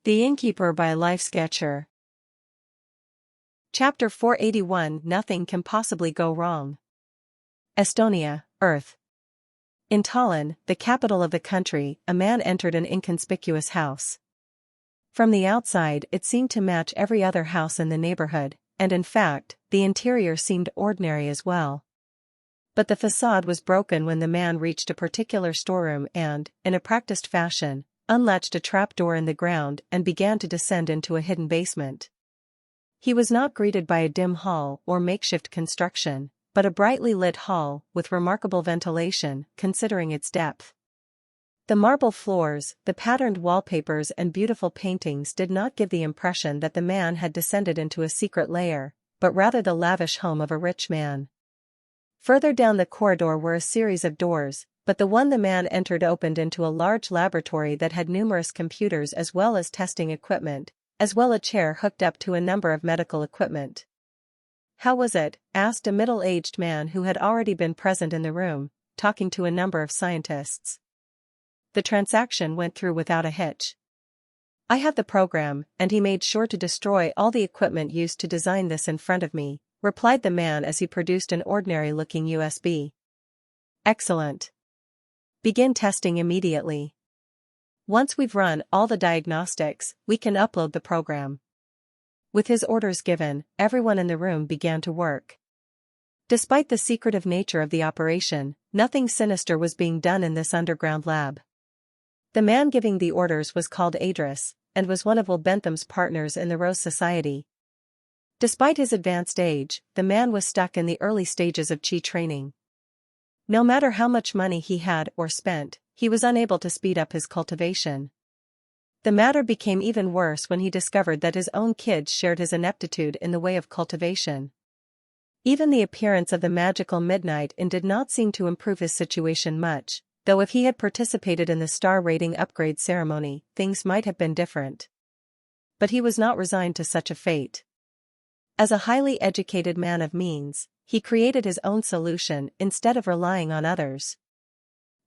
The Innkeeper by Life Sketcher. Chapter 481. Nothing can possibly go wrong. Estonia, Earth. In Tallinn, the capital of the country, a man entered an inconspicuous house. From the outside it seemed to match every other house in the neighborhood, and in fact, the interior seemed ordinary as well. But the facade was broken when the man reached a particular storeroom and, in a practiced fashion, unlatched a trapdoor in the ground and began to descend into a hidden basement. He was not greeted by a dim hall or makeshift construction, but a brightly lit hall with remarkable ventilation, considering its depth. The marble floors, the patterned wallpapers and beautiful paintings did not give the impression that the man had descended into a secret lair, but rather the lavish home of a rich man. Further down the corridor were a series of doors, but the one the man entered opened into a large laboratory that had numerous computers as well as testing equipment, as well as a chair hooked up to a number of medical equipment. "How was it?" asked a middle-aged man who had already been present in the room, talking to a number of scientists. "The transaction went through without a hitch. I have the program, and he made sure to destroy all the equipment used to design this in front of me," replied the man as he produced an ordinary-looking USB. "Excellent. Begin testing immediately. Once we've run all the diagnostics, we can upload the program." With his orders given, everyone in the room began to work. Despite the secretive nature of the operation, nothing sinister was being done in this underground lab. The man giving the orders was called Adrift, and was one of Will Bentham's partners in the Rose Society. Despite his advanced age, the man was stuck in the early stages of chi training. No matter how much money he had or spent, he was unable to speed up his cultivation. The matter became even worse when he discovered that his own kids shared his ineptitude in the way of cultivation. Even the appearance of the magical midnight inn did not seem to improve his situation much, though if he had participated in the star rating upgrade ceremony, things might have been different. But he was not resigned to such a fate. As a highly educated man of means, he created his own solution instead of relying on others.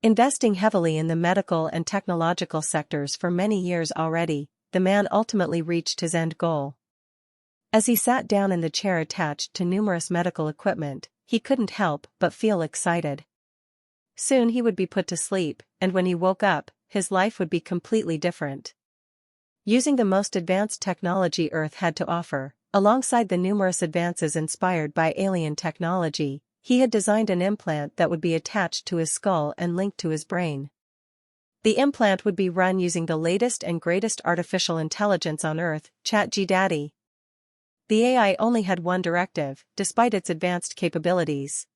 Investing heavily in the medical and technological sectors for many years already, the man ultimately reached his end goal. As he sat down in the chair attached to numerous medical equipment, he couldn't help but feel excited. Soon he would be put to sleep, and when he woke up, his life would be completely different. Using the most advanced technology Earth had to offer, alongside the numerous advances inspired by alien technology, he had designed an implant that would be attached to his skull and linked to his brain. The implant would be run using the latest and greatest artificial intelligence on Earth, ChatGPT. The AI only had one directive, despite its advanced capabilities.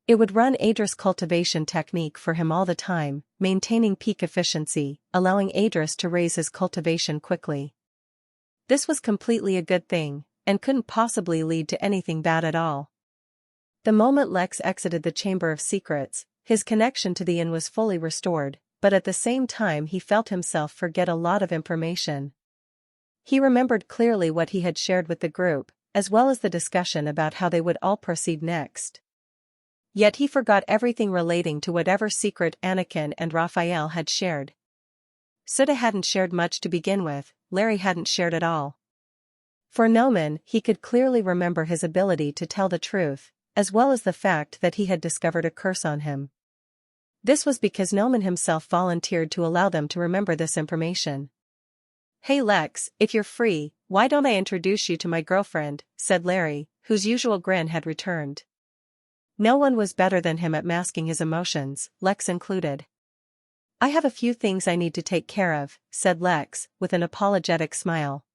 It would run Adrift's cultivation technique for him all the time, maintaining peak efficiency, allowing Adrift to raise his cultivation quickly. This was completely a good thing, and couldn't possibly lead to anything bad at all. The moment Lex exited the Chamber of Secrets, his connection to the inn was fully restored, but at the same time he felt himself forget a lot of information. He remembered clearly what he had shared with the group, as well as the discussion about how they would all proceed next. Yet he forgot everything relating to whatever secret Anakin and Raphael had shared. Sutta hadn't shared much to begin with, Larry hadn't shared at all. For Noman, he could clearly remember his ability to tell the truth, as well as the fact that he had discovered a curse on him. This was because Noman himself volunteered to allow them to remember this information. "Hey Lex, if you're free, why don't I introduce you to my girlfriend," said Larry, whose usual grin had returned. No one was better than him at masking his emotions, Lex included. "I have a few things I need to take care of," said Lex, with an apologetic smile.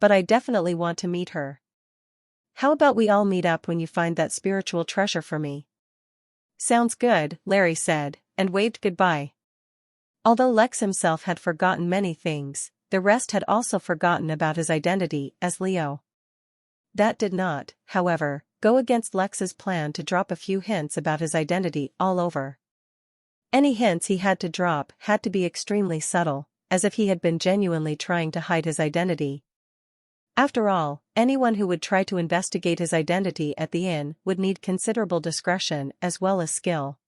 "But I definitely want to meet her. How about we all meet up when you find that spiritual treasure for me?" "Sounds good," Larry said, and waved goodbye. Although Lex himself had forgotten many things, the rest had also forgotten about his identity as Leo. That did not, however, go against Lex's plan to drop a few hints about his identity all over. Any hints he had to drop had to be extremely subtle, as if he had been genuinely trying to hide his identity. After all, anyone who would try to investigate his identity at the inn would need considerable discretion as well as skill.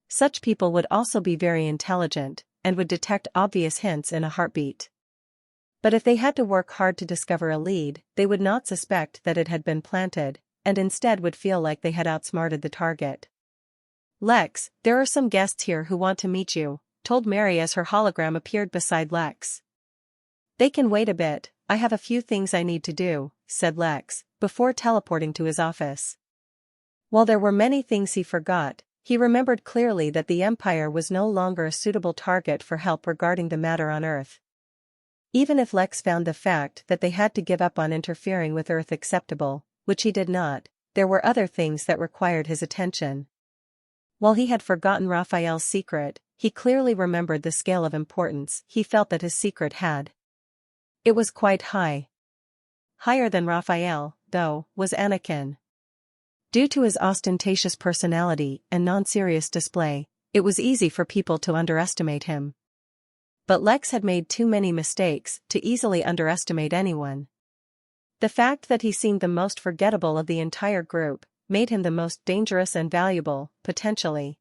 Such people would also be very intelligent, and would detect obvious hints in a heartbeat. But if they had to work hard to discover a lead, they would not suspect that it had been planted, and instead would feel like they had outsmarted the target. "Lex, there are some guests here who want to meet you," told Mary as her hologram appeared beside Lex. "They can wait a bit, I have a few things I need to do," said Lex, before teleporting to his office. While there were many things he forgot, he remembered clearly that the Empire was no longer a suitable target for help regarding the matter on Earth. Even if Lex found the fact that they had to give up on interfering with Earth acceptable, which he did not, there were other things that required his attention. While he had forgotten Raphael's secret, he clearly remembered the scale of importance he felt that his secret had. It was quite high. Higher than Raphael, though, was Anakin. Due to his ostentatious personality and non-serious display, it was easy for people to underestimate him. But Lex had made too many mistakes to easily underestimate anyone. The fact that he seemed the most forgettable of the entire group made him the most dangerous and valuable, potentially.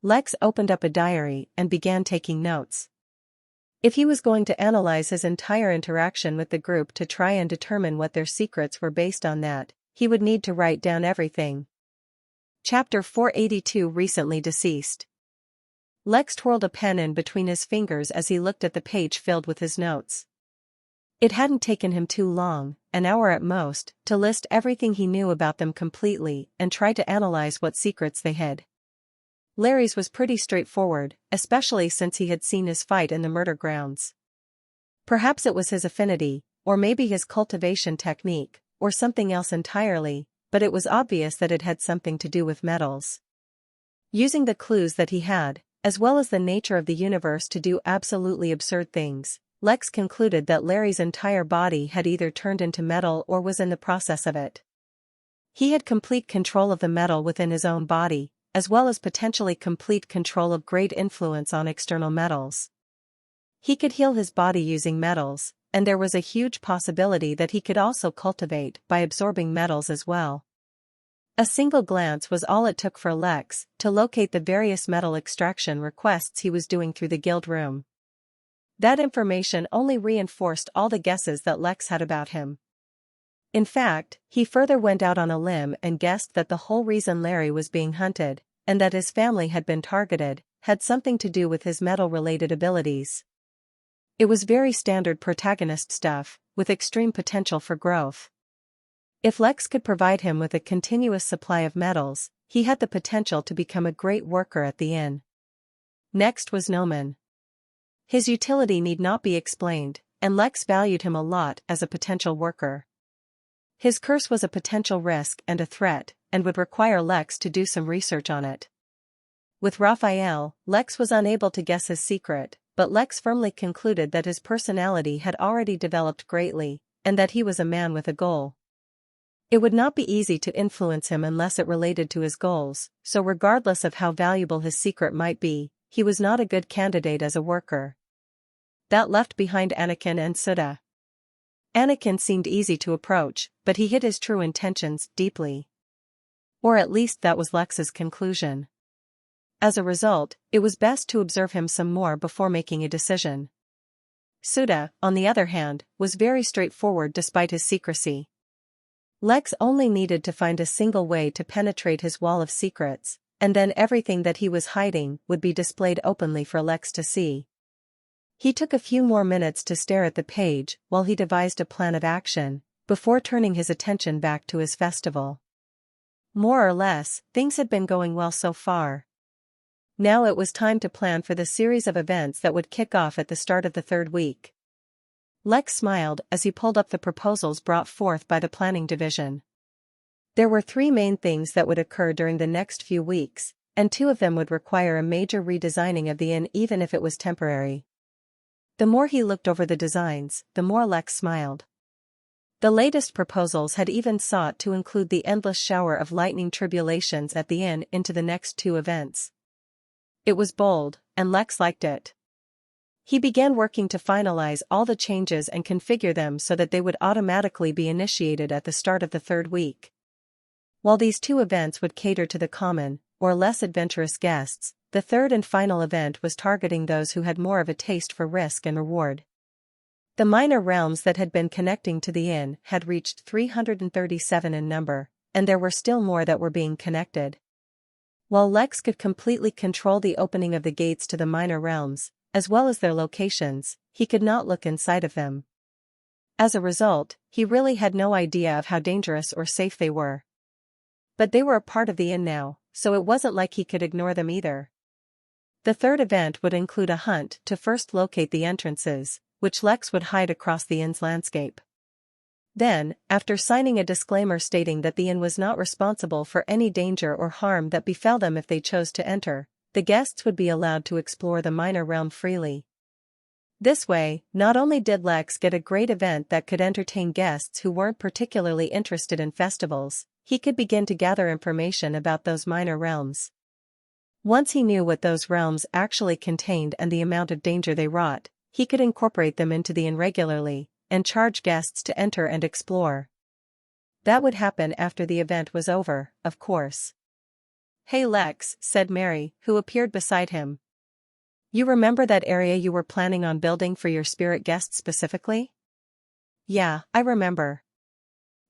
Lex opened up a diary and began taking notes. If he was going to analyze his entire interaction with the group to try and determine what their secrets were based on, that he would need to write down everything. Chapter 482 Recently Deceased. Lex twirled a pen in between his fingers as he looked at the page filled with his notes. It hadn't taken him too long, an hour at most, to list everything he knew about them completely and try to analyze what secrets they hid. Larry's was pretty straightforward, especially since he had seen his fight in the murder grounds. Perhaps it was his affinity, or maybe his cultivation technique, or something else entirely, but it was obvious that it had something to do with metals. Using the clues that he had, as well as the nature of the universe to do absolutely absurd things, Lex concluded that Larry's entire body had either turned into metal or was in the process of it. He had complete control of the metal within his own body, as well as potentially complete control of great influence on external metals. He could heal his body using metals, and there was a huge possibility that he could also cultivate by absorbing metals as well. A single glance was all it took for Lex to locate the various metal extraction requests he was doing through the guild room. That information only reinforced all the guesses that Lex had about him. In fact, he further went out on a limb and guessed that the whole reason Larry was being hunted, and that his family had been targeted, had something to do with his metal-related abilities. It was very standard protagonist stuff, with extreme potential for growth. If Lex could provide him with a continuous supply of metals, he had the potential to become a great worker at the inn. Next was Noman. His utility need not be explained, and Lex valued him a lot as a potential worker. His curse was a potential risk and a threat, and would require Lex to do some research on it. With Raphael, Lex was unable to guess his secret, but Lex firmly concluded that his personality had already developed greatly, and that he was a man with a goal. It would not be easy to influence him unless it related to his goals, so regardless of how valuable his secret might be, he was not a good candidate as a worker. That left behind Anakin and Suda. Anakin seemed easy to approach, but he hid his true intentions deeply. Or at least that was Lex's conclusion. As a result, it was best to observe him some more before making a decision. Suda, on the other hand, was very straightforward despite his secrecy. Lex only needed to find a single way to penetrate his wall of secrets, and then everything that he was hiding would be displayed openly for Lex to see. He took a few more minutes to stare at the page while he devised a plan of action, before turning his attention back to his festival. More or less, things had been going well so far. Now it was time to plan for the series of events that would kick off at the start of the third week. Lex smiled as he pulled up the proposals brought forth by the planning division. There were 3 main things that would occur during the next few weeks, and 2 of them would require a major redesigning of the inn even if it was temporary. The more he looked over the designs, the more Lex smiled. The latest proposals had even sought to include the endless shower of lightning tribulations at the inn into the next 2 events. It was bold, and Lex liked it. He began working to finalize all the changes and configure them so that they would automatically be initiated at the start of the third week. While these 2 events would cater to the common, or less adventurous guests, the third and final event was targeting those who had more of a taste for risk and reward. The minor realms that had been connecting to the inn had reached 337 in number, and there were still more that were being connected. While Lex could completely control the opening of the gates to the minor realms, as well as their locations, he could not look inside of them. As a result, he really had no idea of how dangerous or safe they were. But they were a part of the inn now, so it wasn't like he could ignore them either. The third event would include a hunt to first locate the entrances, which Lex would hide across the inn's landscape. Then, after signing a disclaimer stating that the inn was not responsible for any danger or harm that befell them if they chose to enter, the guests would be allowed to explore the minor realm freely. This way, not only did Lex get a great event that could entertain guests who weren't particularly interested in festivals, he could begin to gather information about those minor realms. Once he knew what those realms actually contained and the amount of danger they wrought, he could incorporate them into the inn regularly, and charge guests to enter and explore. That would happen after the event was over, of course. "Hey Lex," said Mary, who appeared beside him. "You remember that area you were planning on building for your spirit guests specifically?" "Yeah, I remember.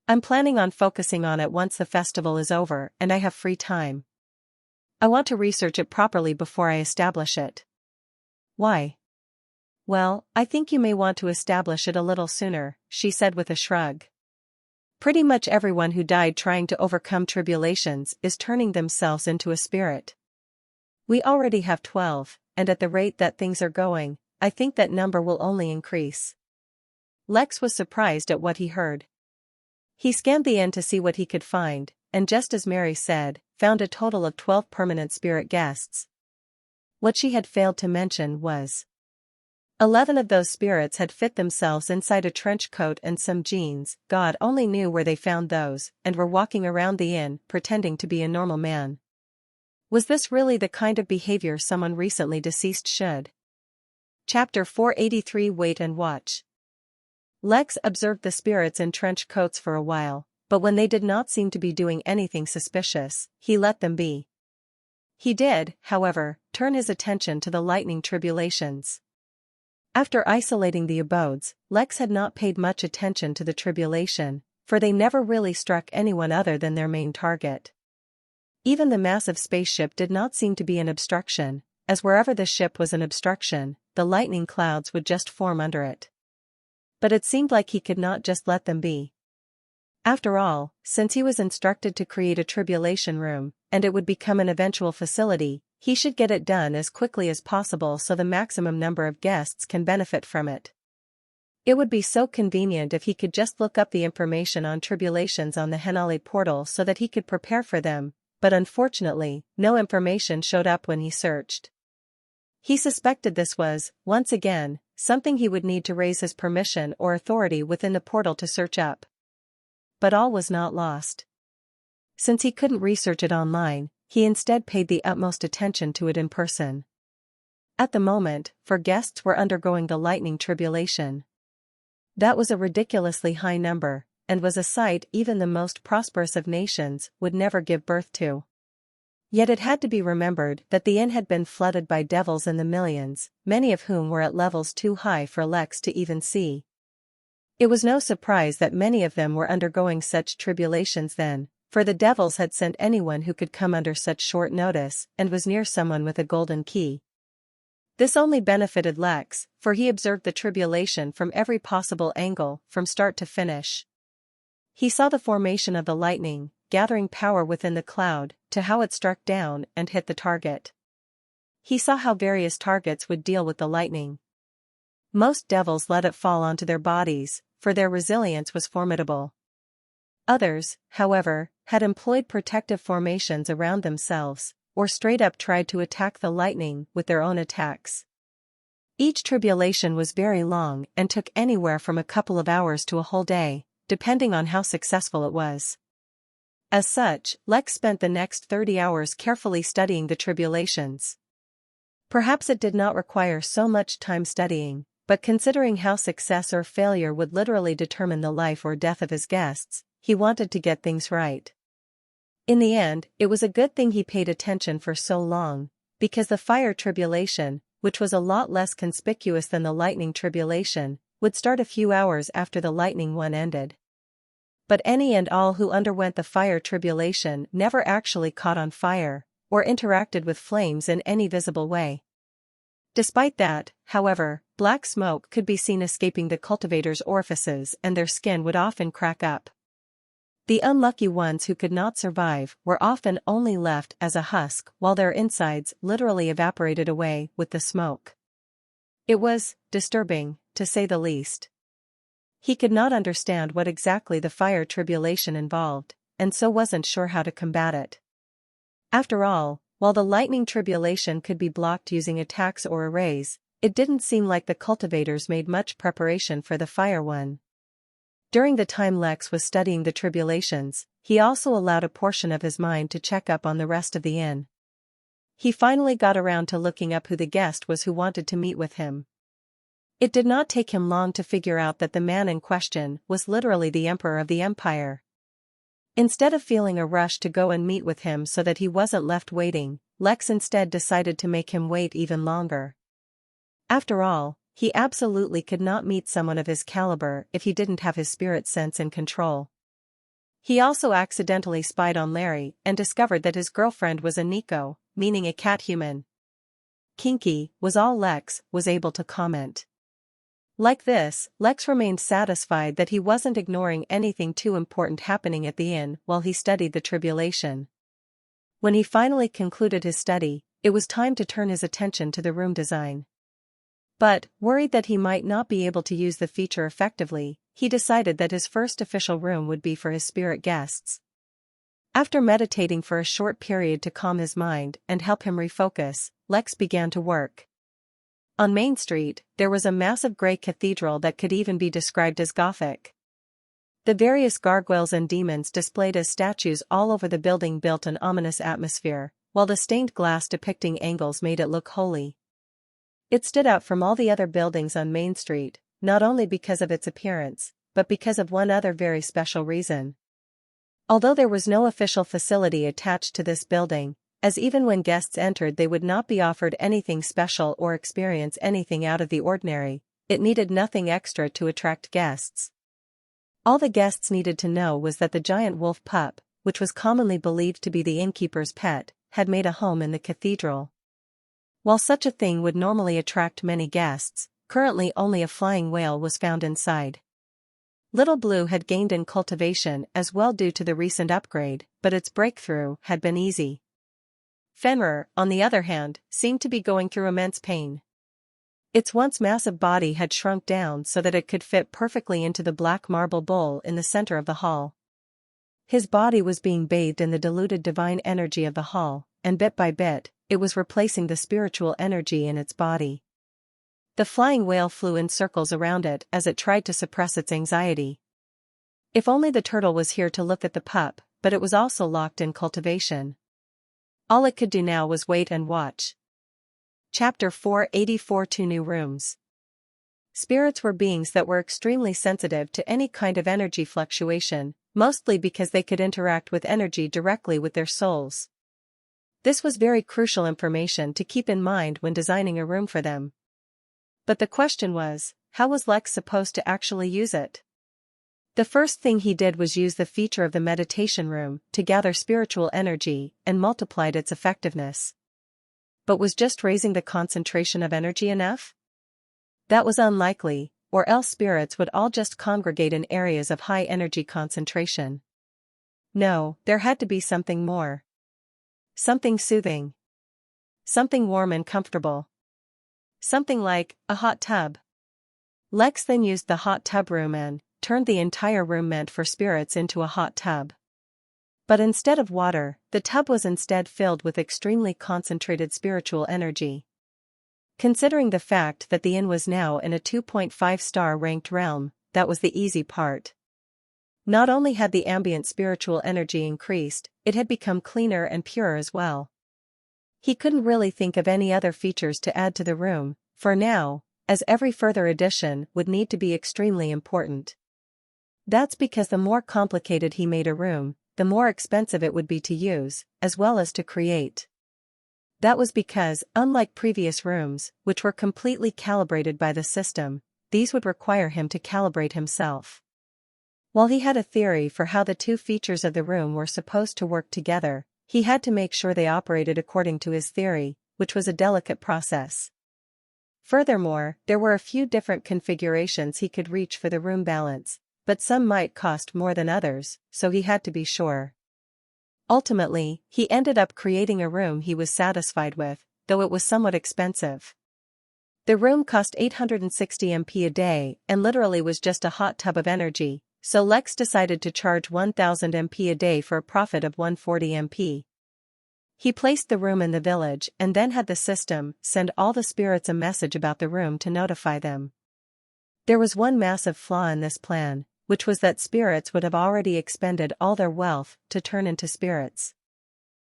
I'm planning on focusing on it once the festival is over and I have free time. I want to research it properly before I establish it." "Why?" "Well, I think you may want to establish it a little sooner," she said with a shrug. "Pretty much everyone who died trying to overcome tribulations is turning themselves into a spirit. We already have 12, and at the rate that things are going, I think that number will only increase." Lex was surprised at what he heard. He scanned the inn to see what he could find, and just as Mary said, found a total of 12 permanent spirit guests. What she had failed to mention was 11 of those spirits had fit themselves inside a trench coat and some jeans. God only knew where they found those, and were walking around the inn, pretending to be a normal man. Was this really the kind of behavior someone recently deceased should? Chapter 483 Wait and Watch. Lex observed the spirits in trench coats for a while, but when they did not seem to be doing anything suspicious, he let them be. He did, however, turn his attention to the lightning tribulations. After isolating the abodes, Lex had not paid much attention to the tribulation, for they never really struck anyone other than their main target. Even the massive spaceship did not seem to be an obstruction, as wherever the ship was an obstruction, the lightning clouds would just form under it. But it seemed like he could not just let them be. After all, since he was instructed to create a tribulation room, and it would become an eventual facility, he should get it done as quickly as possible so the maximum number of guests can benefit from it. It would be so convenient if he could just look up the information on tribulations on the Henale portal so that he could prepare for them, but unfortunately, no information showed up when he searched. He suspected this was, once again, something he would need to raise his permission or authority within the portal to search up. But all was not lost. Since he couldn't research it online, he instead paid the utmost attention to it in person. At the moment, for guests were undergoing the lightning tribulation. That was a ridiculously high number, and was a sight even the most prosperous of nations would never give birth to. Yet it had to be remembered that the inn had been flooded by devils in the millions, many of whom were at levels too high for Lex to even see. It was no surprise that many of them were undergoing such tribulations then, for the devils had sent anyone who could come under such short notice and was near someone with a golden key. This only benefited Lex, for he observed the tribulation from every possible angle, from start to finish. He saw the formation of the lightning, gathering power within the cloud, to how it struck down and hit the target. He saw how various targets would deal with the lightning. Most devils let it fall onto their bodies, for their resilience was formidable. Others, however, had employed protective formations around themselves, or straight up tried to attack the lightning with their own attacks. Each tribulation was very long and took anywhere from a couple of hours to a whole day, depending on how successful it was. As such, Lex spent the next 30 hours carefully studying the tribulations. Perhaps it did not require so much time studying, but considering how success or failure would literally determine the life or death of his guests, he wanted to get things right. In the end, it was a good thing he paid attention for so long, because the fire tribulation, which was a lot less conspicuous than the lightning tribulation, would start a few hours after the lightning one ended. But any and all who underwent the fire tribulation never actually caught on fire, or interacted with flames in any visible way. Despite that, however, black smoke could be seen escaping the cultivator's orifices and their skin would often crack up. The unlucky ones who could not survive were often only left as a husk while their insides literally evaporated away with the smoke. It was disturbing, to say the least. He could not understand what exactly the fire tribulation involved, and so wasn't sure how to combat it. After all, while the lightning tribulation could be blocked using attacks or arrays, it didn't seem like the cultivators made much preparation for the fire one. During the time Lex was studying the tribulations, he also allowed a portion of his mind to check up on the rest of the inn. He finally got around to looking up who the guest was who wanted to meet with him. It did not take him long to figure out that the man in question was literally the Emperor of the Empire. Instead of feeling a rush to go and meet with him so that he wasn't left waiting, Lex instead decided to make him wait even longer. After all, he absolutely could not meet someone of his caliber if he didn't have his spirit sense in control. He also accidentally spied on Larry and discovered that his girlfriend was a Nico, meaning a cat human. Kinky, was all Lex was able to comment. Like this, Lex remained satisfied that he wasn't ignoring anything too important happening at the inn while he studied the tribulation. When he finally concluded his study, it was time to turn his attention to the room design. But, worried that he might not be able to use the feature effectively, he decided that his first official room would be for his spirit guests. After meditating for a short period to calm his mind and help him refocus, Lex began to work. On Main Street, there was a massive gray cathedral that could even be described as Gothic. The various gargoyles and demons displayed as statues all over the building built an ominous atmosphere, while the stained glass depicting angles made it look holy. It stood out from all the other buildings on Main Street, not only because of its appearance, but because of one other very special reason. Although there was no official facility attached to this building, as even when guests entered they would not be offered anything special or experience anything out of the ordinary, it needed nothing extra to attract guests. All the guests needed to know was that the giant wolf pup, which was commonly believed to be the innkeeper's pet, had made a home in the cathedral. While such a thing would normally attract many guests, currently only a flying whale was found inside. Little Blue had gained in cultivation as well due to the recent upgrade, but its breakthrough had been easy. Fenrir, on the other hand, seemed to be going through immense pain. Its once massive body had shrunk down so that it could fit perfectly into the black marble bowl in the center of the hall. His body was being bathed in the diluted divine energy of the hall, and bit by bit, it was replacing the spiritual energy in its body. The flying whale flew in circles around it as it tried to suppress its anxiety. If only the turtle was here to look at the pup, but it was also locked in cultivation. All it could do now was wait and watch. Chapter 484 Two New Rooms. Spirits were beings that were extremely sensitive to any kind of energy fluctuation, mostly because they could interact with energy directly with their souls. This was very crucial information to keep in mind when designing a room for them. But the question was, how was Lex supposed to actually use it? The first thing he did was use the feature of the meditation room to gather spiritual energy and multiplied its effectiveness. But was just raising the concentration of energy enough? That was unlikely, or else spirits would all just congregate in areas of high energy concentration. No, there had to be something more. Something soothing. Something warm and comfortable. Something like a hot tub. Lex then used the hot tub room and turned the entire room meant for spirits into a hot tub. But instead of water, the tub was instead filled with extremely concentrated spiritual energy. Considering the fact that the inn was now in a 2.5-star ranked realm, that was the easy part. Not only had the ambient spiritual energy increased, it had become cleaner and purer as well. He couldn't really think of any other features to add to the room, for now, as every further addition would need to be extremely important. That's because the more complicated he made a room, the more expensive it would be to use, as well as to create. That was because, unlike previous rooms, which were completely calibrated by the system, these would require him to calibrate himself. While he had a theory for how the two features of the room were supposed to work together, he had to make sure they operated according to his theory, which was a delicate process. Furthermore, there were a few different configurations he could reach for the room balance, but some might cost more than others, so he had to be sure. Ultimately, he ended up creating a room he was satisfied with, though it was somewhat expensive. The room cost 860 MP a day and literally was just a hot tub of energy, so Lex decided to charge 1000 MP a day for a profit of 140 MP. He placed the room in the village and then had the system send all the spirits a message about the room to notify them. There was one massive flaw in this plan, which was that spirits would have already expended all their wealth to turn into spirits.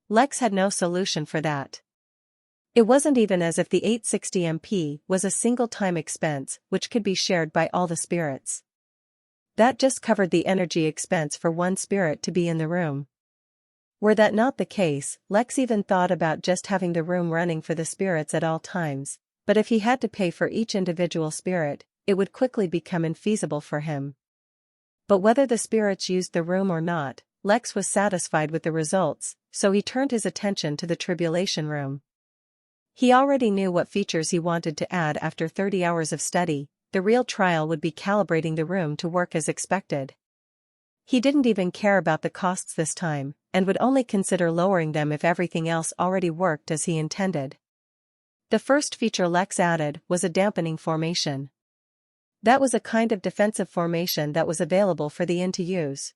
Lex had no solution for that. It wasn't even as if the 860 MP was a single-time expense which could be shared by all the spirits. That just covered the energy expense for one spirit to be in the room. Were that not the case, Lex even thought about just having the room running for the spirits at all times, but if he had to pay for each individual spirit, it would quickly become infeasible for him. But whether the spirits used the room or not, Lex was satisfied with the results, so he turned his attention to the tribulation room. He already knew what features he wanted to add after 30 hours of study. The real trial would be calibrating the room to work as expected. He didn't even care about the costs this time, and would only consider lowering them if everything else already worked as he intended. The first feature Lex added was a dampening formation. That was a kind of defensive formation that was available for the inn to use.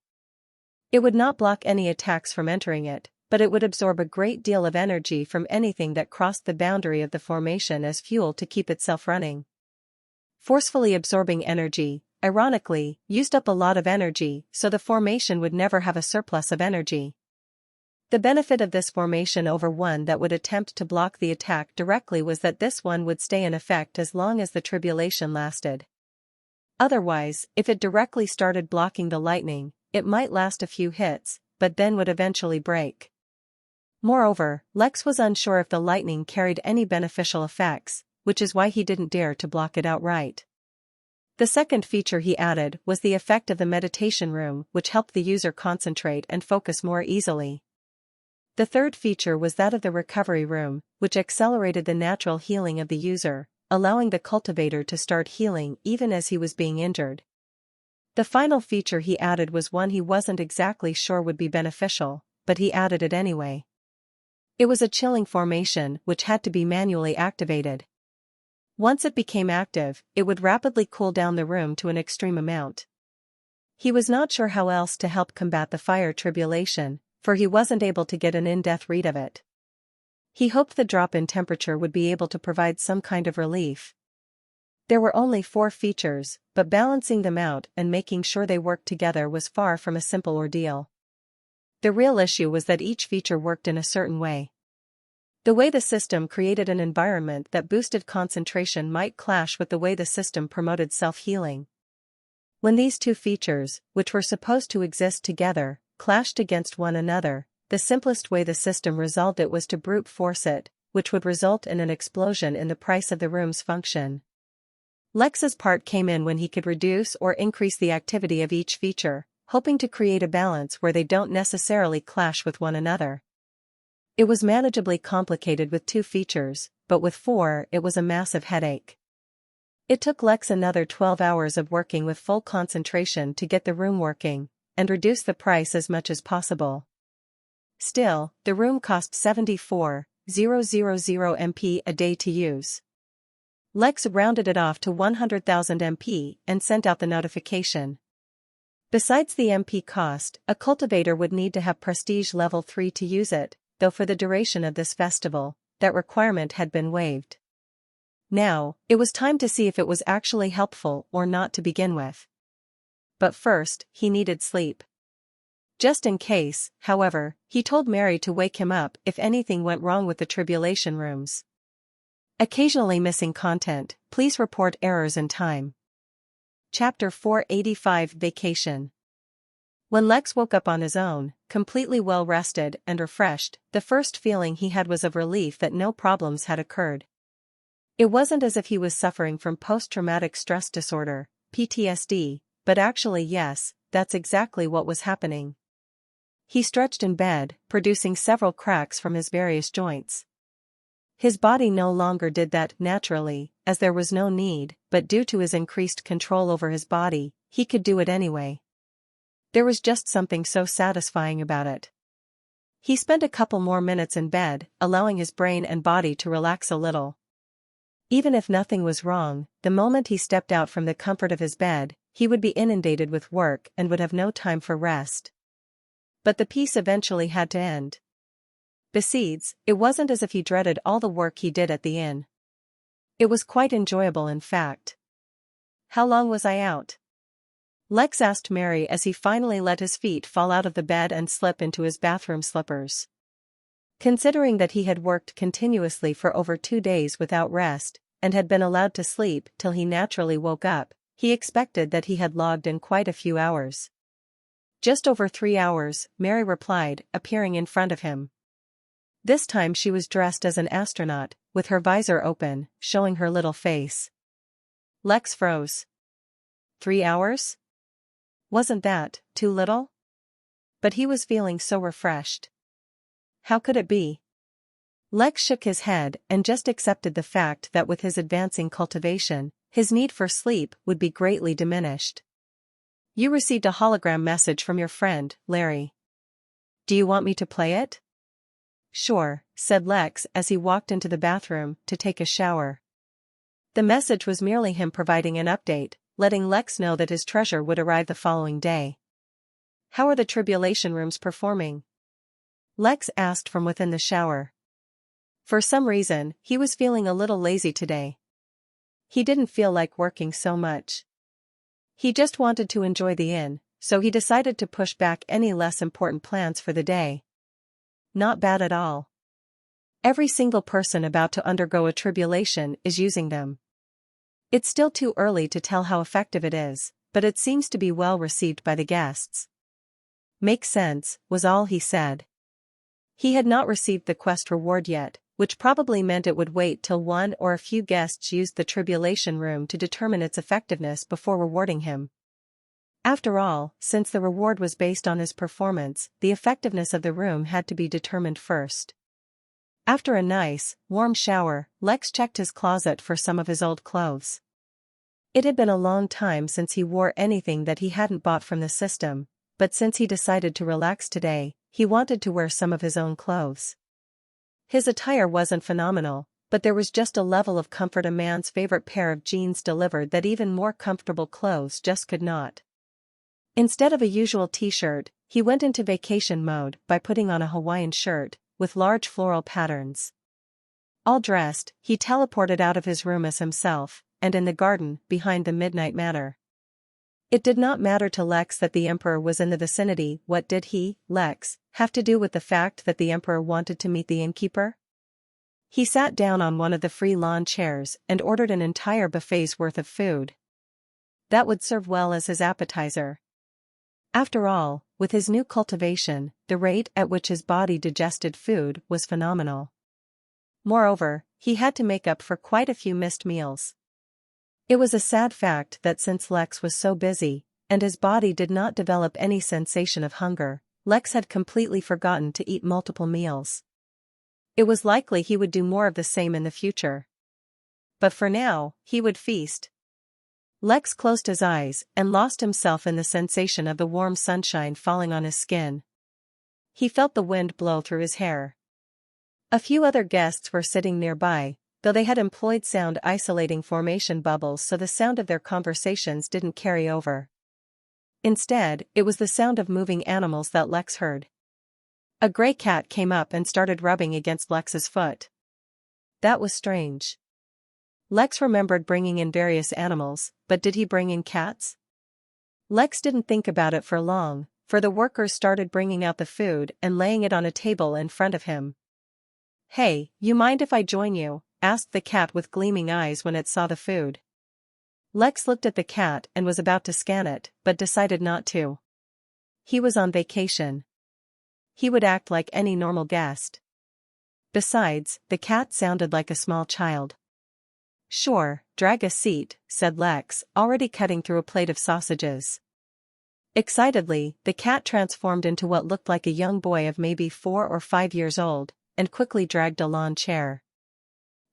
It would not block any attacks from entering it, but it would absorb a great deal of energy from anything that crossed the boundary of the formation as fuel to keep itself running. Forcefully absorbing energy, ironically, used up a lot of energy, so the formation would never have a surplus of energy. The benefit of this formation over one that would attempt to block the attack directly was that this one would stay in effect as long as the tribulation lasted. Otherwise, if it directly started blocking the lightning, it might last a few hits, but then would eventually break. Moreover, Lex was unsure if the lightning carried any beneficial effects, which is why he didn't dare to block it outright. The second feature he added was the effect of the meditation room, which helped the user concentrate and focus more easily. The third feature was that of the recovery room, which accelerated the natural healing of the user, allowing the cultivator to start healing even as he was being injured. The final feature he added was one he wasn't exactly sure would be beneficial, but he added it anyway. It was a chilling formation which had to be manually activated. Once it became active, it would rapidly cool down the room to an extreme amount. He was not sure how else to help combat the fire tribulation, for he wasn't able to get an in-depth read of it. He hoped the drop in temperature would be able to provide some kind of relief. There were only 4 features, but balancing them out and making sure they worked together was far from a simple ordeal. The real issue was that each feature worked in a certain way. The way the system created an environment that boosted concentration might clash with the way the system promoted self-healing. When these two features, which were supposed to exist together, clashed against one another, the simplest way the system resolved it was to brute force it, which would result in an explosion in the price of the room's function. Lex's part came in when he could reduce or increase the activity of each feature, hoping to create a balance where they don't necessarily clash with one another. It was manageably complicated with 2 features, but with 4 it was a massive headache. It took Lex another 12 hours of working with full concentration to get the room working, and reduce the price as much as possible. Still, the room cost 74,000 MP a day to use. Lex rounded it off to 100,000 MP and sent out the notification. Besides the MP cost, a cultivator would need to have prestige level 3 to use it, though for the duration of this festival, that requirement had been waived. Now, it was time to see if it was actually helpful or not to begin with. But first, he needed sleep. Just in case, however, he told Mary to wake him up if anything went wrong with the tribulation rooms. Occasionally missing content, please report errors in time. Chapter 485 Vacation. When Lex woke up on his own, completely well-rested and refreshed, the first feeling he had was of relief that no problems had occurred. It wasn't as if he was suffering from post-traumatic stress disorder, PTSD, but actually yes, that's exactly what was happening. He stretched in bed, producing several cracks from his various joints. His body no longer did that naturally, as there was no need, but due to his increased control over his body, he could do it anyway. There was just something so satisfying about it. He spent a couple more minutes in bed, allowing his brain and body to relax a little. Even if nothing was wrong, the moment he stepped out from the comfort of his bed, he would be inundated with work and would have no time for rest. But the peace eventually had to end. Besides, it wasn't as if he dreaded all the work he did at the inn. It was quite enjoyable in fact. "How long was I out?" Lex asked Mary as he finally let his feet fall out of the bed and slip into his bathroom slippers. Considering that he had worked continuously for over 2 days without rest, and had been allowed to sleep till he naturally woke up, he expected that he had logged in quite a few hours. "Just over 3 hours," Mary replied, appearing in front of him. This time she was dressed as an astronaut, with her visor open, showing her little face. Lex froze. 3 hours? Wasn't that too little? But he was feeling so refreshed. How could it be? Lex shook his head and just accepted the fact that with his advancing cultivation, his need for sleep would be greatly diminished. "You received a hologram message from your friend, Larry. Do you want me to play it?" "Sure," said Lex as he walked into the bathroom to take a shower. The message was merely him providing an update, letting Lex know that his treasure would arrive the following day. "How are the tribulation rooms performing?" Lex asked from within the shower. For some reason, he was feeling a little lazy today. He didn't feel like working so much. He just wanted to enjoy the inn, so he decided to push back any less important plans for the day. Not bad at all. Every single person about to undergo a tribulation is using them. It's still too early to tell how effective it is, but it seems to be well received by the guests. "Makes sense," was all he said. He had not received the quest reward yet, which probably meant it would wait till one or a few guests used the tribulation room to determine its effectiveness before rewarding him. After all, since the reward was based on his performance, the effectiveness of the room had to be determined first. After a nice, warm shower, Lex checked his closet for some of his old clothes. It had been a long time since he wore anything that he hadn't bought from the system, but since he decided to relax today, he wanted to wear some of his own clothes. His attire wasn't phenomenal, but there was just a level of comfort a man's favorite pair of jeans delivered that even more comfortable clothes just could not. Instead of a usual t-shirt, he went into vacation mode by putting on a Hawaiian shirt, with large floral patterns. All dressed, he teleported out of his room as himself, and in the garden, behind the Midnight Manor. It did not matter to Lex that the Emperor was in the vicinity. What did he, Lex, have to do with the fact that the Emperor wanted to meet the Innkeeper? He sat down on one of the free lawn chairs and ordered an entire buffet's worth of food. That would serve well as his appetizer. After all, with his new cultivation, the rate at which his body digested food was phenomenal. Moreover, he had to make up for quite a few missed meals. It was a sad fact that since Lex was so busy, and his body did not develop any sensation of hunger, Lex had completely forgotten to eat multiple meals. It was likely he would do more of the same in the future. But for now, he would feast. Lex closed his eyes and lost himself in the sensation of the warm sunshine falling on his skin. He felt the wind blow through his hair. A few other guests were sitting nearby, though they had employed sound-isolating formation bubbles so the sound of their conversations didn't carry over. Instead, it was the sound of moving animals that Lex heard. A gray cat came up and started rubbing against Lex's foot. That was strange. Lex remembered bringing in various animals, but did he bring in cats? Lex didn't think about it for long, for the workers started bringing out the food and laying it on a table in front of him. "Hey, you mind if I join you?" asked the cat with gleaming eyes when it saw the food. Lex looked at the cat and was about to scan it, but decided not to. He was on vacation. He would act like any normal guest. Besides, the cat sounded like a small child. Sure, drag a seat, said Lex, already cutting through a plate of sausages. Excitedly, the cat transformed into what looked like a young boy of maybe 4 or 5 years old, and quickly dragged a lawn chair.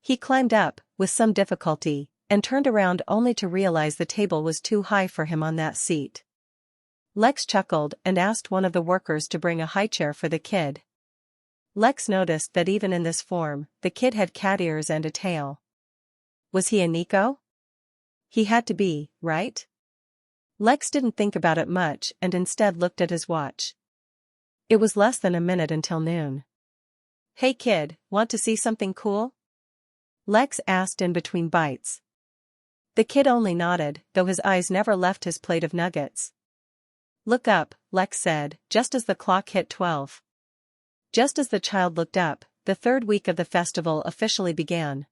He climbed up, with some difficulty, and turned around only to realize the table was too high for him on that seat. Lex chuckled and asked one of the workers to bring a high chair for the kid. Lex noticed that even in this form, the kid had cat ears and a tail. Was he a Nico? He had to be, right? Lex didn't think about it much and instead looked at his watch. It was less than a minute until noon. Hey kid, want to see something cool? Lex asked in between bites. The kid only nodded, though his eyes never left his plate of nuggets. Look up, Lex said, just as the clock hit 12. Just as the child looked up, the third week of the festival officially began.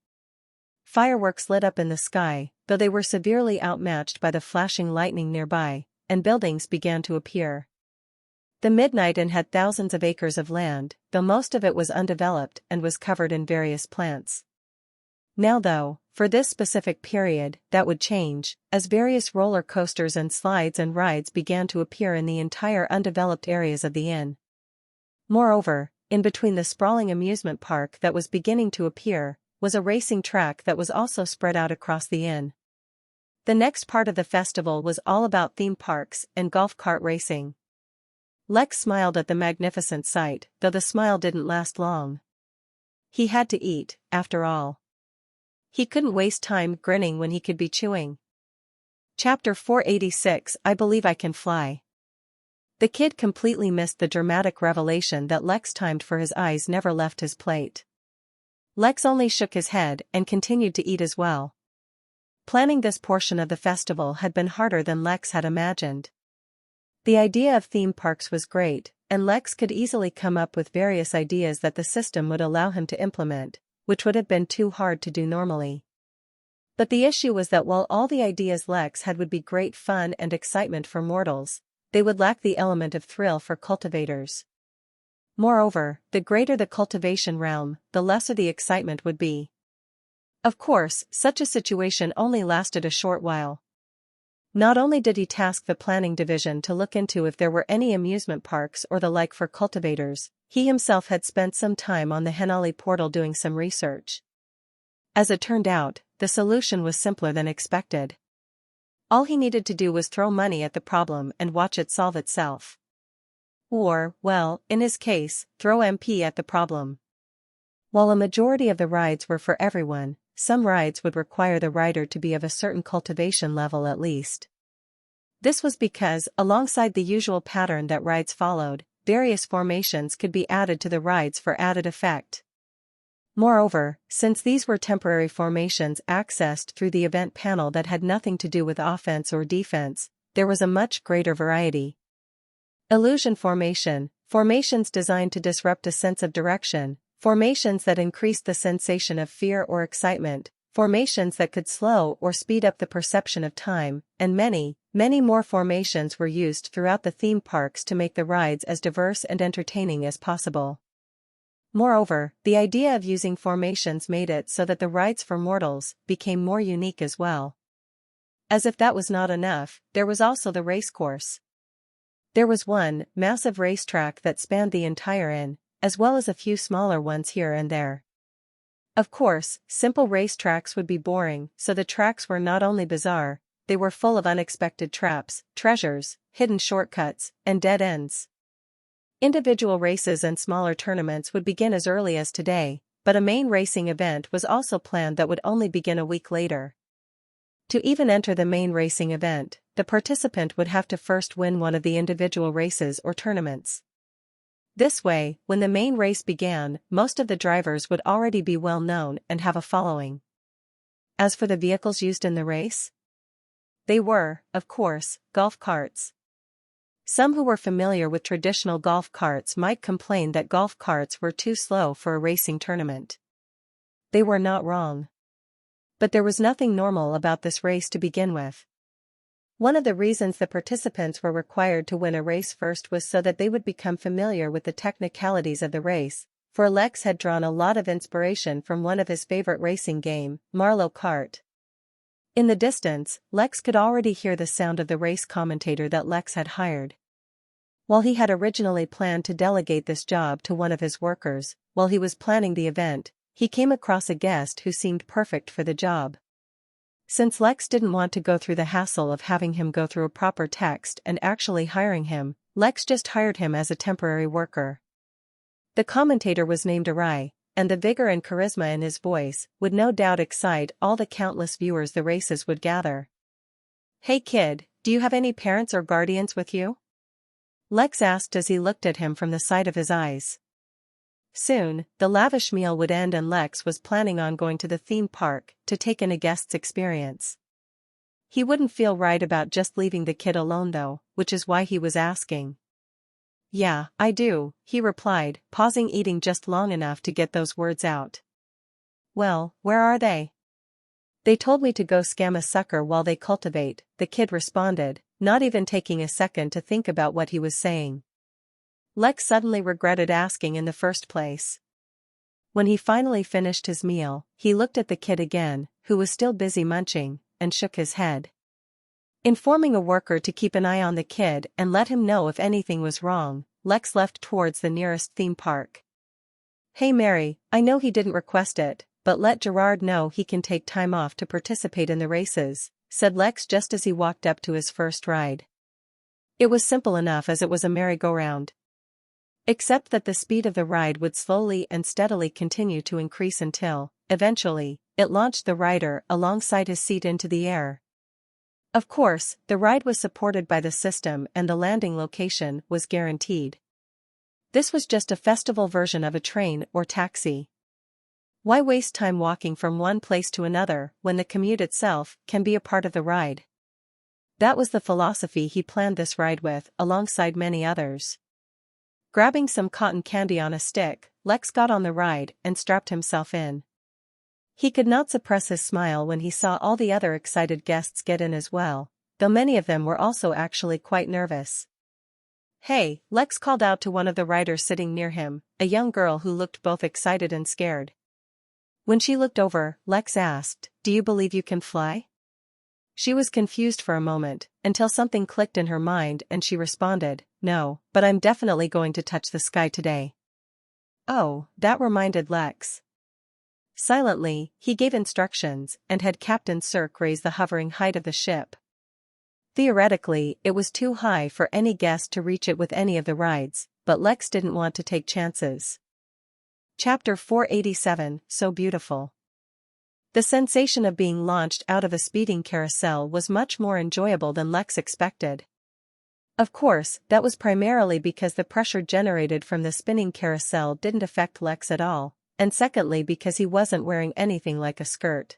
Fireworks lit up in the sky, though they were severely outmatched by the flashing lightning nearby, and buildings began to appear. The Midnight Inn had thousands of acres of land, though most of it was undeveloped and was covered in various plants. Now though, for this specific period, that would change, as various roller coasters and slides and rides began to appear in the entire undeveloped areas of the inn. Moreover, in between the sprawling amusement park that was beginning to appear, was a racing track that was also spread out across the inn. The next part of the festival was all about theme parks and golf cart racing. Lex smiled at the magnificent sight, though the smile didn't last long. He had to eat, after all. He couldn't waste time grinning when he could be chewing. Chapter 486 I Believe I Can Fly. The kid completely missed the dramatic revelation that Lex timed, for his eyes never left his plate. Lex only shook his head and continued to eat as well. Planning this portion of the festival had been harder than Lex had imagined. The idea of theme parks was great, and Lex could easily come up with various ideas that the system would allow him to implement, which would have been too hard to do normally. But the issue was that while all the ideas Lex had would be great fun and excitement for mortals, they would lack the element of thrill for cultivators. Moreover, the greater the cultivation realm, the lesser the excitement would be. Of course, such a situation only lasted a short while. Not only did he task the planning division to look into if there were any amusement parks or the like for cultivators, he himself had spent some time on the Henali portal doing some research. As it turned out, the solution was simpler than expected. All he needed to do was throw money at the problem and watch it solve itself. Or, well, in his case, throw MP at the problem. While a majority of the rides were for everyone, some rides would require the rider to be of a certain cultivation level at least. This was because, alongside the usual pattern that rides followed, various formations could be added to the rides for added effect. Moreover, since these were temporary formations accessed through the event panel that had nothing to do with offense or defense, there was a much greater variety. Illusion formation, formations designed to disrupt a sense of direction, formations that increased the sensation of fear or excitement, formations that could slow or speed up the perception of time, and many, many more formations were used throughout the theme parks to make the rides as diverse and entertaining as possible. Moreover, the idea of using formations made it so that the rides for mortals became more unique as well. As if that was not enough, there was also the racecourse. There was one massive racetrack that spanned the entire inn, as well as a few smaller ones here and there. Of course, simple racetracks would be boring, so the tracks were not only bizarre, they were full of unexpected traps, treasures, hidden shortcuts, and dead ends. Individual races and smaller tournaments would begin as early as today, but a main racing event was also planned that would only begin a week later. To even enter the main racing event, the participant would have to first win one of the individual races or tournaments. This way, when the main race began, most of the drivers would already be well known and have a following. As for the vehicles used in the race, they were, of course, golf carts. Some who were familiar with traditional golf carts might complain that golf carts were too slow for a racing tournament. They were not wrong. But there was nothing normal about this race to begin with. One of the reasons the participants were required to win a race first was so that they would become familiar with the technicalities of the race, for Lex had drawn a lot of inspiration from one of his favorite racing game, Mario Kart. In the distance, Lex could already hear the sound of the race commentator that Lex had hired. While he had originally planned to delegate this job to one of his workers, while he was planning the event, he came across a guest who seemed perfect for the job. Since Lex didn't want to go through the hassle of having him go through a proper text and actually hiring him, Lex just hired him as a temporary worker. The commentator was named Arai, and the vigor and charisma in his voice would no doubt excite all the countless viewers the races would gather. "Hey kid, do you have any parents or guardians with you?" Lex asked as he looked at him from the side of his eyes. Soon, the lavish meal would end and Lex was planning on going to the theme park to take in a guest's experience. He wouldn't feel right about just leaving the kid alone though, which is why he was asking. "Yeah, I do," he replied, pausing eating just long enough to get those words out. "Well, where are they?" "They told me to go scam a sucker while they cultivate," the kid responded, not even taking a second to think about what he was saying. Lex suddenly regretted asking in the first place. When he finally finished his meal, he looked at the kid again, who was still busy munching, and shook his head. Informing a worker to keep an eye on the kid and let him know if anything was wrong, Lex left towards the nearest theme park. "Hey Mary, I know he didn't request it, but let Gerard know he can take time off to participate in the races," said Lex just as he walked up to his first ride. It was simple enough as it was a merry-go-round. Except that the speed of the ride would slowly and steadily continue to increase until, eventually, it launched the rider alongside his seat into the air. Of course, the ride was supported by the system and the landing location was guaranteed. This was just a festival version of a train or taxi. Why waste time walking from one place to another when the commute itself can be a part of the ride? That was the philosophy he planned this ride with, alongside many others. Grabbing some cotton candy on a stick, Lex got on the ride and strapped himself in. He could not suppress his smile when he saw all the other excited guests get in as well, though many of them were also actually quite nervous. "Hey," Lex called out to one of the riders sitting near him, a young girl who looked both excited and scared. When she looked over, Lex asked, "Do you believe you can fly?" She was confused for a moment, until something clicked in her mind and she responded, "No, but I'm definitely going to touch the sky today." Oh, that reminded Lex. Silently, he gave instructions and had Captain Cirque raise the hovering height of the ship. Theoretically, it was too high for any guest to reach it with any of the rides, but Lex didn't want to take chances. Chapter 487, So Beautiful. The sensation of being launched out of a speeding carousel was much more enjoyable than Lex expected. Of course, that was primarily because the pressure generated from the spinning carousel didn't affect Lex at all, and secondly because he wasn't wearing anything like a skirt.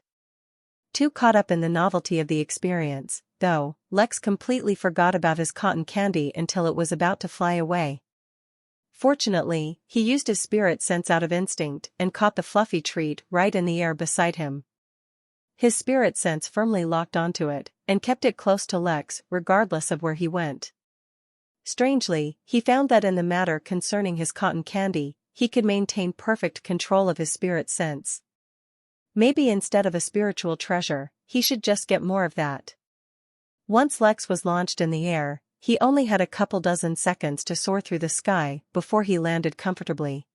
Too caught up in the novelty of the experience, though, Lex completely forgot about his cotton candy until it was about to fly away. Fortunately, he used his spirit sense out of instinct and caught the fluffy treat right in the air beside him. His spirit sense firmly locked onto it, and kept it close to Lex regardless of where he went. Strangely, he found that in the matter concerning his cotton candy, he could maintain perfect control of his spirit sense. Maybe instead of a spiritual treasure, he should just get more of that. Once Lex was launched in the air, he only had a couple dozen seconds to soar through the sky before he landed comfortably.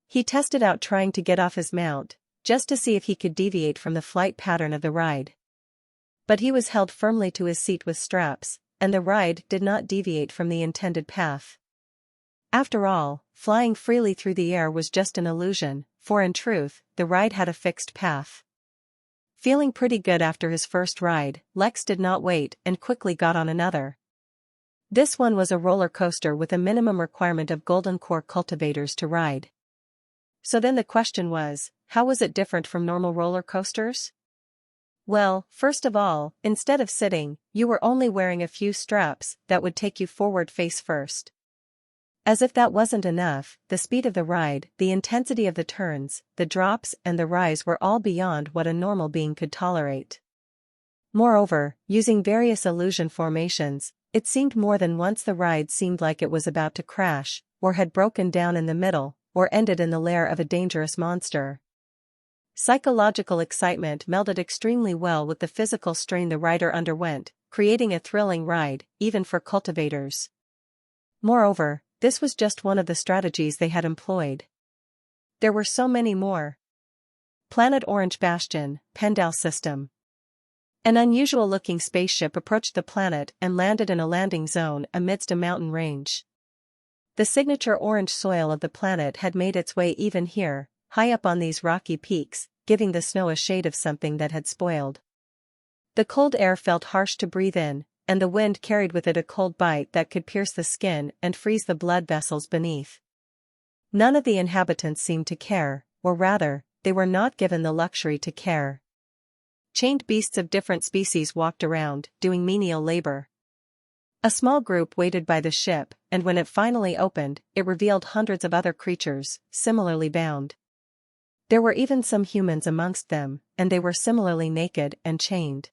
He tested out trying to get off his mount, just to see if he could deviate from the flight pattern of the ride. But he was held firmly to his seat with straps, and the ride did not deviate from the intended path. After all, flying freely through the air was just an illusion, for in truth, the ride had a fixed path. Feeling pretty good after his first ride, Lex did not wait and quickly got on another. This one was a roller coaster with a minimum requirement of golden core cultivators to ride. So then the question was, how was it different from normal roller coasters? Well, first of all, instead of sitting, you were only wearing a few straps that would take you forward face first. As if that wasn't enough, the speed of the ride, the intensity of the turns, the drops and the rise were all beyond what a normal being could tolerate. Moreover, using various illusion formations, it seemed more than once the ride seemed like it was about to crash, or had broken down in the middle, or ended in the lair of a dangerous monster. Psychological excitement melded extremely well with the physical strain the rider underwent, creating a thrilling ride, even for cultivators. Moreover, this was just one of the strategies they had employed. There were so many more. Planet Orange Bastion, Pendal System. An unusual-looking spaceship approached the planet and landed in a landing zone amidst a mountain range. The signature orange soil of the planet had made its way even here, high up on these rocky peaks, giving the snow a shade of something that had spoiled. The cold air felt harsh to breathe in, and the wind carried with it a cold bite that could pierce the skin and freeze the blood vessels beneath. None of the inhabitants seemed to care, or rather, they were not given the luxury to care. Chained beasts of different species walked around, doing menial labor. A small group waited by the ship, and when it finally opened, it revealed hundreds of other creatures, similarly bound. There were even some humans amongst them, and they were similarly naked and chained.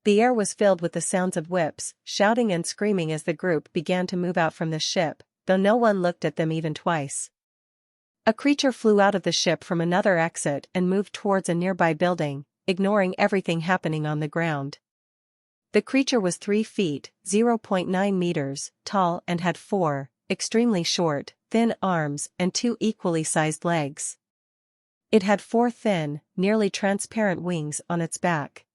The air was filled with the sounds of whips, shouting and screaming as the group began to move out from the ship, though no one looked at them even twice. A creature flew out of the ship from another exit and moved towards a nearby building, ignoring everything happening on the ground. The creature was 3 feet, (0.9 meters) tall and had 4, extremely short, thin arms and 2 equally sized legs. It had 4 thin, nearly transparent wings on its back.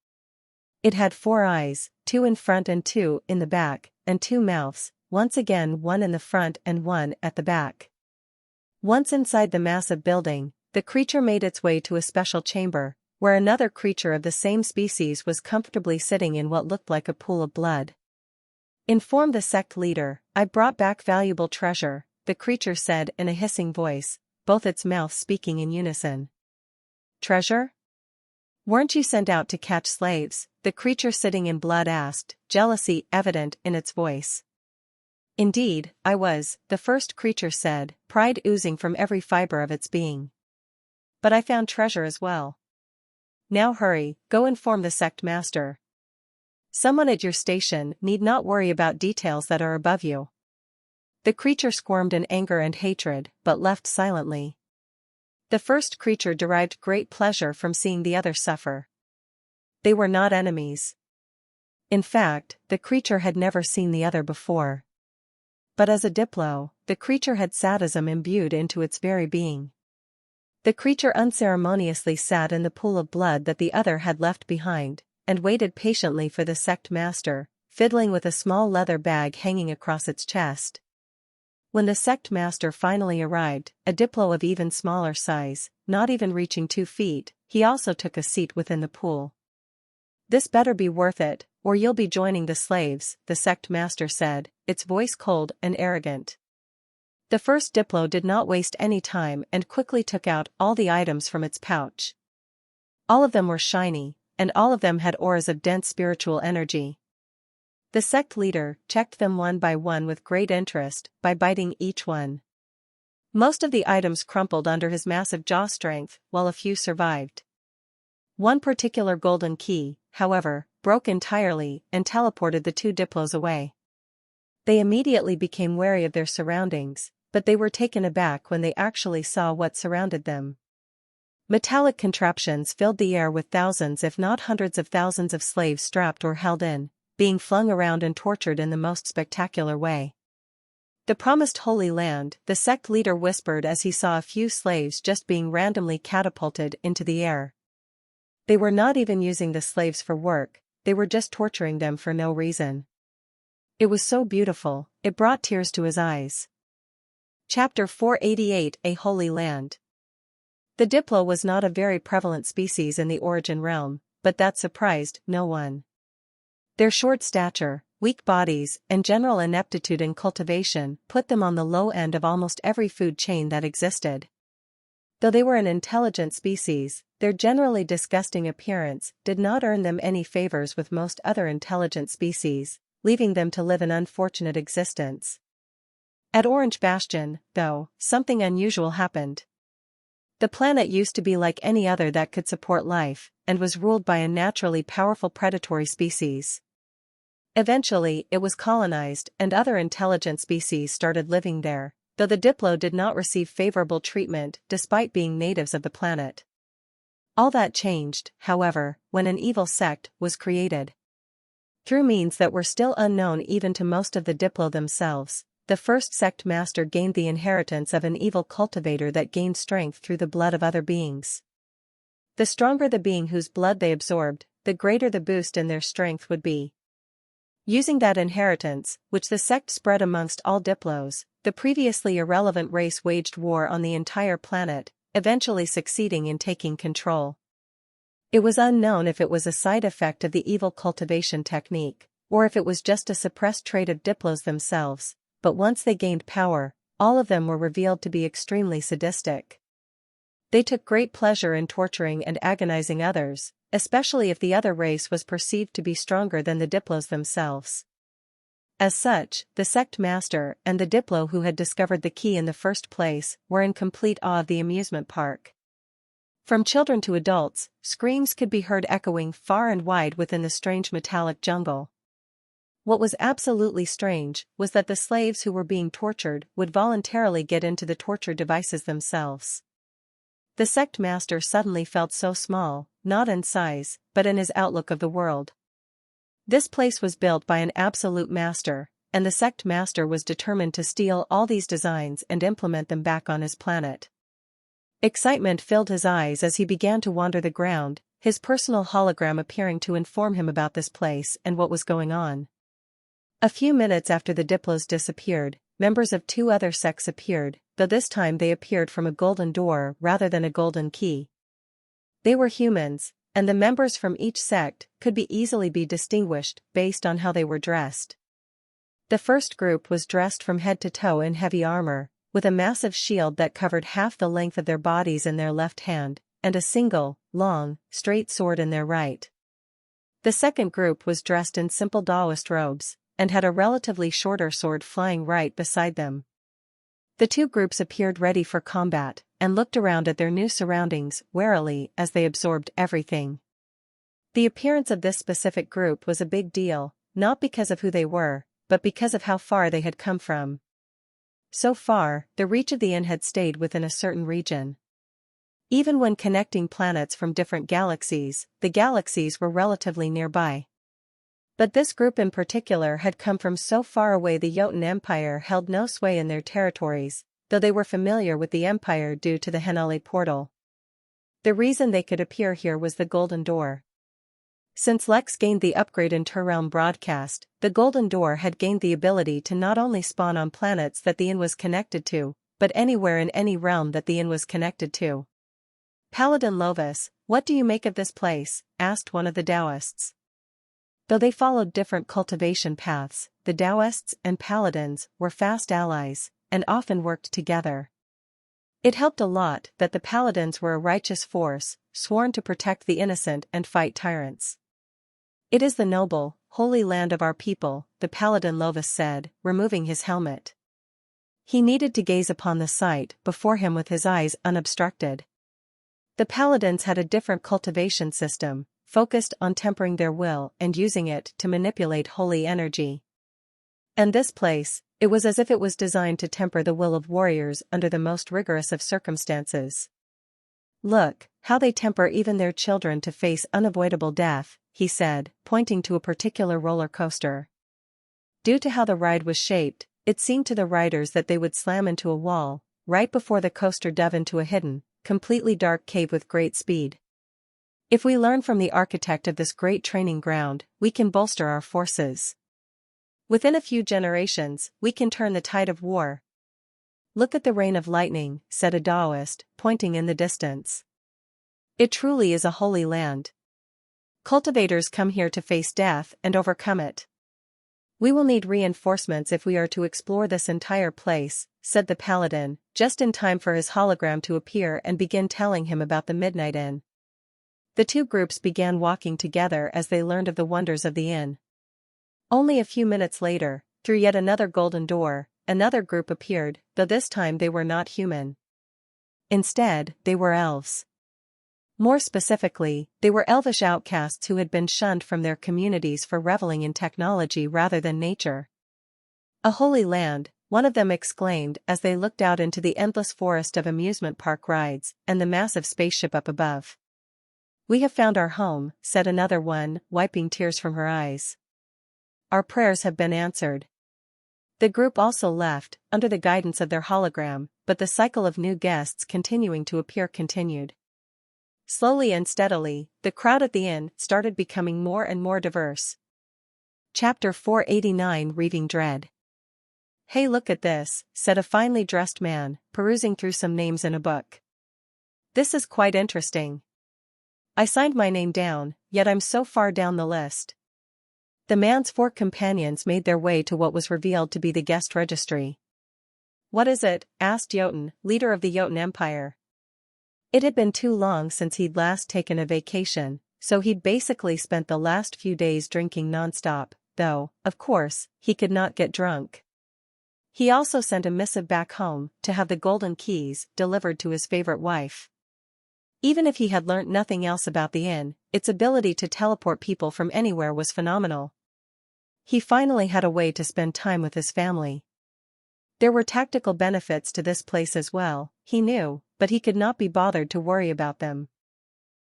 It had 4 eyes, 2 in front and 2 in the back, and 2 mouths, once again 1 in the front and 1 at the back. Once inside the massive building, the creature made its way to a special chamber, where another creature of the same species was comfortably sitting in what looked like a pool of blood. Inform the sect leader, I brought back valuable treasure, the creature said in a hissing voice, both its mouths speaking in unison. Treasure? Weren't you sent out to catch slaves? The creature sitting in blood asked, jealousy evident in its voice. Indeed, I was, the first creature said, pride oozing from every fiber of its being. But I found treasure as well. Now hurry, go inform the sect master. Someone at your station need not worry about details that are above you. The creature squirmed in anger and hatred, but left silently. The first creature derived great pleasure from seeing the other suffer. They were not enemies. In fact, the creature had never seen the other before. But as a diplo, the creature had sadism imbued into its very being. The creature unceremoniously sat in the pool of blood that the other had left behind, and waited patiently for the sect master, fiddling with a small leather bag hanging across its chest. When the sect master finally arrived, a diplo of even smaller size, not even reaching 2 feet, he also took a seat within the pool. This better be worth it, or you'll be joining the slaves, the sect master said, its voice cold and arrogant. The first diplo did not waste any time and quickly took out all the items from its pouch. All of them were shiny, and all of them had auras of dense spiritual energy. The sect leader checked them one by one with great interest, by biting each one. Most of the items crumpled under his massive jaw strength, while a few survived. One particular golden key, however, broke entirely and teleported the 2 diplos away. They immediately became wary of their surroundings, but they were taken aback when they actually saw what surrounded them. Metallic contraptions filled the air with thousands if not hundreds of thousands of slaves strapped or held in, being flung around and tortured in the most spectacular way. The promised Holy Land, the sect leader whispered as he saw a few slaves just being randomly catapulted into the air. They were not even using the slaves for work, they were just torturing them for no reason. It was so beautiful, it brought tears to his eyes. Chapter 488 A Holy Land. The diplo was not a very prevalent species in the Origin realm, but that surprised no one. Their short stature, weak bodies, and general ineptitude in cultivation put them on the low end of almost every food chain that existed. Though they were an intelligent species, their generally disgusting appearance did not earn them any favors with most other intelligent species, leaving them to live an unfortunate existence. At Orange Bastion, though, something unusual happened. The planet used to be like any other that could support life, and was ruled by a naturally powerful predatory species. Eventually, it was colonized and other intelligent species started living there, though the Diplo did not receive favorable treatment despite being natives of the planet. All that changed, however, when an evil sect was created. Through means that were still unknown even to most of the Diplo themselves, the first sect master gained the inheritance of an evil cultivator that gained strength through the blood of other beings. The stronger the being whose blood they absorbed, the greater the boost in their strength would be. Using that inheritance, which the sect spread amongst all Diplos, the previously irrelevant race waged war on the entire planet, eventually succeeding in taking control. It was unknown if it was a side effect of the evil cultivation technique, or if it was just a suppressed trait of Diplos themselves, but once they gained power, all of them were revealed to be extremely sadistic. They took great pleasure in torturing and agonizing others, especially if the other race was perceived to be stronger than the Diplos themselves. As such, the sect master and the Diplo who had discovered the key in the first place were in complete awe of the amusement park. From children to adults, screams could be heard echoing far and wide within the strange metallic jungle. What was absolutely strange was that the slaves who were being tortured would voluntarily get into the torture devices themselves. The sect master suddenly felt so small, not in size, but in his outlook of the world. This place was built by an absolute master, and the sect master was determined to steal all these designs and implement them back on his planet. Excitement filled his eyes as he began to wander the ground, his personal hologram appearing to inform him about this place and what was going on. A few minutes after the Diplos disappeared, members of two other sects appeared, though this time they appeared from a golden door rather than a golden key. They were humans, and the members from each sect could easily be distinguished based on how they were dressed. The first group was dressed from head to toe in heavy armor, with a massive shield that covered half the length of their bodies in their left hand, and a single, long, straight sword in their right. The second group was dressed in simple Taoist robes, and had a relatively shorter sword flying right beside them. The two groups appeared ready for combat, and looked around at their new surroundings warily as they absorbed everything. The appearance of this specific group was a big deal, not because of who they were, but because of how far they had come from. So far, the reach of the inn had stayed within a certain region. Even when connecting planets from different galaxies, the galaxies were relatively nearby. But this group in particular had come from so far away the Jotun Empire held no sway in their territories, though they were familiar with the Empire due to the Henale portal. The reason they could appear here was the Golden Door. Since Lex gained the upgrade in Terrestrial broadcast, the Golden Door had gained the ability to not only spawn on planets that the inn was connected to, but anywhere in any realm that the inn was connected to. Paladin Lovis, what do you make of this place? Asked one of the Taoists. Though they followed different cultivation paths, the Taoists and Paladins were fast allies, and often worked together. It helped a lot that the Paladins were a righteous force, sworn to protect the innocent and fight tyrants. It is the noble, holy land of our people, the Paladin Lovis said, removing his helmet. He needed to gaze upon the sight before him with his eyes unobstructed. The Paladins had a different cultivation system, focused on tempering their will and using it to manipulate holy energy. And this place, it was as if it was designed to temper the will of warriors under the most rigorous of circumstances. Look, how they temper even their children to face unavoidable death, he said, pointing to a particular roller coaster. Due to how the ride was shaped, it seemed to the riders that they would slam into a wall, right before the coaster dove into a hidden, completely dark cave with great speed. If we learn from the architect of this great training ground, we can bolster our forces. Within a few generations, we can turn the tide of war. Look at the rain of lightning, said a Taoist, pointing in the distance. It truly is a holy land. Cultivators come here to face death and overcome it. We will need reinforcements if we are to explore this entire place, said the Paladin, just in time for his hologram to appear and begin telling him about the Midnight Inn. The two groups began walking together as they learned of the wonders of the inn. Only a few minutes later, through yet another golden door, another group appeared, though this time they were not human. Instead, they were elves. More specifically, they were elvish outcasts who had been shunned from their communities for reveling in technology rather than nature. A holy land, one of them exclaimed as they looked out into the endless forest of amusement park rides and the massive spaceship up above. "We have found our home," said another one, wiping tears from her eyes. "Our prayers have been answered." The group also left, under the guidance of their hologram, but the cycle of new guests continuing to appear continued. Slowly and steadily, the crowd at the inn started becoming more and more diverse. Chapter 489, Reading Dread. "Hey, look at this," said a finely dressed man, perusing through some names in a book. "This is quite interesting. I signed my name down, yet I'm so far down the list." The man's 4 companions made their way to what was revealed to be the guest registry. "What is it?" asked Jotun, leader of the Jotun Empire. It had been too long since he'd last taken a vacation, so he'd basically spent the last few days drinking nonstop, though, of course, he could not get drunk. He also sent a missive back home to have the golden keys delivered to his favorite wife. Even if he had learnt nothing else about the inn, its ability to teleport people from anywhere was phenomenal. He finally had a way to spend time with his family. There were tactical benefits to this place as well, he knew, but he could not be bothered to worry about them.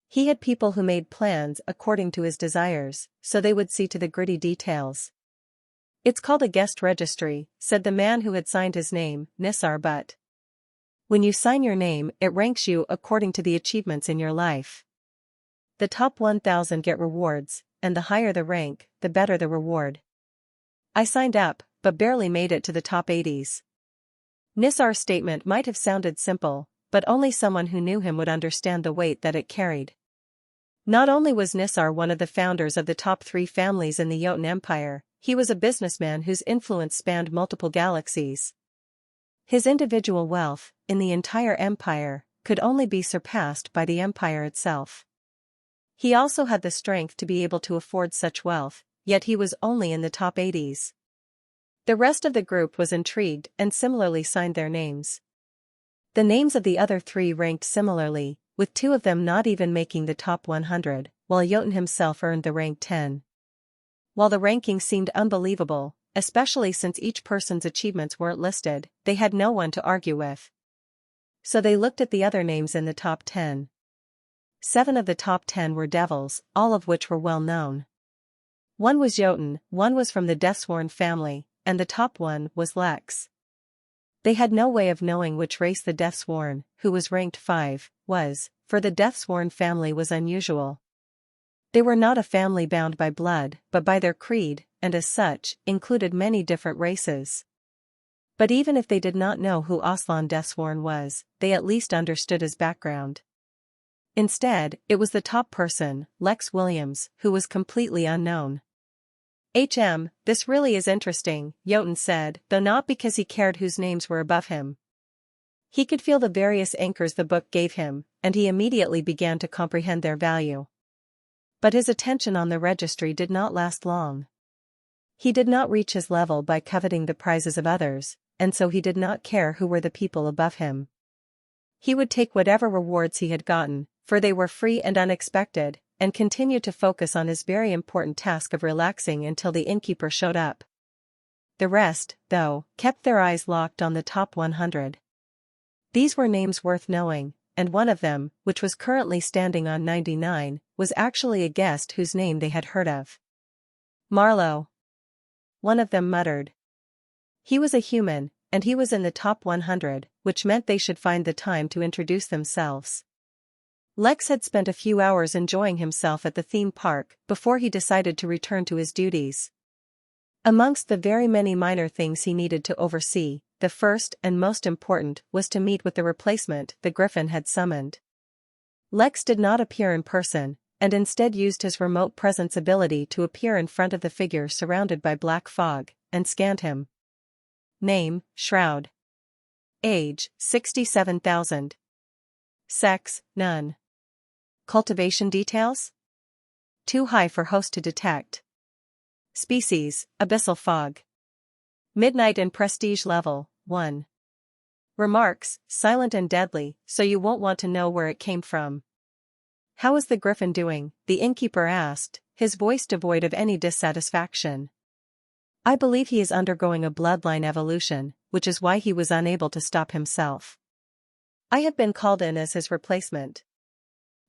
He had people who made plans according to his desires, so they would see to the gritty details. "It's called a guest registry," said the man who had signed his name, Nisar, "but when you sign your name, it ranks you according to the achievements in your life. The top 1,000 get rewards, and the higher the rank, the better the reward. I signed up, but barely made it to the top 80s. Nisar's statement might have sounded simple, but only someone who knew him would understand the weight that it carried. Not only was Nisar one of the founders of the top 3 families in the Jotun Empire, he was a businessman whose influence spanned multiple galaxies. His individual wealth, in the entire empire, could only be surpassed by the empire itself. He also had the strength to be able to afford such wealth, yet he was only in the top 80s. The rest of the group was intrigued and similarly signed their names. The names of the other 3 ranked similarly, with 2 of them not even making the top 100, while Jotun himself earned the rank 10. While the ranking seemed unbelievable, especially since each person's achievements weren't listed, they had no one to argue with. So they looked at the other names in the top 10. 7 of the top 10 were devils, all of which were well known. 1 was Jotun, 1 was from the Deathsworn family, and the top 1 was Lex. They had no way of knowing which race the Deathsworn, who was ranked 5, was, for the Deathsworn family was unusual. They were not a family bound by blood, but by their creed, and as such, included many different races. But even if they did not know who Aslan Deathsworn was, they at least understood his background. Instead, it was the top person, Lex Williams, who was completely unknown. This really is interesting," Jotun said, though not because he cared whose names were above him. He could feel the various anchors the book gave him, and he immediately began to comprehend their value. But his attention on the registry did not last long. He did not reach his level by coveting the prizes of others, and so he did not care who were the people above him. He would take whatever rewards he had gotten, for they were free and unexpected, and continue to focus on his very important task of relaxing until the innkeeper showed up. The rest, though, kept their eyes locked on the top 100. These were names worth knowing, and one of them, which was currently standing on 99, was actually a guest whose name they had heard of. "Marlowe," one of them muttered. He was a human, and he was in the top 100, which meant they should find the time to introduce themselves. Lex had spent a few hours enjoying himself at the theme park before he decided to return to his duties. Amongst the very many minor things he needed to oversee, the first and most important was to meet with the replacement the Griffin had summoned. Lex did not appear in person, and instead used his remote presence ability to appear in front of the figure surrounded by black fog, and scanned him. Name, Shroud. Age, 67,000. Sex, none. Cultivation details? Too high for host to detect. Species, abyssal fog. Midnight and prestige level, 1. Remarks, silent and deadly, so you won't want to know where it came from. "How is the Griffin doing?" the innkeeper asked, his voice devoid of any dissatisfaction. I believe he is undergoing a bloodline evolution, which is why he was unable to stop himself. I have been called in as his replacement.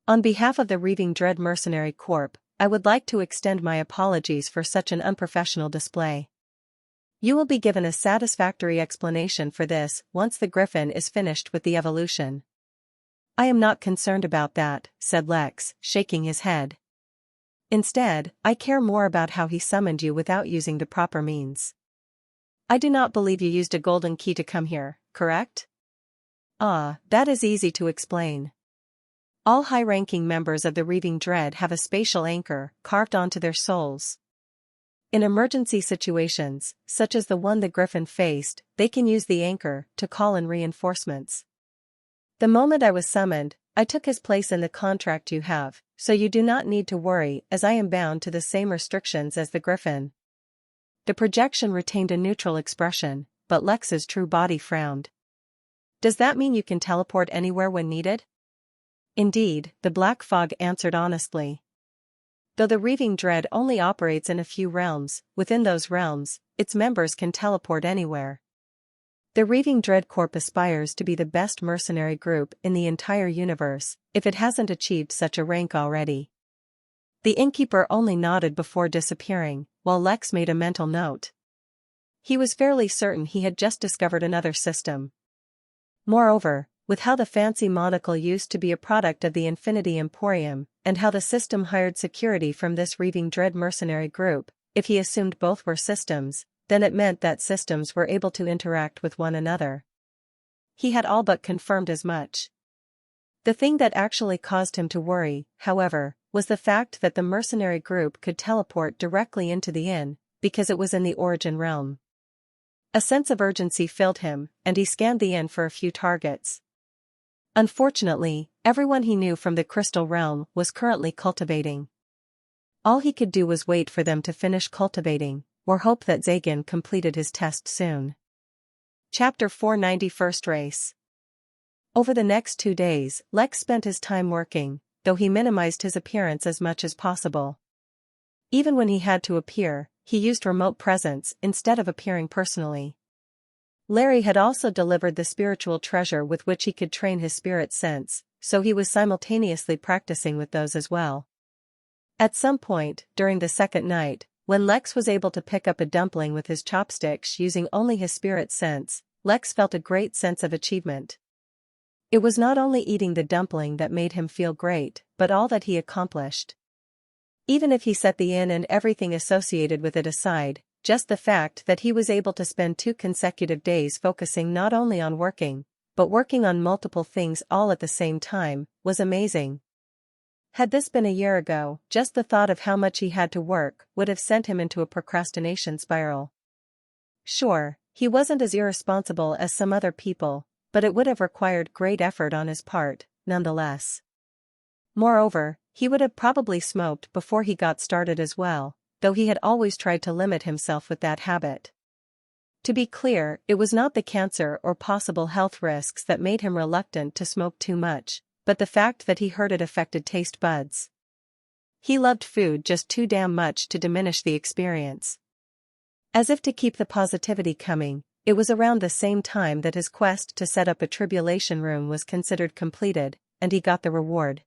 On behalf of the Reaving Dread Mercenary Corp, I would like to extend my apologies for such an unprofessional display. You will be given a satisfactory explanation for this once the Griffin is finished with the evolution. I am not concerned about that, said Lex, shaking his head. Instead, I care more about how he summoned you without using the proper means. I do not believe you used a golden key to come here, correct? Ah, that is easy to explain. All high-ranking members of the Reaving Dread have a spatial anchor carved onto their souls. In emergency situations, such as the one the Griffin faced, they can use the anchor to call in reinforcements. The moment I was summoned, I took his place in the contract you have, so you do not need to worry as I am bound to the same restrictions as the Griffin. The projection retained a neutral expression, but Lex's true body frowned. Does that mean you can teleport anywhere when needed? Indeed, the Black Fog answered honestly. Though the Reaving Dread only operates in a few realms, within those realms, its members can teleport anywhere. The Reaving Dread Corp aspires to be the best mercenary group in the entire universe, if it hasn't achieved such a rank already. The Innkeeper only nodded before disappearing, while Lex made a mental note. He was fairly certain he had just discovered another system. Moreover, with how the fancy monocle used to be a product of the Infinity Emporium, and how the system hired security from this Reaving Dread mercenary group, if he assumed both were systems, then it meant that systems were able to interact with one another. He had all but confirmed as much. The thing that actually caused him to worry, however, was the fact that the mercenary group could teleport directly into the inn, because it was in the origin realm. A sense of urgency filled him, and he scanned the inn for a few targets. Unfortunately, everyone he knew from the Crystal Realm was currently cultivating. All he could do was wait for them to finish cultivating, or hope that Zagan completed his test soon. Chapter 491st Race. Over the next 2 days, Lex spent his time working, though he minimized his appearance as much as possible. Even when he had to appear, he used remote presence instead of appearing personally. Larry had also delivered the spiritual treasure with which he could train his spirit sense, so he was simultaneously practicing with those as well. At some point, during the second night, when Lex was able to pick up a dumpling with his chopsticks using only his spirit sense, Lex felt a great sense of achievement. It was not only eating the dumpling that made him feel great, but all that he accomplished. Even if he set the inn and everything associated with it aside, just the fact that he was able to spend 2 consecutive days focusing not only on working, but working on multiple things all at the same time, was amazing. Had this been a year ago, just the thought of how much he had to work would have sent him into a procrastination spiral. Sure, he wasn't as irresponsible as some other people, but it would have required great effort on his part, nonetheless. Moreover, he would have probably smoked before he got started as well, though he had always tried to limit himself with that habit. To be clear, it was not the cancer or possible health risks that made him reluctant to smoke too much, but the fact that he heard it affected taste buds. He loved food just too damn much to diminish the experience. As if to keep the positivity coming, it was around the same time that his quest to set up a tribulation room was considered completed, and he got the reward.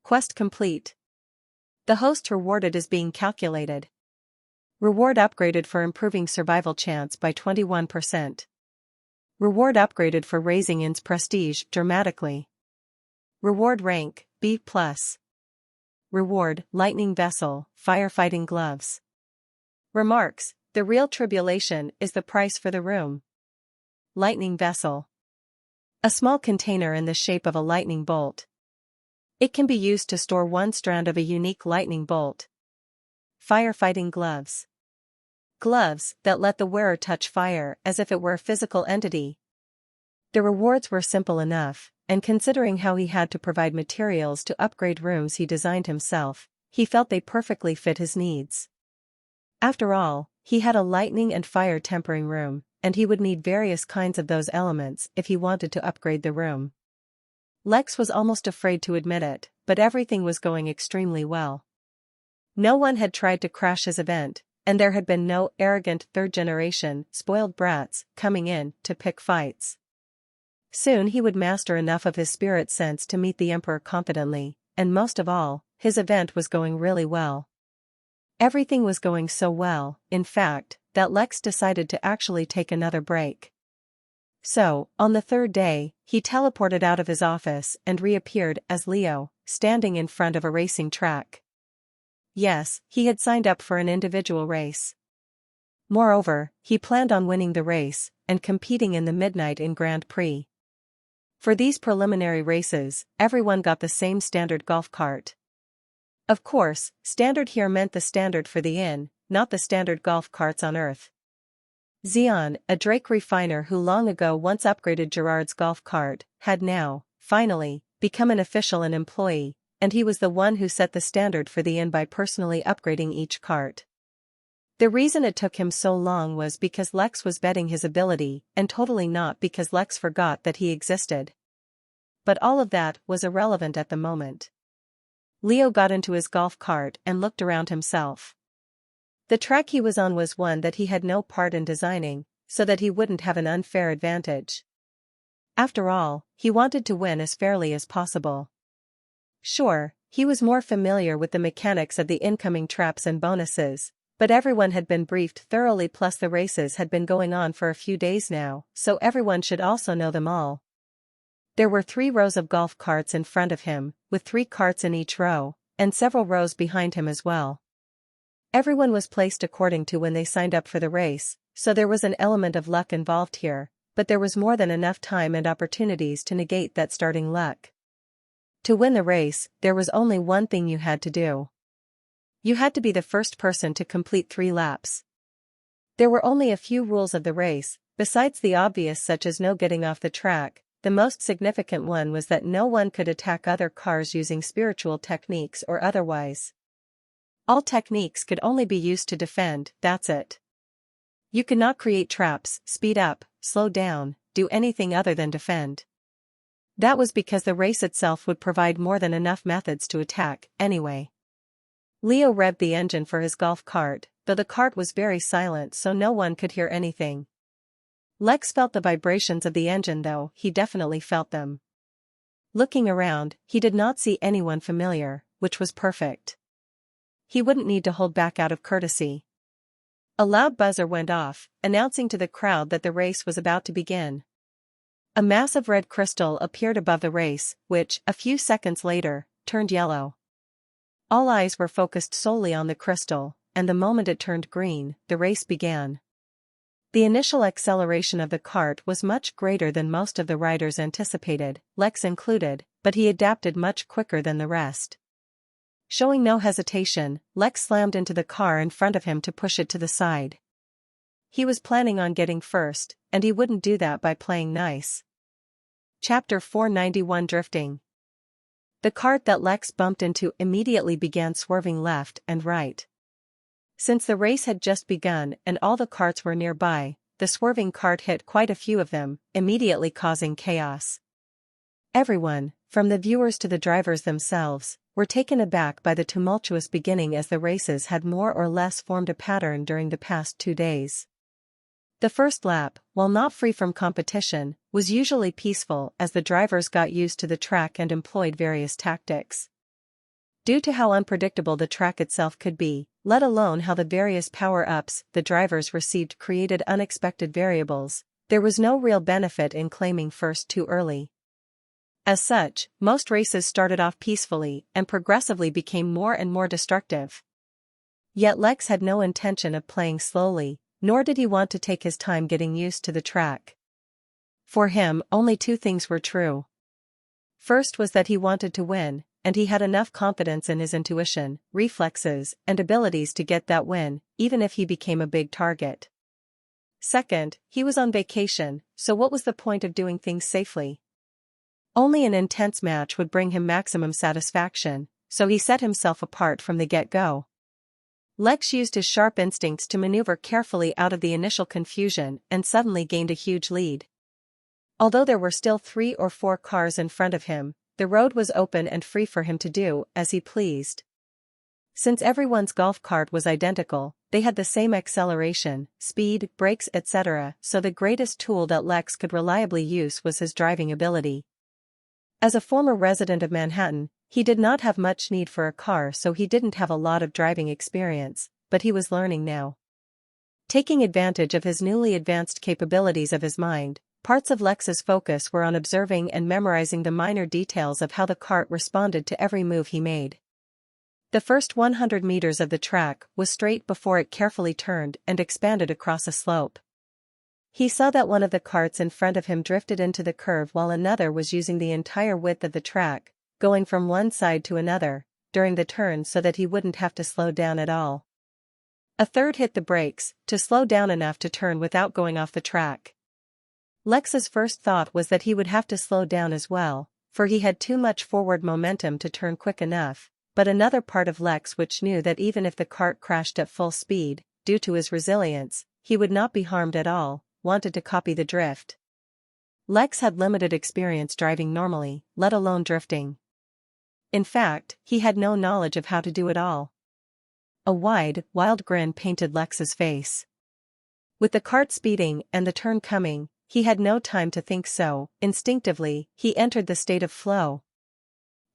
Quest complete. The host rewarded is being calculated. Reward upgraded for improving survival chance by 21%. Reward upgraded for raising inn's prestige dramatically. Reward rank, B+. Reward, lightning vessel, firefighting gloves. Remarks, the real tribulation is the price for the room. Lightning vessel. A small container in the shape of a lightning bolt. It can be used to store 1 strand of a unique lightning bolt. Firefighting gloves. Gloves that let the wearer touch fire as if it were a physical entity. The rewards were simple enough, and considering how he had to provide materials to upgrade rooms he designed himself, he felt they perfectly fit his needs. After all, he had a lightning and fire tempering room, and he would need various kinds of those elements if he wanted to upgrade the room. Lex was almost afraid to admit it, but everything was going extremely well. No one had tried to crash his event, and there had been no arrogant third-generation, spoiled brats coming in to pick fights. Soon he would master enough of his spirit sense to meet the Emperor confidently, and most of all, his event was going really well. Everything was going so well, in fact, that Lex decided to actually take another break. So, on the third day, he teleported out of his office and reappeared as Leo, standing in front of a racing track. Yes, he had signed up for an individual race. Moreover, he planned on winning the race and competing in the Midnight in Grand Prix. For these preliminary races, everyone got the same standard golf cart. Of course, standard here meant the standard for the inn, not the standard golf carts on Earth. Xeon, a Drake refiner who long ago once upgraded Gerard's golf cart, had now, finally, become an official and employee, and he was the one who set the standard for the inn by personally upgrading each cart. The reason it took him so long was because Lex was betting his ability, and totally not because Lex forgot that he existed. But all of that was irrelevant at the moment. Leo got into his golf cart and looked around himself. The track he was on was one that he had no part in designing, so that he wouldn't have an unfair advantage. After all, he wanted to win as fairly as possible. Sure, he was more familiar with the mechanics of the incoming traps and bonuses, but everyone had been briefed thoroughly, plus the races had been going on for a few days now, so everyone should also know them all. There were 3 rows of golf carts in front of him, with 3 carts in each row, and several rows behind him as well. Everyone was placed according to when they signed up for the race, so there was an element of luck involved here, but there was more than enough time and opportunities to negate that starting luck. To win the race, there was only one thing you had to do. You had to be the first person to complete 3 laps. There were only a few rules of the race, besides the obvious such as no getting off the track. The most significant one was that no one could attack other cars using spiritual techniques or otherwise. All techniques could only be used to defend, that's it. You could not create traps, speed up, slow down, do anything other than defend. That was because the race itself would provide more than enough methods to attack, anyway. Leo revved the engine for his golf cart, though the cart was very silent so no one could hear anything. Lex felt the vibrations of the engine though, he definitely felt them. Looking around, he did not see anyone familiar, which was perfect. He wouldn't need to hold back out of courtesy. A loud buzzer went off, announcing to the crowd that the race was about to begin. A massive red crystal appeared above the race, which, a few seconds later, turned yellow. All eyes were focused solely on the crystal, and the moment it turned green, the race began. The initial acceleration of the cart was much greater than most of the riders anticipated, Lex included, but he adapted much quicker than the rest. Showing no hesitation, Lex slammed into the car in front of him to push it to the side. He was planning on getting first, and he wouldn't do that by playing nice. Chapter 491 Drifting. The cart that Lex bumped into immediately began swerving left and right. Since the race had just begun and all the carts were nearby, the swerving cart hit quite a few of them, immediately causing chaos. Everyone, from the viewers to the drivers themselves, were taken aback by the tumultuous beginning as the races had more or less formed a pattern during the past 2 days. The first lap, while not free from competition, was usually peaceful as the drivers got used to the track and employed various tactics. Due to how unpredictable the track itself could be, let alone how the various power-ups the drivers received created unexpected variables, there was no real benefit in claiming first too early. As such, most races started off peacefully and progressively became more and more destructive. Yet Lex had no intention of playing slowly, nor did he want to take his time getting used to the track. For him, only 2 things were true. First was that he wanted to win, and he had enough confidence in his intuition, reflexes, and abilities to get that win, even if he became a big target. Second, he was on vacation, so what was the point of doing things safely? Only an intense match would bring him maximum satisfaction, so he set himself apart from the get-go. Lex used his sharp instincts to maneuver carefully out of the initial confusion and suddenly gained a huge lead. Although there were still 3 or 4 cars in front of him, the road was open and free for him to do as he pleased. Since everyone's golf cart was identical, they had the same acceleration, speed, brakes, etc., so the greatest tool that Lex could reliably use was his driving ability. As a former resident of Manhattan, he did not have much need for a car, so he didn't have a lot of driving experience, but he was learning now. Taking advantage of his newly advanced capabilities of his mind, parts of Lex's focus were on observing and memorizing the minor details of how the cart responded to every move he made. The first 100 meters of the track was straight before it carefully turned and expanded across a slope. He saw that one of the carts in front of him drifted into the curve while another was using the entire width of the track, going from one side to another, during the turn so that he wouldn't have to slow down at all. A third hit the brakes, to slow down enough to turn without going off the track. Lex's first thought was that he would have to slow down as well, for he had too much forward momentum to turn quick enough, but another part of Lex which knew that even if the cart crashed at full speed, due to his resilience, he would not be harmed at all, wanted to copy the drift. Lex had limited experience driving normally, let alone drifting. In fact, he had no knowledge of how to do it all. A wide, wild grin painted Lex's face. With the cart speeding and the turn coming, he had no time to think, so, instinctively, he entered the state of flow.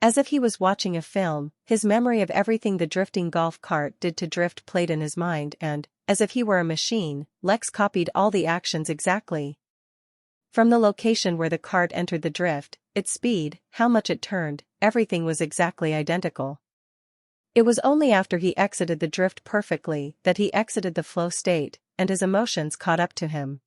As if he was watching a film, his memory of everything the drifting golf cart did to drift played in his mind and, as if he were a machine, Lex copied all the actions exactly. From the location where the cart entered the drift, its speed, how much it turned, everything was exactly identical. It was only after he exited the drift perfectly that he exited the flow state, and his emotions caught up to him.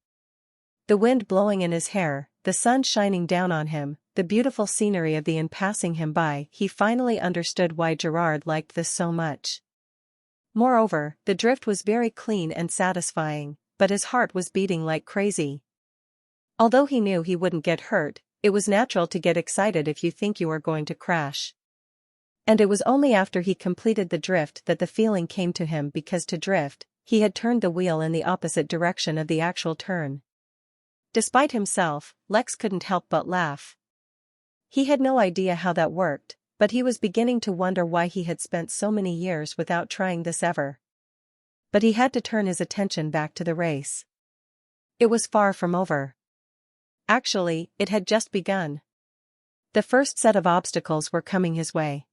The wind blowing in his hair, the sun shining down on him, the beautiful scenery of the inn passing him by, he finally understood why Gerard liked this so much. Moreover, the drift was very clean and satisfying, but his heart was beating like crazy. Although he knew he wouldn't get hurt, it was natural to get excited if you think you are going to crash. And it was only after he completed the drift that the feeling came to him, because to drift, he had turned the wheel in the opposite direction of the actual turn. Despite himself, Lex couldn't help but laugh. He had no idea how that worked, but he was beginning to wonder why he had spent so many years without trying this ever. But he had to turn his attention back to the race. It was far from over. Actually, it had just begun. The first set of obstacles were coming his way.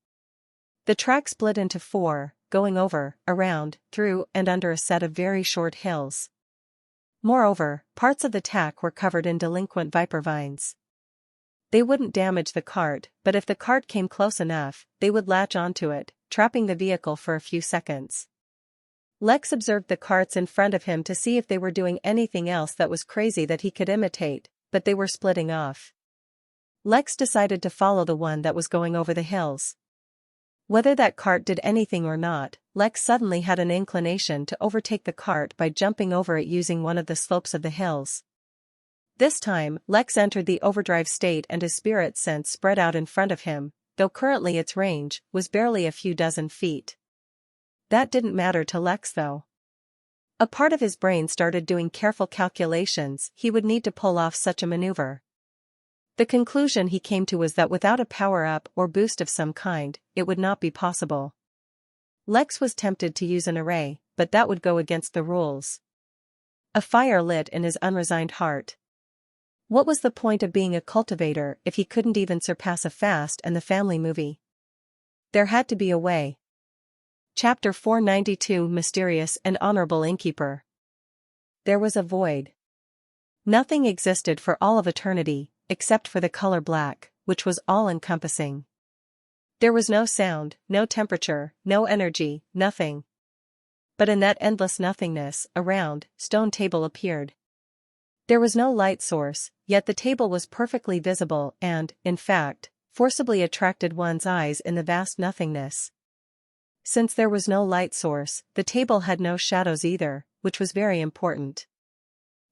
The track split into 4, going over, around, through, and under a set of very short hills. Moreover, parts of the track were covered in delinquent viper vines. They wouldn't damage the cart, but if the cart came close enough, they would latch onto it, trapping the vehicle for a few seconds. Lex observed the carts in front of him to see if they were doing anything else that was crazy that he could imitate, but they were splitting off. Lex decided to follow the one that was going over the hills. Whether that cart did anything or not, Lex suddenly had an inclination to overtake the cart by jumping over it using one of the slopes of the hills. This time, Lex entered the overdrive state and his spirit sense spread out in front of him, though currently its range was barely a few dozen feet. That didn't matter to Lex though. A part of his brain started doing careful calculations he would need to pull off such a maneuver. The conclusion he came to was that without a power-up or boost of some kind, it would not be possible. Lex was tempted to use an array, but that would go against the rules. A fire lit in his unresigned heart. What was the point of being a cultivator if he couldn't even surpass a Fast and the Family movie? There had to be a way. Chapter 492 Mysterious and Honorable Innkeeper. There was a void. Nothing existed for all of eternity, except for the color black, which was all-encompassing. There was no sound, no temperature, no energy, nothing. But in that endless nothingness, a round, stone table appeared. There was no light source, yet the table was perfectly visible and, in fact, forcibly attracted one's eyes in the vast nothingness. Since there was no light source, the table had no shadows either, which was very important.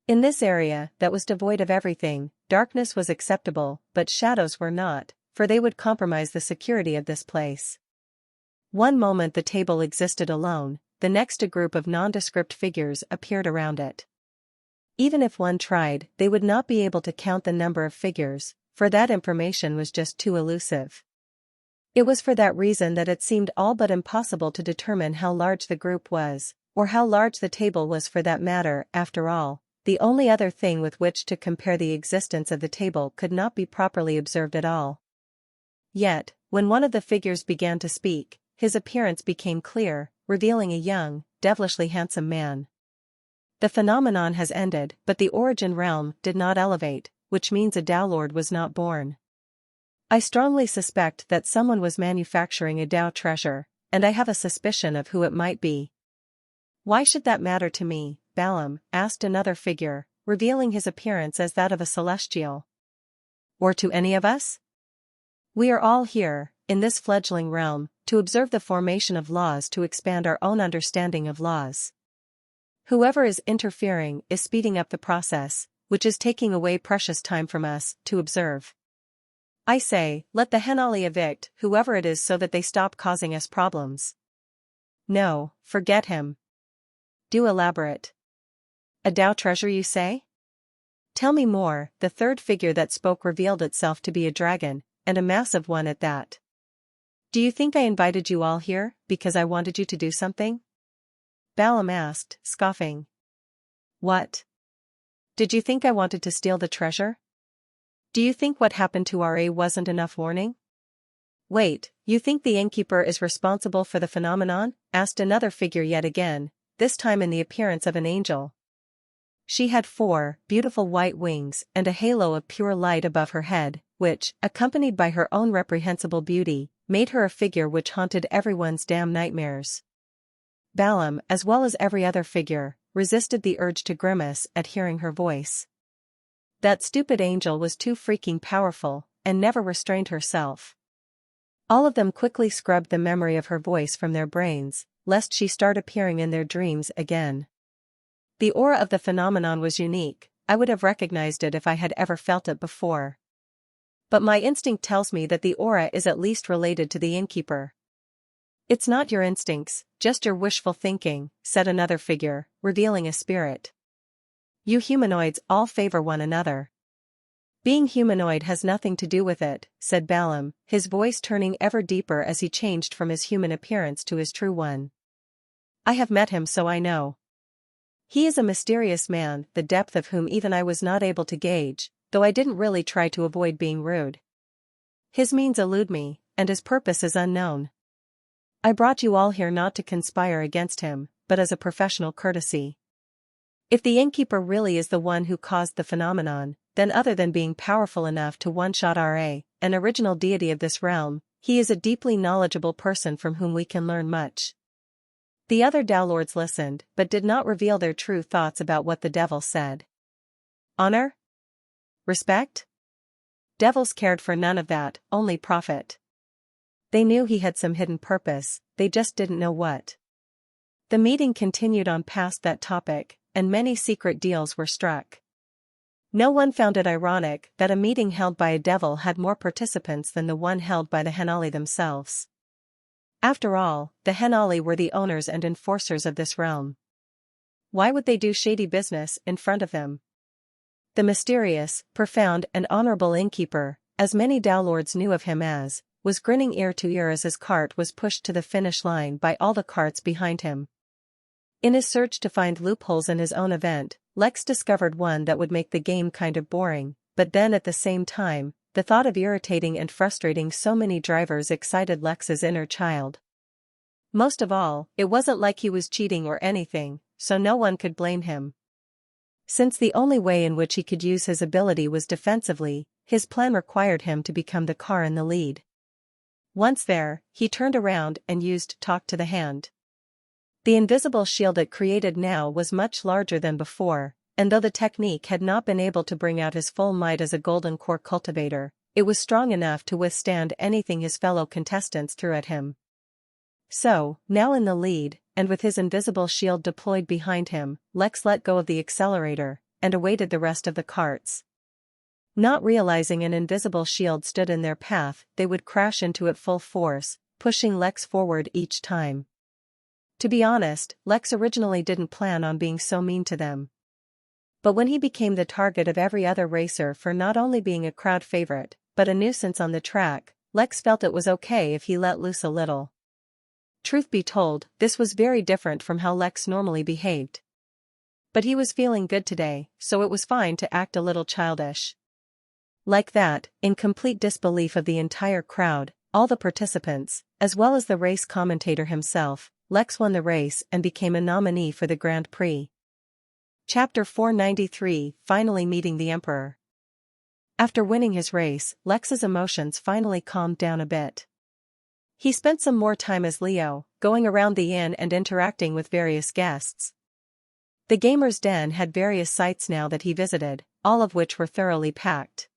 In this area, that was devoid of everything, darkness was acceptable, but shadows were not, for they would compromise the security of this place. One moment the table existed alone, the next a group of nondescript figures appeared around it. Even if one tried, they would not be able to count the number of figures, for that information was just too elusive. It was for that reason that it seemed all but impossible to determine how large the group was, or how large the table was for that matter. After all, the only other thing with which to compare the existence of the table could not be properly observed at all. Yet, when one of the figures began to speak, his appearance became clear, revealing a young, devilishly handsome man. The phenomenon has ended, but the origin realm did not elevate, which means a Dowlord was not born. I strongly suspect that someone was manufacturing a Dow treasure, and I have a suspicion of who it might be. Why should that matter to me, Balaam? Asked another figure, revealing his appearance as that of a celestial. Or to any of us? We are all here, in this fledgling realm, to observe the formation of laws to expand our own understanding of laws. Whoever is interfering is speeding up the process, which is taking away precious time from us to observe. I say, let the Henali evict whoever it is so that they stop causing us problems. No, forget him. Do elaborate. A Dow treasure, you say? Tell me more. The third figure that spoke revealed itself to be a dragon, and a massive one at that. Do you think I invited you all here because I wanted you to do something? Balaam asked, scoffing. What? Did you think I wanted to steal the treasure? Do you think what happened to RA wasn't enough warning? Wait, you think the Innkeeper is responsible for the phenomenon? Asked another figure yet again, this time in the appearance of an angel. She had 4 beautiful white wings and a halo of pure light above her head, which, accompanied by her own reprehensible beauty, made her a figure which haunted everyone's damn nightmares. Balaam, as well as every other figure, resisted the urge to grimace at hearing her voice. That stupid angel was too freaking powerful, and never restrained herself. All of them quickly scrubbed the memory of her voice from their brains, lest she start appearing in their dreams again. The aura of the phenomenon was unique. I would have recognized it if I had ever felt it before. But my instinct tells me that the aura is at least related to the Innkeeper. It's not your instincts, just your wishful thinking, said another figure, revealing a spirit. You humanoids all favor one another. Being humanoid has nothing to do with it, said Balaam, his voice turning ever deeper as he changed from his human appearance to his true one. I have met him, so I know. He is a mysterious man, the depth of whom even I was not able to gauge, though I didn't really try to avoid being rude. His means elude me, and his purpose is unknown. I brought you all here not to conspire against him, but as a professional courtesy. If the Innkeeper really is the one who caused the phenomenon, then other than being powerful enough to one-shot RA, an original deity of this realm, he is a deeply knowledgeable person from whom we can learn much. The other Dowlords listened, but did not reveal their true thoughts about what the devil said. Honor? Respect? Devils cared for none of that, only profit. They knew he had some hidden purpose, they just didn't know what. The meeting continued on past that topic, and many secret deals were struck. No one found it ironic that a meeting held by a devil had more participants than the one held by the Henali themselves. After all, the Henali were the owners and enforcers of this realm. Why would they do shady business in front of them? The mysterious, profound and honorable Innkeeper, as many Dowlords knew of him as, was grinning ear to ear as his cart was pushed to the finish line by all the carts behind him. In his search to find loopholes in his own event, Lex discovered one that would make the game kind of boring, but then at the same time, the thought of irritating and frustrating so many drivers excited Lex's inner child. Most of all, it wasn't like he was cheating or anything, so no one could blame him. Since the only way in which he could use his ability was defensively, his plan required him to become the car in the lead. Once there, he turned around and used Talk to the Hand. The invisible shield it created now was much larger than before, and though the technique had not been able to bring out his full might as a golden core cultivator, it was strong enough to withstand anything his fellow contestants threw at him. So, now in the lead, and with his invisible shield deployed behind him, Lex let go of the accelerator, and awaited the rest of the carts. Not realizing an invisible shield stood in their path, they would crash into it full force, pushing Lex forward each time. To be honest, Lex originally didn't plan on being so mean to them. But when he became the target of every other racer for not only being a crowd favorite, but a nuisance on the track, Lex felt it was okay if he let loose a little. Truth be told, this was very different from how Lex normally behaved. But he was feeling good today, so it was fine to act a little childish. Like that, in complete disbelief of the entire crowd, all the participants, as well as the race commentator himself, Lex won the race and became a nominee for the Grand Prix. Chapter 493, Finally Meeting the Emperor. After winning his race, Lex's emotions finally calmed down a bit. He spent some more time as Leo, going around the inn and interacting with various guests. The gamer's den had various sites now that he visited, all of which were thoroughly packed.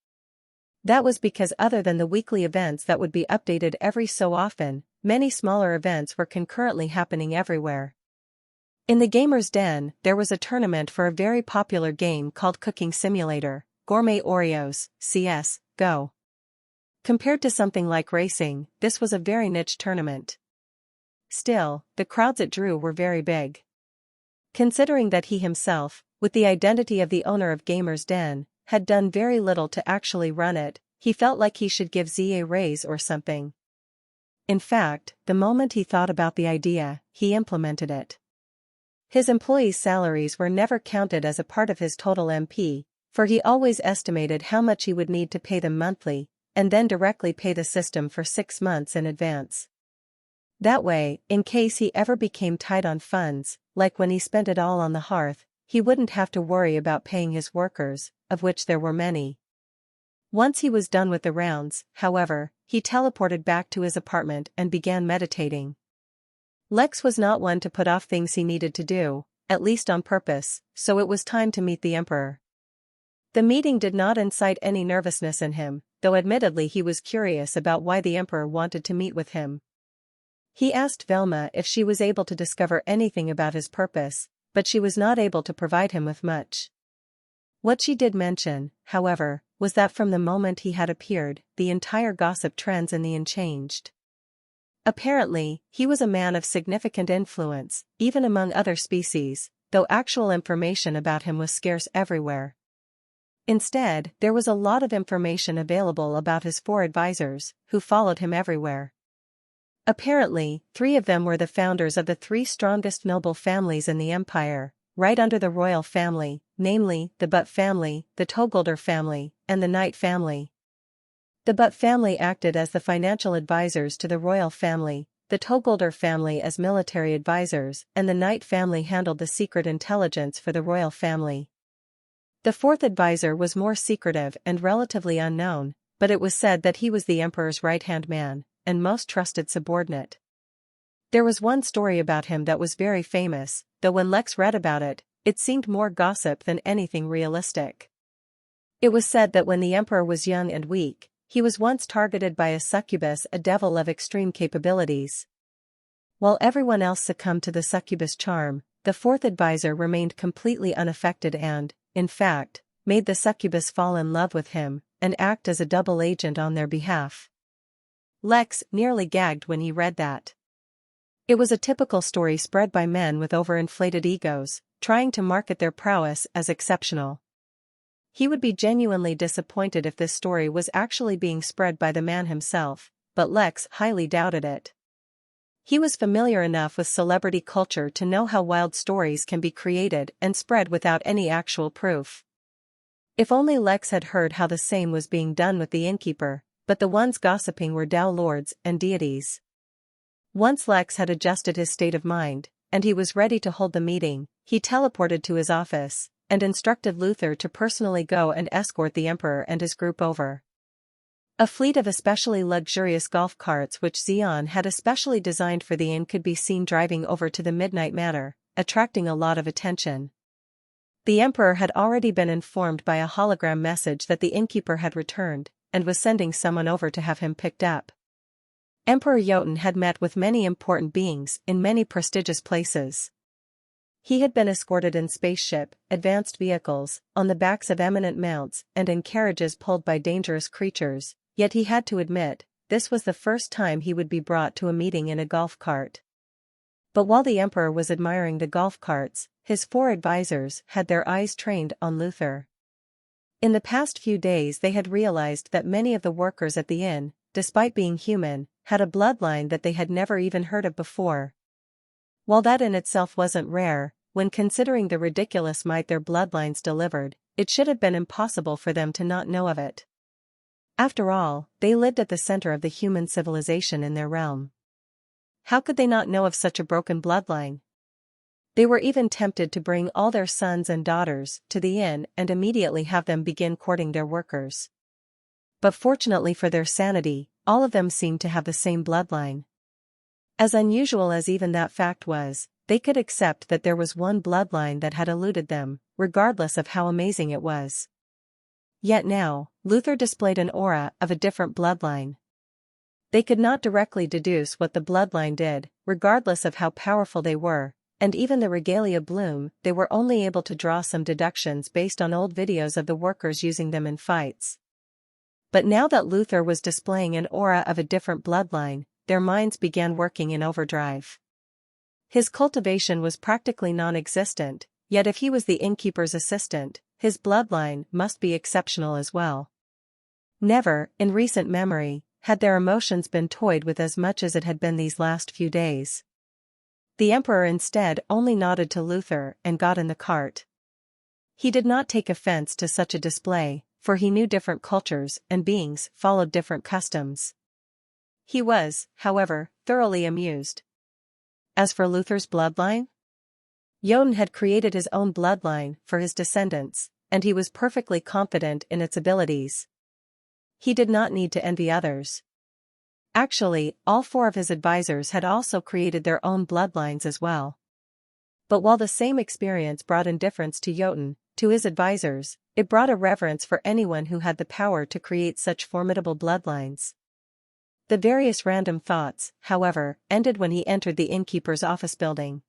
That was because other than the weekly events that would be updated every so often, many smaller events were concurrently happening everywhere. In the gamer's den, there was a tournament for a very popular game called Cooking Simulator, Gourmet Oreos, CS, Go. Compared to something like racing, this was a very niche tournament. Still, the crowds it drew were very big. Considering that he himself, with the identity of the owner of Gamer's Den, had done very little to actually run it, he felt like he should give Z a raise or something. In fact, the moment he thought about the idea, he implemented it. His employees' salaries were never counted as a part of his total MP, for he always estimated how much he would need to pay them monthly, and then directly pay the system for 6 months in advance. That way, in case he ever became tight on funds, like when he spent it all on the hearth, he wouldn't have to worry about paying his workers, of which there were many. Once he was done with the rounds, however, he teleported back to his apartment and began meditating. Lex was not one to put off things he needed to do, at least on purpose, so it was time to meet the Emperor. The meeting did not incite any nervousness in him, though admittedly he was curious about why the Emperor wanted to meet with him. He asked Velma if she was able to discover anything about his purpose, but she was not able to provide him with much. What she did mention, however, was that from the moment he had appeared, the entire gossip trends in the inn changed. Apparently, he was a man of significant influence, even among other species, though actual information about him was scarce everywhere. Instead, there was a lot of information available about his 4 advisors, who followed him everywhere. Apparently, 3 of them were the founders of the 3 strongest noble families in the empire, right under the royal family, namely, the Butt family, the Togolder family, and the Knight family. The Butt family acted as the financial advisors to the royal family, the Togolder family as military advisors, and the Knight family handled the secret intelligence for the royal family. The 4th advisor was more secretive and relatively unknown, but it was said that he was the emperor's right-hand man, and most trusted subordinate. There was one story about him that was very famous, though when Lex read about it, it seemed more gossip than anything realistic. It was said that when the emperor was young and weak, he was once targeted by a succubus, a devil of extreme capabilities. While everyone else succumbed to the succubus charm, the 4th advisor remained completely unaffected and, in fact, made the succubus fall in love with him, and act as a double agent on their behalf. Lex nearly gagged when he read that. It was a typical story spread by men with overinflated egos, trying to market their prowess as exceptional. He would be genuinely disappointed if this story was actually being spread by the man himself, but Lex highly doubted it. He was familiar enough with celebrity culture to know how wild stories can be created and spread without any actual proof. If only Lex had heard how the same was being done with the innkeeper, but the ones gossiping were Tao lords and deities. Once Lex had adjusted his state of mind, and he was ready to hold the meeting, he teleported to his office, and instructed Luther to personally go and escort the Emperor and his group over. A fleet of especially luxurious golf carts which Xeon had especially designed for the inn could be seen driving over to the Midnight Manor, attracting a lot of attention. The Emperor had already been informed by a hologram message that the Innkeeper had returned, and was sending someone over to have him picked up. Emperor Jotun had met with many important beings in many prestigious places. He had been escorted in spaceship, advanced vehicles, on the backs of eminent mounts, and in carriages pulled by dangerous creatures, yet he had to admit, this was the first time he would be brought to a meeting in a golf cart. But while the Emperor was admiring the golf carts, his 4 advisors had their eyes trained on Luther. In the past few days they had realized that many of the workers at the inn, despite being human, had a bloodline that they had never even heard of before. While that in itself wasn't rare, when considering the ridiculous might their bloodlines delivered, it should have been impossible for them to not know of it. After all, they lived at the center of the human civilization in their realm. How could they not know of such a broken bloodline? They were even tempted to bring all their sons and daughters to the inn and immediately have them begin courting their workers. But fortunately for their sanity, all of them seemed to have the same bloodline. As unusual as even that fact was, they could accept that there was one bloodline that had eluded them, regardless of how amazing it was. Yet now, Luther displayed an aura of a different bloodline. They could not directly deduce what the bloodline did, regardless of how powerful they were, and even the regalia bloom, they were only able to draw some deductions based on old videos of the workers using them in fights. But now that Luther was displaying an aura of a different bloodline, their minds began working in overdrive. His cultivation was practically non-existent, yet if he was the innkeeper's assistant, his bloodline must be exceptional as well. Never, in recent memory, had their emotions been toyed with as much as it had been these last few days. The emperor instead only nodded to Luther and got in the cart. He did not take offense to such a display, for he knew different cultures and beings followed different customs. He was, however, thoroughly amused. As for Luther's bloodline? Jotun had created his own bloodline for his descendants, and he was perfectly confident in its abilities. He did not need to envy others. Actually, all 4 of his advisors had also created their own bloodlines as well. But while the same experience brought indifference to Jotun, to his advisors, it brought a reverence for anyone who had the power to create such formidable bloodlines. The various random thoughts, however, ended when he entered the innkeeper's office building.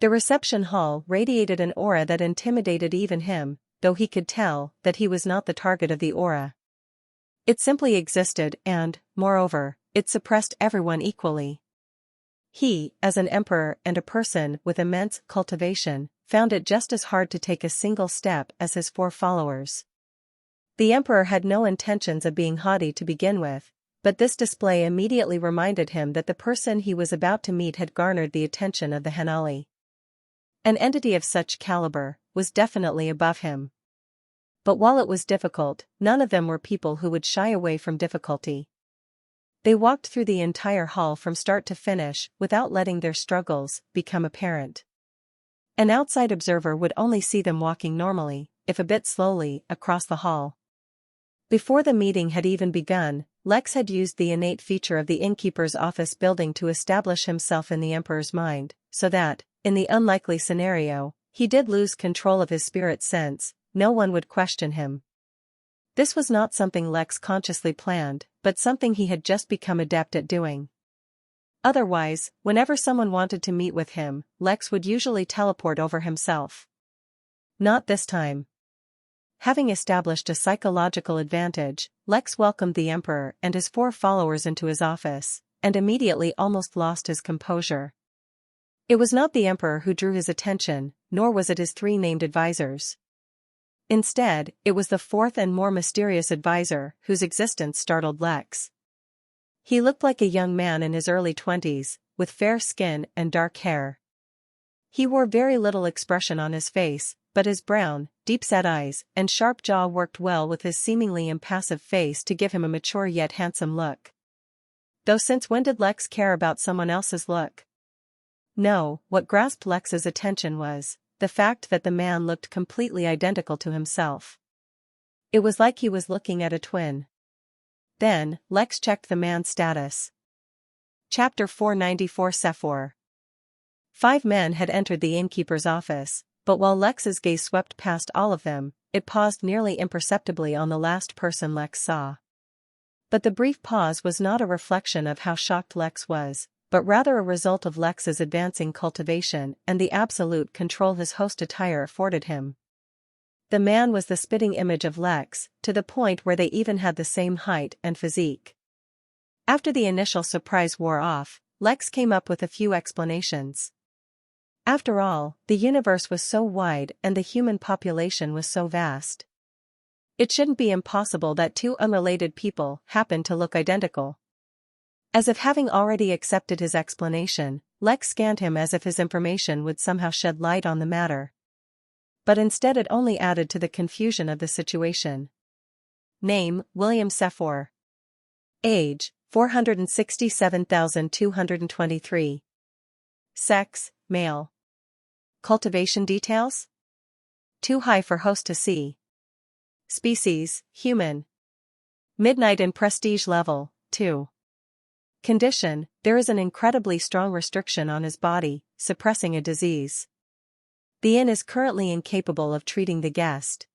The reception hall radiated an aura that intimidated even him, though he could tell that he was not the target of the aura. It simply existed and, moreover, it suppressed everyone equally. He, as an emperor and a person with immense cultivation, found it just as hard to take a single step as his 4 followers. The emperor had no intentions of being haughty to begin with, but this display immediately reminded him that the person he was about to meet had garnered the attention of the Hanali. An entity of such caliber was definitely above him. But while it was difficult, none of them were people who would shy away from difficulty. They walked through the entire hall from start to finish without letting their struggles become apparent. An outside observer would only see them walking normally, if a bit slowly, across the hall. Before the meeting had even begun, Lex had used the innate feature of the innkeeper's office building to establish himself in the emperor's mind, so that, in the unlikely scenario, he did lose control of his spirit sense, no one would question him. This was not something Lex consciously planned, but something he had just become adept at doing. Otherwise, whenever someone wanted to meet with him, Lex would usually teleport over himself. Not this time. Having established a psychological advantage, Lex welcomed the emperor and his 4 followers into his office, and immediately almost lost his composure. It was not the emperor who drew his attention, nor was it his 3 named advisors. Instead, it was the 4th and more mysterious advisor whose existence startled Lex. He looked like a young man in his early 20s, with fair skin and dark hair. He wore very little expression on his face, but his brown, deep-set eyes and sharp jaw worked well with his seemingly impassive face to give him a mature yet handsome look. Though since when did Lex care about someone else's look? No, what grasped Lex's attention was the fact that the man looked completely identical to himself. It was like he was looking at a twin. Then, Lex checked the man's status. Chapter 494 Sephor. 5 men had entered the innkeeper's office, but while Lex's gaze swept past all of them, it paused nearly imperceptibly on the last person Lex saw. But the brief pause was not a reflection of how shocked Lex was, but rather a result of Lex's advancing cultivation and the absolute control his host attire afforded him. The man was the spitting image of Lex, to the point where they even had the same height and physique. After the initial surprise wore off, Lex came up with a few explanations. After all, the universe was so wide and the human population was so vast. It shouldn't be impossible that two unrelated people happen to look identical. As if having already accepted his explanation, Lex scanned him as if his information would somehow shed light on the matter. But instead it only added to the confusion of the situation. Name, William Sephor. Age, 467,223. Sex, male. Cultivation details? Too high for host to see. Species, human. Midnight and prestige level, 2. Condition, there is an incredibly strong restriction on his body, suppressing a disease. The inn is currently incapable of treating the guest.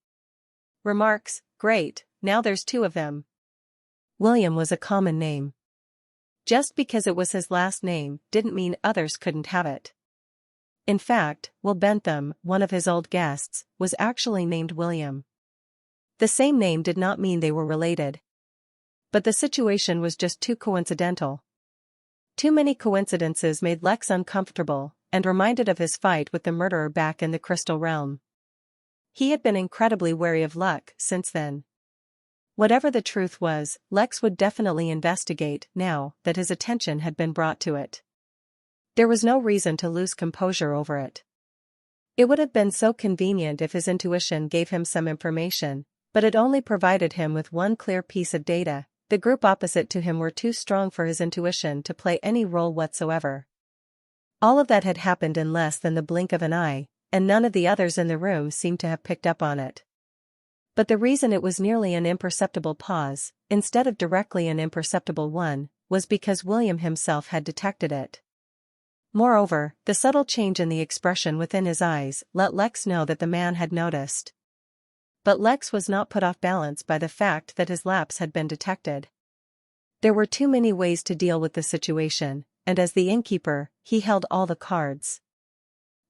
Remarks, great, now there's two of them. William was a common name. Just because it was his last name didn't mean others couldn't have it. In fact, Will Bentham, one of his old guests, was actually named William. The same name did not mean they were related. But the situation was just too coincidental. Too many coincidences made Lex uncomfortable, and reminded of his fight with the murderer back in the Crystal Realm. He had been incredibly wary of luck since then. Whatever the truth was, Lex would definitely investigate now that his attention had been brought to it. There was no reason to lose composure over it. It would have been so convenient if his intuition gave him some information, but it only provided him with one clear piece of data. The group opposite to him were too strong for his intuition to play any role whatsoever. All of that had happened in less than the blink of an eye, and none of the others in the room seemed to have picked up on it. But the reason it was nearly an imperceptible pause, instead of directly an imperceptible one, was because William himself had detected it. Moreover, the subtle change in the expression within his eyes let Lex know that the man had noticed. But Lex was not put off balance by the fact that his lapse had been detected. There were too many ways to deal with the situation, and as the innkeeper, he held all the cards.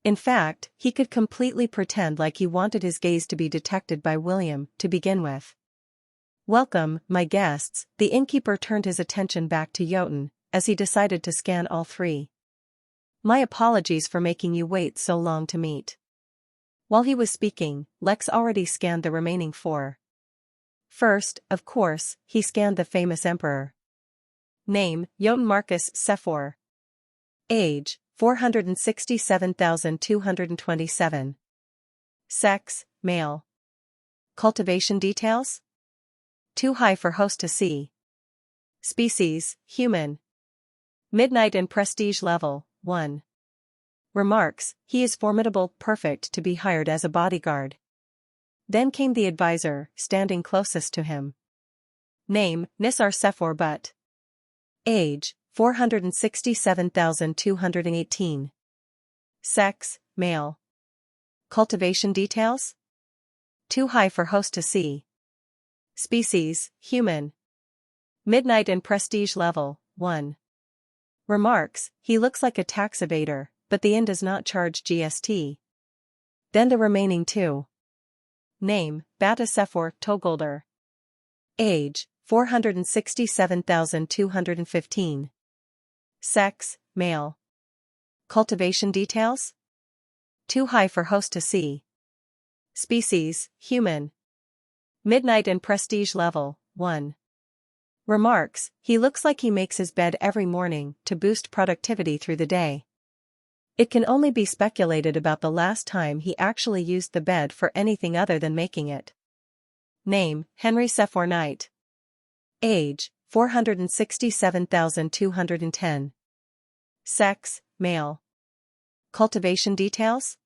In fact, he could completely pretend like he wanted his gaze to be detected by William, to begin with. Welcome, my guests, the innkeeper turned his attention back to Jotun, as he decided to scan all three. My apologies for making you wait so long to meet. While he was speaking, Lex already scanned the remaining four. First, of course, he scanned the famous emperor. Name, Jotun Marcus Sephor. Age, 467,227. Sex, male. Cultivation details? Too high for host to see. Species, human. Midnight and prestige level, 1. Remarks, he is formidable, perfect to be hired as a bodyguard. Then came the advisor, standing closest to him. Name, Nisar Sephor Butt. Age, 467,218. Sex, male. Cultivation details? Too high for host to see. Species, human. Midnight and prestige level, 1. Remarks, he looks like a tax evader, but the inn does not charge GST. Then the remaining two. Name, Bata Sephor Togolder. Age, 467,215. Sex, male. Cultivation details? Too high for host to see. Species, human. Midnight and prestige level, 1. Remarks, he looks like he makes his bed every morning to boost productivity through the day. It can only be speculated about the last time he actually used the bed for anything other than making it. Name, Henry Sephor Knight. Age, 467,210. Sex, male. Cultivation details?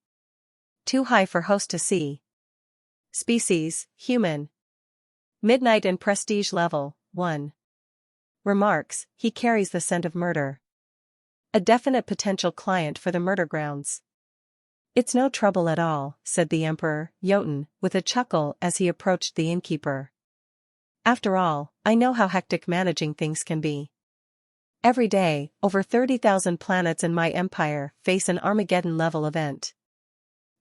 Too high for host to see. Species, human. Midnight and prestige level, 1. Remarks, he carries the scent of murder. A definite potential client for the murder grounds. It's no trouble at all, said the Emperor, Jotun, with a chuckle as he approached the innkeeper. After all, I know how hectic managing things can be. Every day, over 30,000 planets in my empire face an Armageddon-level event.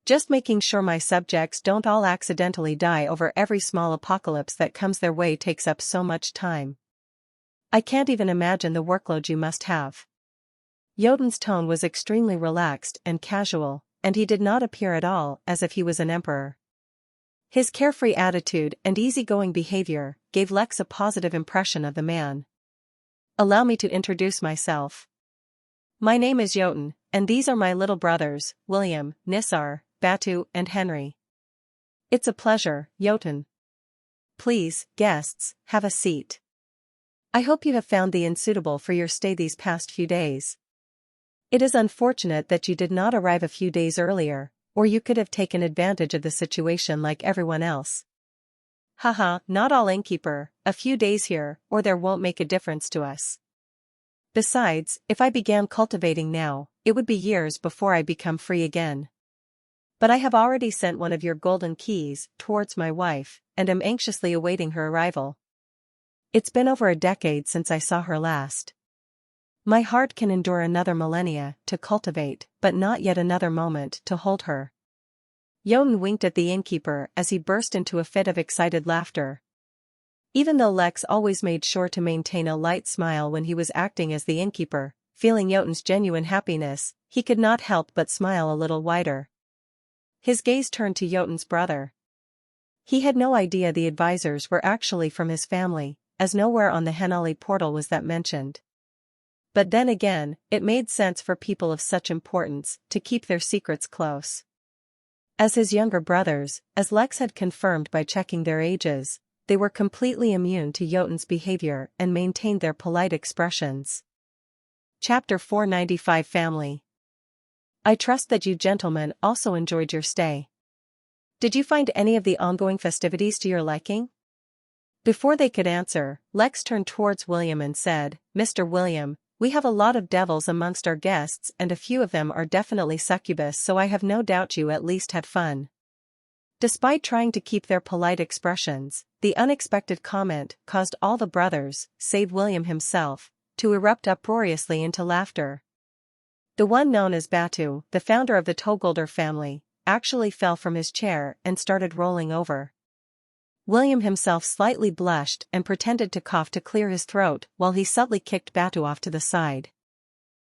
Just making sure my subjects don't all accidentally die over every small apocalypse that comes their way takes up so much time. I can't even imagine the workload you must have. Jotun's tone was extremely relaxed and casual, and he did not appear at all as if he was an emperor. His carefree attitude and easygoing behavior gave Lex a positive impression of the man. "Allow me to introduce myself. My name is Jotun, and these are my little brothers, William, Nissar, Batu, and Henry." "It's a pleasure, Jotun. Please, guests, have a seat. I hope you have found the inn suitable for your stay these past few days. It is unfortunate that you did not arrive a few days earlier, or you could have taken advantage of the situation like everyone else." "Haha, not all, Innkeeper, a few days here or there won't make a difference to us. Besides, if I began cultivating now, it would be years before I become free again. But I have already sent one of your golden keys towards my wife, and am anxiously awaiting her arrival. It's been over a decade since I saw her last. My heart can endure another millennia to cultivate, but not yet another moment to hold her." Jotun winked at the innkeeper as he burst into a fit of excited laughter. Even though Lex always made sure to maintain a light smile when he was acting as the innkeeper, feeling Jotun's genuine happiness, he could not help but smile a little wider. His gaze turned to Jotun's brother. He had no idea the advisors were actually from his family, as nowhere on the Henali portal was that mentioned. But then again, it made sense for people of such importance to keep their secrets close. As his younger brothers, as Lex had confirmed by checking their ages, they were completely immune to Jotun's behavior and maintained their polite expressions. Chapter 495 Family. I trust that you gentlemen also enjoyed your stay. Did you find any of the ongoing festivities to your liking? Before they could answer, Lex turned towards William and said, "Mr. William, we have a lot of devils amongst our guests and a few of them are definitely succubus, so I have no doubt you at least had fun." Despite trying to keep their polite expressions, the unexpected comment caused all the brothers, save William himself, to erupt uproariously into laughter. The one known as Batu, the founder of the Togolder family, actually fell from his chair and started rolling over. William himself slightly blushed and pretended to cough to clear his throat while he subtly kicked Batu off to the side.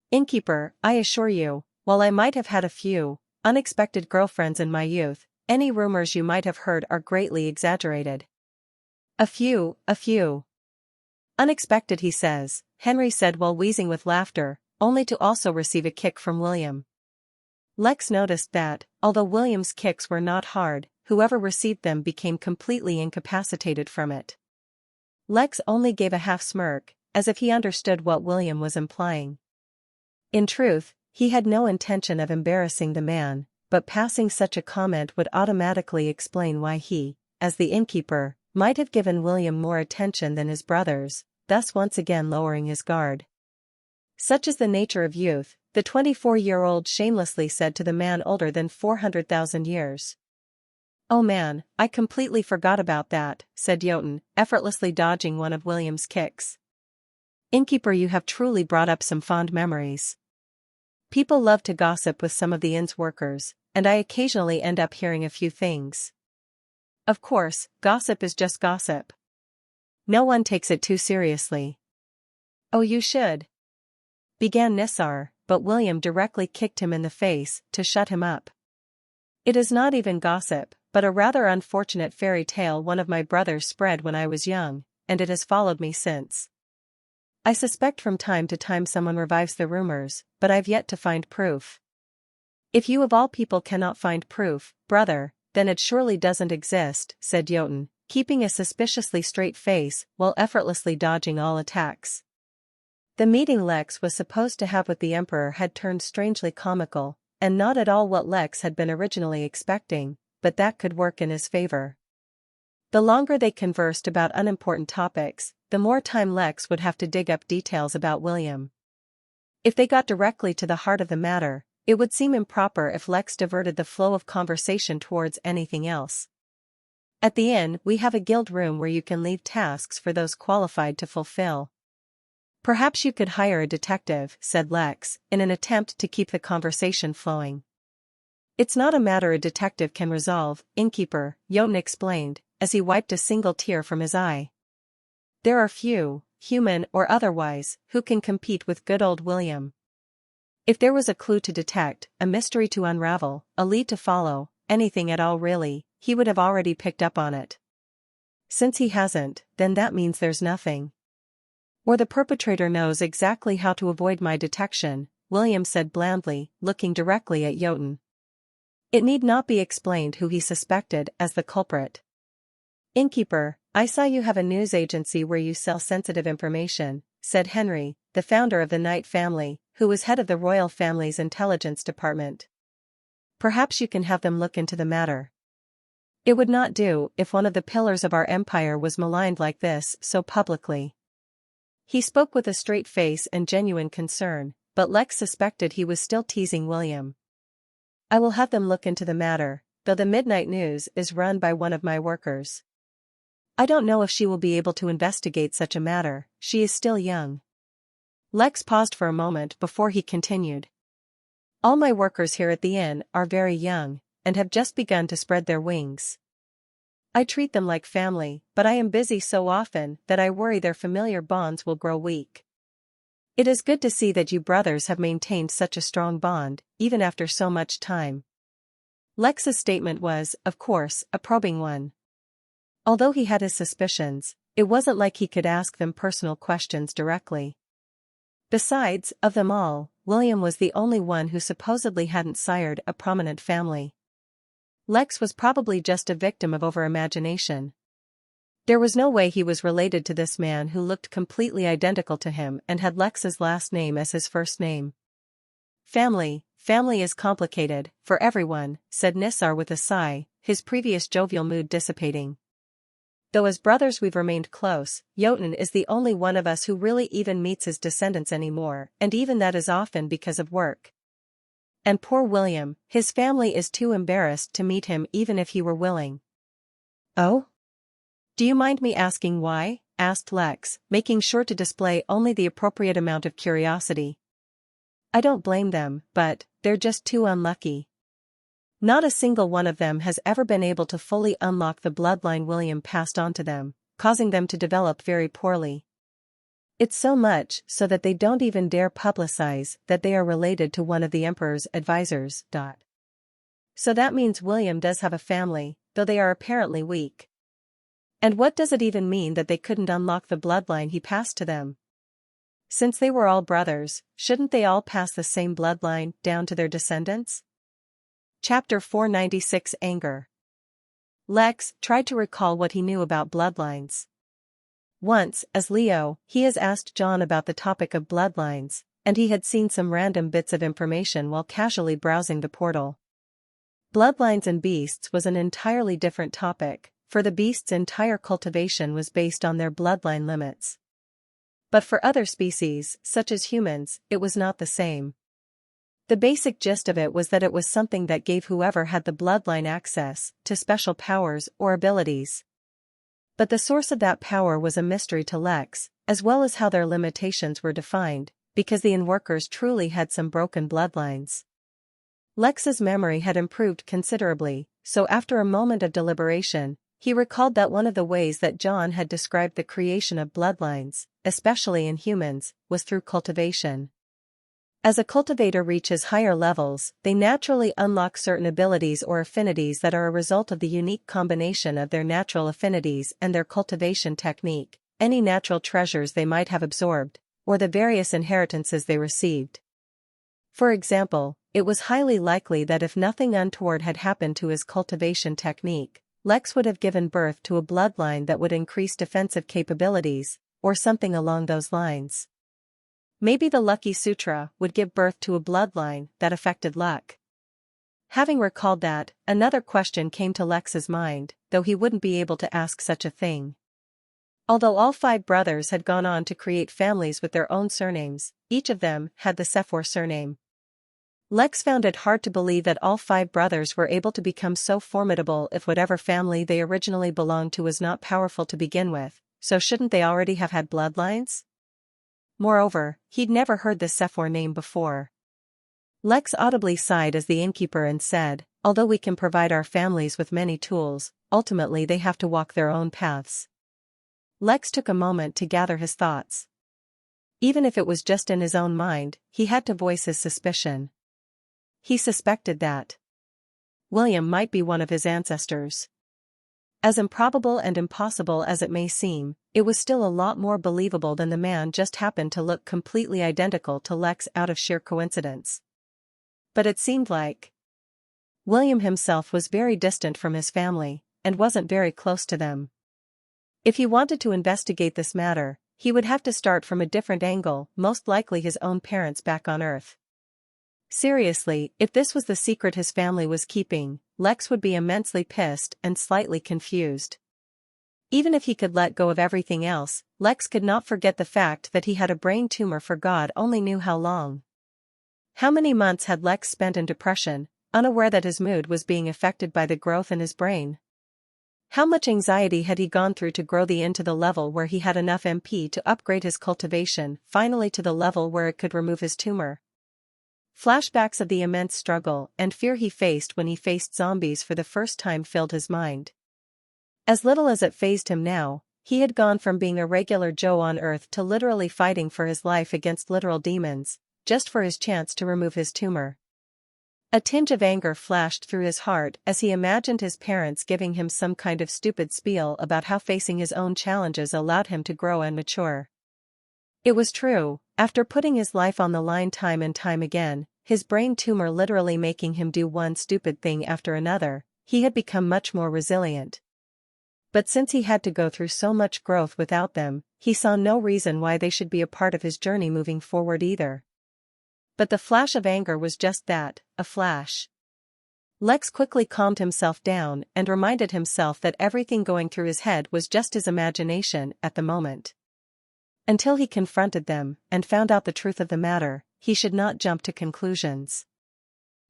"Innkeeper, I assure you, while I might have had a few unexpected girlfriends in my youth, any rumors you might have heard are greatly exaggerated." A few. Unexpected, he says, Henry said while wheezing with laughter, only to also receive a kick from William. Lex noticed that, although William's kicks were not hard, whoever received them became completely incapacitated from it. Lex only gave a half smirk, as if he understood what William was implying. In truth, he had no intention of embarrassing the man, but passing such a comment would automatically explain why he, as the innkeeper, might have given William more attention than his brothers, thus once again lowering his guard. Such is the nature of youth, the 24-year-old shamelessly said to the man older than 400,000 years. "Oh man, I completely forgot about that," said Jotun, effortlessly dodging one of William's kicks. "Innkeeper, you have truly brought up some fond memories. People love to gossip with some of the inn's workers, and I occasionally end up hearing a few things. Of course, gossip is just gossip. No one takes it too seriously." "Oh, you should," began Nissar, but William directly kicked him in the face to shut him up. "It is not even gossip, but a rather unfortunate fairy tale one of my brothers spread when I was young, and it has followed me since. I suspect from time to time someone revives the rumors, but I've yet to find proof." "If you of all people cannot find proof, brother, then it surely doesn't exist," said Jotun, keeping a suspiciously straight face while effortlessly dodging all attacks. The meeting Lex was supposed to have with the Emperor had turned strangely comical, and not at all what Lex had been originally expecting, but that could work in his favor. The longer they conversed about unimportant topics, the more time Lex would have to dig up details about William. If they got directly to the heart of the matter, it would seem improper if Lex diverted the flow of conversation towards anything else. "At the inn, we have a guild room where you can leave tasks for those qualified to fulfill. Perhaps you could hire a detective," said Lex, in an attempt to keep the conversation flowing. "It's not a matter a detective can resolve, Innkeeper," Jotun explained, as he wiped a single tear from his eye. "There are few, human or otherwise, who can compete with good old William. If there was a clue to detect, a mystery to unravel, a lead to follow, anything at all really, he would have already picked up on it. Since he hasn't, then that means there's nothing. Or the perpetrator knows exactly how to avoid my detection, William said blandly, looking directly at Jotun. It need not be explained who he suspected as the culprit. Innkeeper, I saw you have a news agency where you sell sensitive information, said Henry, the founder of the Knight family, who was head of the royal family's intelligence department. Perhaps you can have them look into the matter. It would not do if one of the pillars of our empire was maligned like this so publicly. He spoke with a straight face and genuine concern, but Lex suspected he was still teasing William. I will have them look into the matter, though the Midnight News is run by one of my workers. I don't know if she will be able to investigate such a matter, she is still young. Lex paused for a moment before he continued. All my workers here at the inn are very young, and have just begun to spread their wings. I treat them like family, but I am busy so often that I worry their familiar bonds will grow weak. It is good to see that you brothers have maintained such a strong bond, even after so much time. Lex's statement was, of course, a probing one. Although he had his suspicions, it wasn't like he could ask them personal questions directly. Besides, of them all, William was the only one who supposedly hadn't sired a prominent family. Lex was probably just a victim of over-imagination. There was no way he was related to this man who looked completely identical to him and had Lex's last name as his first name. Family is complicated, for everyone, said Nissar with a sigh, his previous jovial mood dissipating. Though as brothers we've remained close, Jotun is the only one of us who really even meets his descendants anymore, and even that is often because of work. And poor William, his family is too embarrassed to meet him even if he were willing. Oh? Do you mind me asking why? Asked Lex, making sure to display only the appropriate amount of curiosity. I don't blame them, but they're just too unlucky. Not a single one of them has ever been able to fully unlock the bloodline William passed on to them, causing them to develop very poorly. It's so much so that they don't even dare publicize that they are related to one of the Emperor's advisors. So that means William does have a family, though they are apparently weak. And what does it even mean that they couldn't unlock the bloodline he passed to them? Since they were all brothers, shouldn't they all pass the same bloodline down to their descendants? Chapter 496 Anger. Lex tried to recall what he knew about bloodlines. Once, as Leo, he has asked John about the topic of bloodlines, and he had seen some random bits of information while casually browsing the portal. Bloodlines and beasts was an entirely different topic, for the beast's entire cultivation was based on their bloodline limits. But for other species, such as humans, it was not the same. The basic gist of it was that it was something that gave whoever had the bloodline access to special powers or abilities. But the source of that power was a mystery to Lex, as well as how their limitations were defined, because the Innworkers truly had some broken bloodlines. Lex's memory had improved considerably, so after a moment of deliberation, he recalled that one of the ways that John had described the creation of bloodlines, especially in humans, was through cultivation. As a cultivator reaches higher levels, they naturally unlock certain abilities or affinities that are a result of the unique combination of their natural affinities and their cultivation technique, any natural treasures they might have absorbed, or the various inheritances they received. For example, it was highly likely that if nothing untoward had happened to his cultivation technique, Lex would have given birth to a bloodline that would increase defensive capabilities, or something along those lines. Maybe the Lucky Sutra would give birth to a bloodline that affected luck. Having recalled that, another question came to Lex's mind, though he wouldn't be able to ask such a thing. Although all 5 brothers had gone on to create families with their own surnames, each of them had the Sephor surname. Lex found it hard to believe that all 5 brothers were able to become so formidable if whatever family they originally belonged to was not powerful to begin with, so shouldn't they already have had bloodlines? Moreover, he'd never heard the Sephor name before. Lex audibly sighed as the innkeeper and said, although we can provide our families with many tools, ultimately they have to walk their own paths. Lex took a moment to gather his thoughts. Even if it was just in his own mind, he had to voice his suspicion. He suspected that William might be one of his ancestors. As improbable and impossible as it may seem, it was still a lot more believable than the man just happened to look completely identical to Lex out of sheer coincidence. But it seemed like William himself was very distant from his family, and wasn't very close to them. If he wanted to investigate this matter, he would have to start from a different angle, most likely his own parents back on Earth. Seriously, if this was the secret his family was keeping, Lex would be immensely pissed and slightly confused. Even if he could let go of everything else, Lex could not forget the fact that he had a brain tumor for God only knew how long. How many months had Lex spent in depression, unaware that his mood was being affected by the growth in his brain? How much anxiety had he gone through to grow the into the level where he had enough MP to upgrade his cultivation, finally to the level where it could remove his tumor? Flashbacks of the immense struggle and fear he faced when he faced zombies for the first time filled his mind. As little as it fazed him now, he had gone from being a regular Joe on Earth to literally fighting for his life against literal demons, just for his chance to remove his tumor. A tinge of anger flashed through his heart as he imagined his parents giving him some kind of stupid spiel about how facing his own challenges allowed him to grow and mature. It was true, after putting his life on the line time and time again, his brain tumor literally making him do one stupid thing after another, he had become much more resilient. But since he had to go through so much growth without them, he saw no reason why they should be a part of his journey moving forward either. But the flash of anger was just that, a flash. Lex quickly calmed himself down and reminded himself that everything going through his head was just his imagination at the moment. Until he confronted them and found out the truth of the matter, he should not jump to conclusions.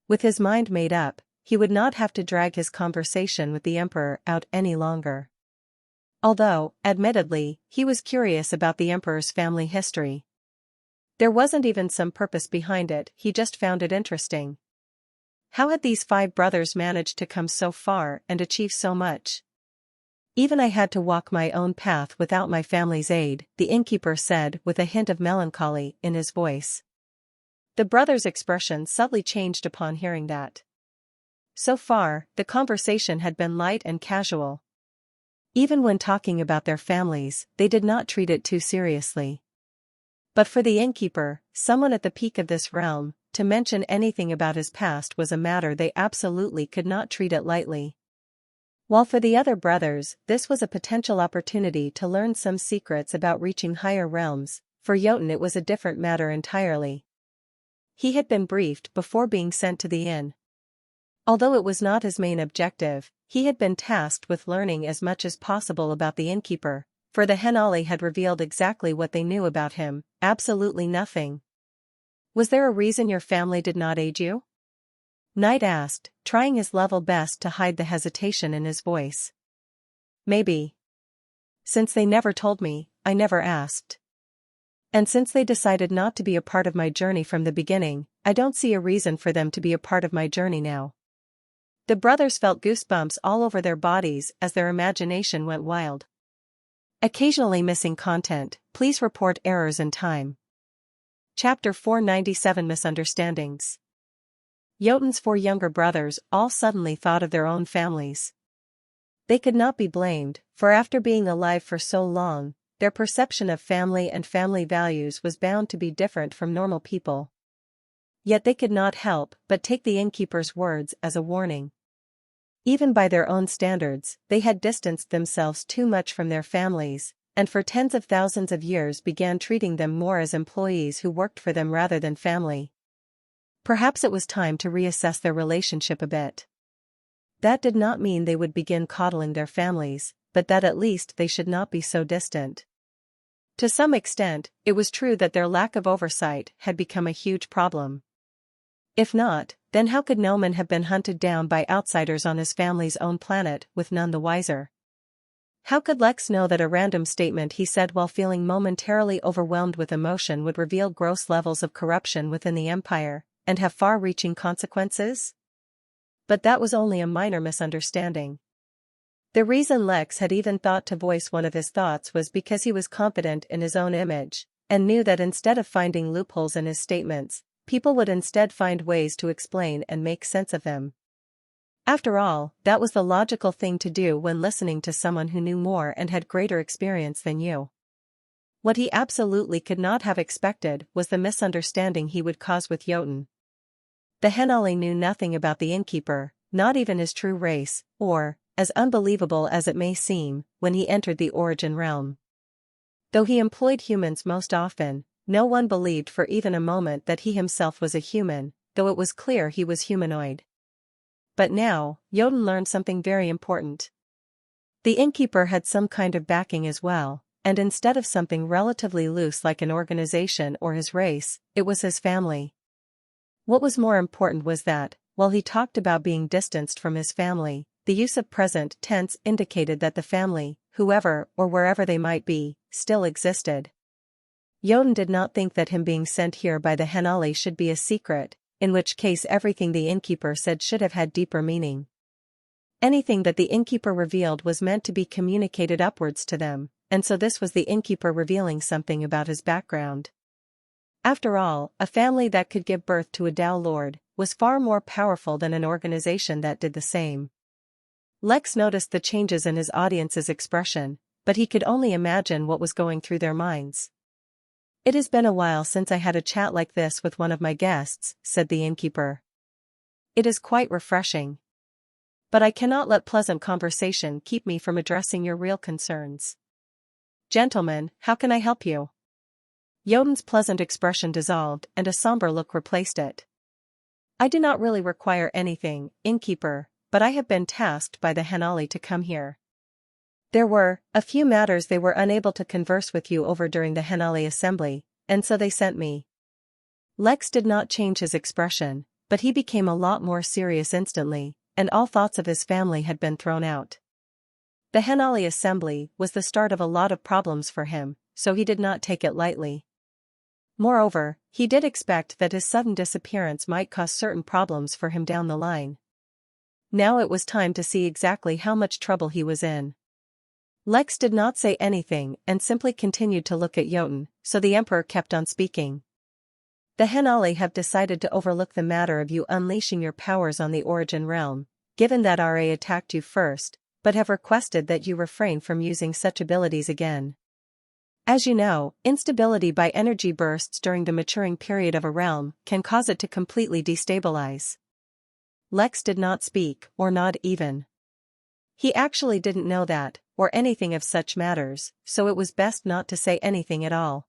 With his mind made up, he would not have to drag his conversation with the Emperor out any longer. Although, admittedly, he was curious about the Emperor's family history. There wasn't even some purpose behind it, he just found it interesting. How had these 5 brothers managed to come so far and achieve so much? Even I had to walk my own path without my family's aid, the innkeeper said with a hint of melancholy in his voice. The brothers' expression subtly changed upon hearing that. So far, the conversation had been light and casual. Even when talking about their families, they did not treat it too seriously. But for the innkeeper, someone at the peak of this realm, to mention anything about his past was a matter they absolutely could not treat it lightly. While for the other brothers, this was a potential opportunity to learn some secrets about reaching higher realms, for Jotun it was a different matter entirely. He had been briefed before being sent to the inn. Although it was not his main objective, he had been tasked with learning as much as possible about the innkeeper, for the Henali had revealed exactly what they knew about him, absolutely nothing. Was there a reason your family did not aid you? Knight asked, trying his level best to hide the hesitation in his voice. Maybe. Since they never told me, I never asked. And since they decided not to be a part of my journey from the beginning, I don't see a reason for them to be a part of my journey now. The brothers felt goosebumps all over their bodies as their imagination went wild. Occasionally missing content, please report errors in time. Chapter 497 Misunderstandings. Jotun's 4 younger brothers all suddenly thought of their own families. They could not be blamed, for after being alive for so long, their perception of family and family values was bound to be different from normal people. Yet they could not help but take the innkeeper's words as a warning. Even by their own standards, they had distanced themselves too much from their families, and for tens of thousands of years began treating them more as employees who worked for them rather than family. Perhaps it was time to reassess their relationship a bit. That did not mean they would begin coddling their families, but that at least they should not be so distant. To some extent, it was true that their lack of oversight had become a huge problem. If not, then how could Noman have been hunted down by outsiders on his family's own planet with none the wiser? How could Lex know that a random statement he said while feeling momentarily overwhelmed with emotion would reveal gross levels of corruption within the Empire, and have far-reaching consequences? But that was only a minor misunderstanding. The reason Lex had even thought to voice one of his thoughts was because he was confident in his own image, and knew that instead of finding loopholes in his statements, people would instead find ways to explain and make sense of them. After all, that was the logical thing to do when listening to someone who knew more and had greater experience than you. What he absolutely could not have expected was the misunderstanding he would cause with Jotun. The Henali knew nothing about the Innkeeper, not even his true race, or, as unbelievable as it may seem, when he entered the origin realm. Though he employed humans most often, no one believed for even a moment that he himself was a human, though it was clear he was humanoid. But now, Jotun learned something very important. The Innkeeper had some kind of backing as well, and instead of something relatively loose like an organization or his race, it was his family. What was more important was that, while he talked about being distanced from his family, the use of present tense indicated that the family, whoever or wherever they might be, still existed. Jotun did not think that him being sent here by the Henali should be a secret, in which case everything the Innkeeper said should have had deeper meaning. Anything that the Innkeeper revealed was meant to be communicated upwards to them, and so this was the Innkeeper revealing something about his background. After all, a family that could give birth to a Tao Lord was far more powerful than an organization that did the same. Lex noticed the changes in his audience's expression, but he could only imagine what was going through their minds. "It has been a while since I had a chat like this with one of my guests," said the Innkeeper. "It is quite refreshing. But I cannot let pleasant conversation keep me from addressing your real concerns. Gentlemen, how can I help you?" Jotun's pleasant expression dissolved and a somber look replaced it. "I do not really require anything, Innkeeper, but I have been tasked by the Henali to come here. There were a few matters they were unable to converse with you over during the Henali assembly, and so they sent me." Lex did not change his expression, but he became a lot more serious instantly, and all thoughts of his family had been thrown out. The Henali assembly was the start of a lot of problems for him, so he did not take it lightly. Moreover, he did expect that his sudden disappearance might cause certain problems for him down the line. Now it was time to see exactly how much trouble he was in. Lex did not say anything and simply continued to look at Jotun, so the Emperor kept on speaking. "The Henali have decided to overlook the matter of you unleashing your powers on the origin realm, given that RA attacked you first, but have requested that you refrain from using such abilities again. As you know, instability by energy bursts during the maturing period of a realm can cause it to completely destabilize." Lex did not speak or nod even. He actually didn't know that, or anything of such matters, so it was best not to say anything at all.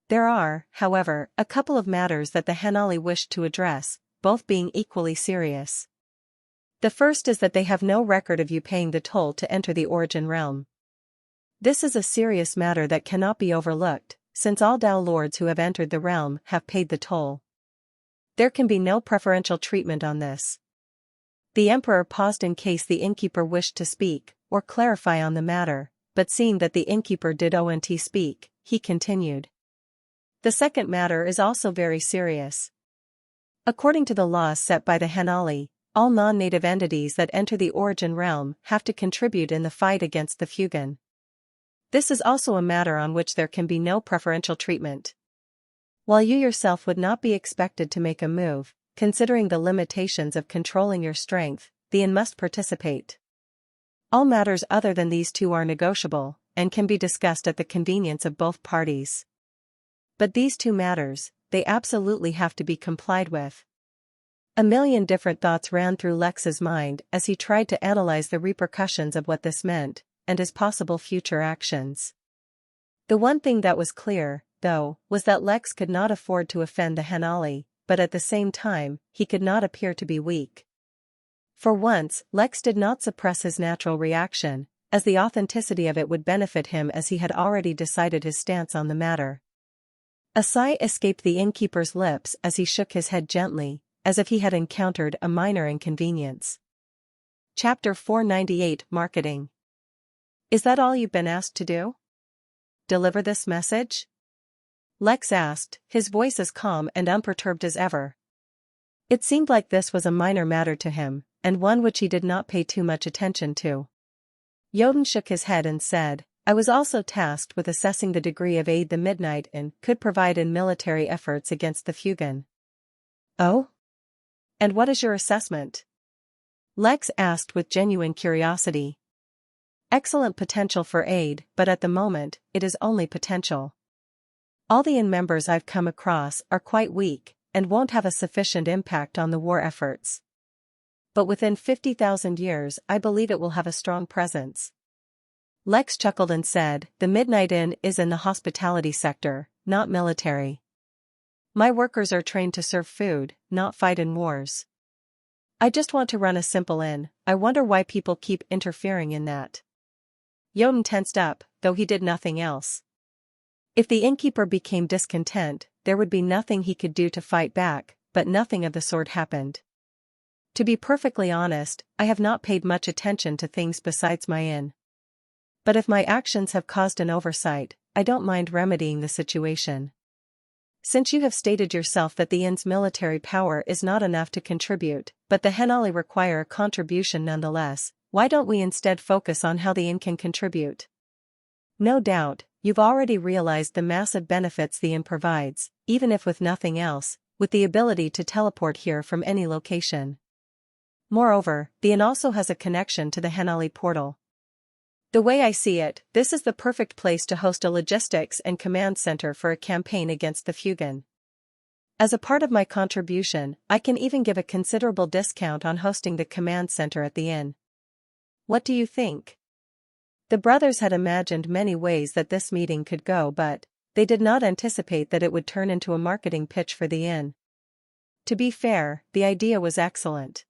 There are, however, a couple of matters that the Henali wished to address, both being equally serious. The first is that they have no record of you paying the toll to enter the origin realm. This is a serious matter that cannot be overlooked, since all Tao Lords who have entered the realm have paid the toll. There can be no preferential treatment on this. The Emperor paused in case the Innkeeper wished to speak, or clarify on the matter, but seeing that the Innkeeper didn't speak, he continued. "The second matter is also very serious. According to the laws set by the Henali, all non-native entities that enter the origin realm have to contribute in the fight against the Fugan. This is also a matter on which there can be no preferential treatment. While you yourself would not be expected to make a move, considering the limitations of controlling your strength, the In must participate. All matters other than these two are negotiable, and can be discussed at the convenience of both parties. But these two matters, they absolutely have to be complied with." A million different thoughts ran through Lex's mind as he tried to analyze the repercussions of what this meant, and his possible future actions. The one thing that was clear, though, was that Lex could not afford to offend the Henali, but at the same time, he could not appear to be weak. For once, Lex did not suppress his natural reaction, as the authenticity of it would benefit him as he had already decided his stance on the matter. A sigh escaped the Innkeeper's lips as he shook his head gently, as if he had encountered a minor inconvenience. Chapter 498 Marketing. "Is that all you've been asked to do? Deliver this message?" Lex asked, his voice as calm and unperturbed as ever. It seemed like this was a minor matter to him, and one which he did not pay too much attention to. Jotun shook his head and said, "I was also tasked with assessing the degree of aid the Midnight Inn could provide in military efforts against the Fugan." "Oh? And what is your assessment?" Lex asked with genuine curiosity. Excellent potential for aid, but at the moment, it is only potential. All the inn members I've come across are quite weak, and won't have a sufficient impact on the war efforts. But within 50,000 years I believe it will have a strong presence. Lex chuckled and said, the Midnight Inn is in the hospitality sector, not military. My workers are trained to serve food, not fight in wars. I just want to run a simple inn. I wonder why people keep interfering in that. Jotun tensed up, though he did nothing else. If the innkeeper became discontent, there would be nothing he could do to fight back, but nothing of the sort happened. To be perfectly honest, I have not paid much attention to things besides my inn. But if my actions have caused an oversight, I don't mind remedying the situation. Since you have stated yourself that the inn's military power is not enough to contribute, but the Henali require a contribution nonetheless, why don't we instead focus on how the inn can contribute? No doubt, you've already realized the massive benefits the inn provides, even if with nothing else, with the ability to teleport here from any location. Moreover, the inn also has a connection to the Henali portal. The way I see it, this is the perfect place to host a logistics and command center for a campaign against the Fugan. As a part of my contribution, I can even give a considerable discount on hosting the command center at the inn. What do you think? The brothers had imagined many ways that this meeting could go, but they did not anticipate that it would turn into a marketing pitch for the inn. To be fair, the idea was excellent.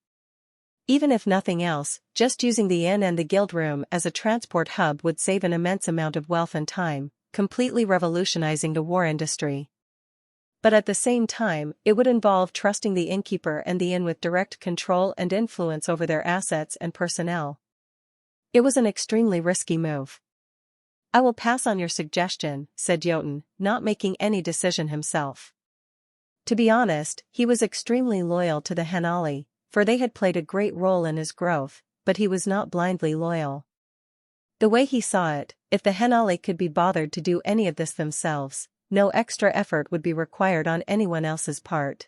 Even if nothing else, just using the inn and the guild room as a transport hub would save an immense amount of wealth and time, completely revolutionizing the war industry. But at the same time, it would involve trusting the innkeeper and the inn with direct control and influence over their assets and personnel. It was an extremely risky move. I will pass on your suggestion, said Jotun, not making any decision himself. To be honest, he was extremely loyal to the Henali, for they had played a great role in his growth, but he was not blindly loyal. The way he saw it, if the Henali could be bothered to do any of this themselves, no extra effort would be required on anyone else's part.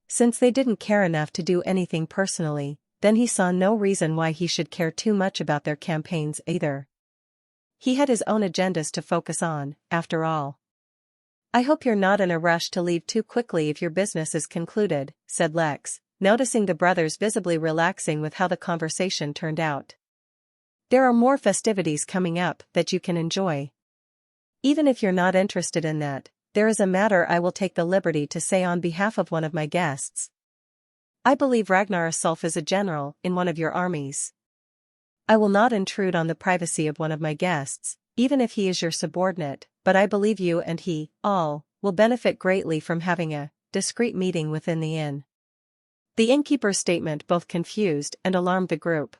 Since they didn't care enough to do anything personally, then he saw no reason why he should care too much about their campaigns either. He had his own agendas to focus on, after all. I hope you're not in a rush to leave too quickly if your business is concluded, said Lex, noticing the brothers visibly relaxing with how the conversation turned out. There are more festivities coming up that you can enjoy. Even if you're not interested in that, there is a matter I will take the liberty to say on behalf of one of my guests. I believe Ragnar Asulf is a general in one of your armies. I will not intrude on the privacy of one of my guests, even if he is your subordinate, but I believe you and he, all, will benefit greatly from having a discreet meeting within the inn. The innkeeper's statement both confused and alarmed the group.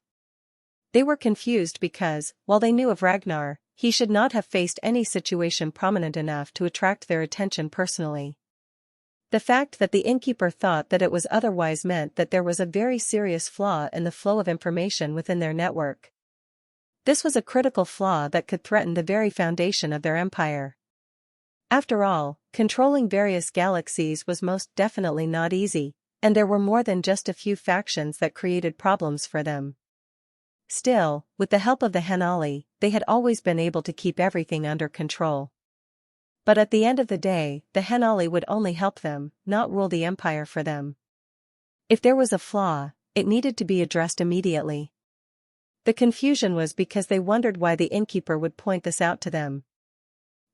They were confused because, while they knew of Ragnar, he should not have faced any situation prominent enough to attract their attention personally. The fact that the innkeeper thought that it was otherwise meant that there was a very serious flaw in the flow of information within their network. This was a critical flaw that could threaten the very foundation of their empire. After all, controlling various galaxies was most definitely not easy, and there were more than just a few factions that created problems for them. Still, with the help of the Henali, they had always been able to keep everything under control. But at the end of the day, the Henali would only help them, not rule the empire for them. If there was a flaw, it needed to be addressed immediately. The confusion was because they wondered why the innkeeper would point this out to them.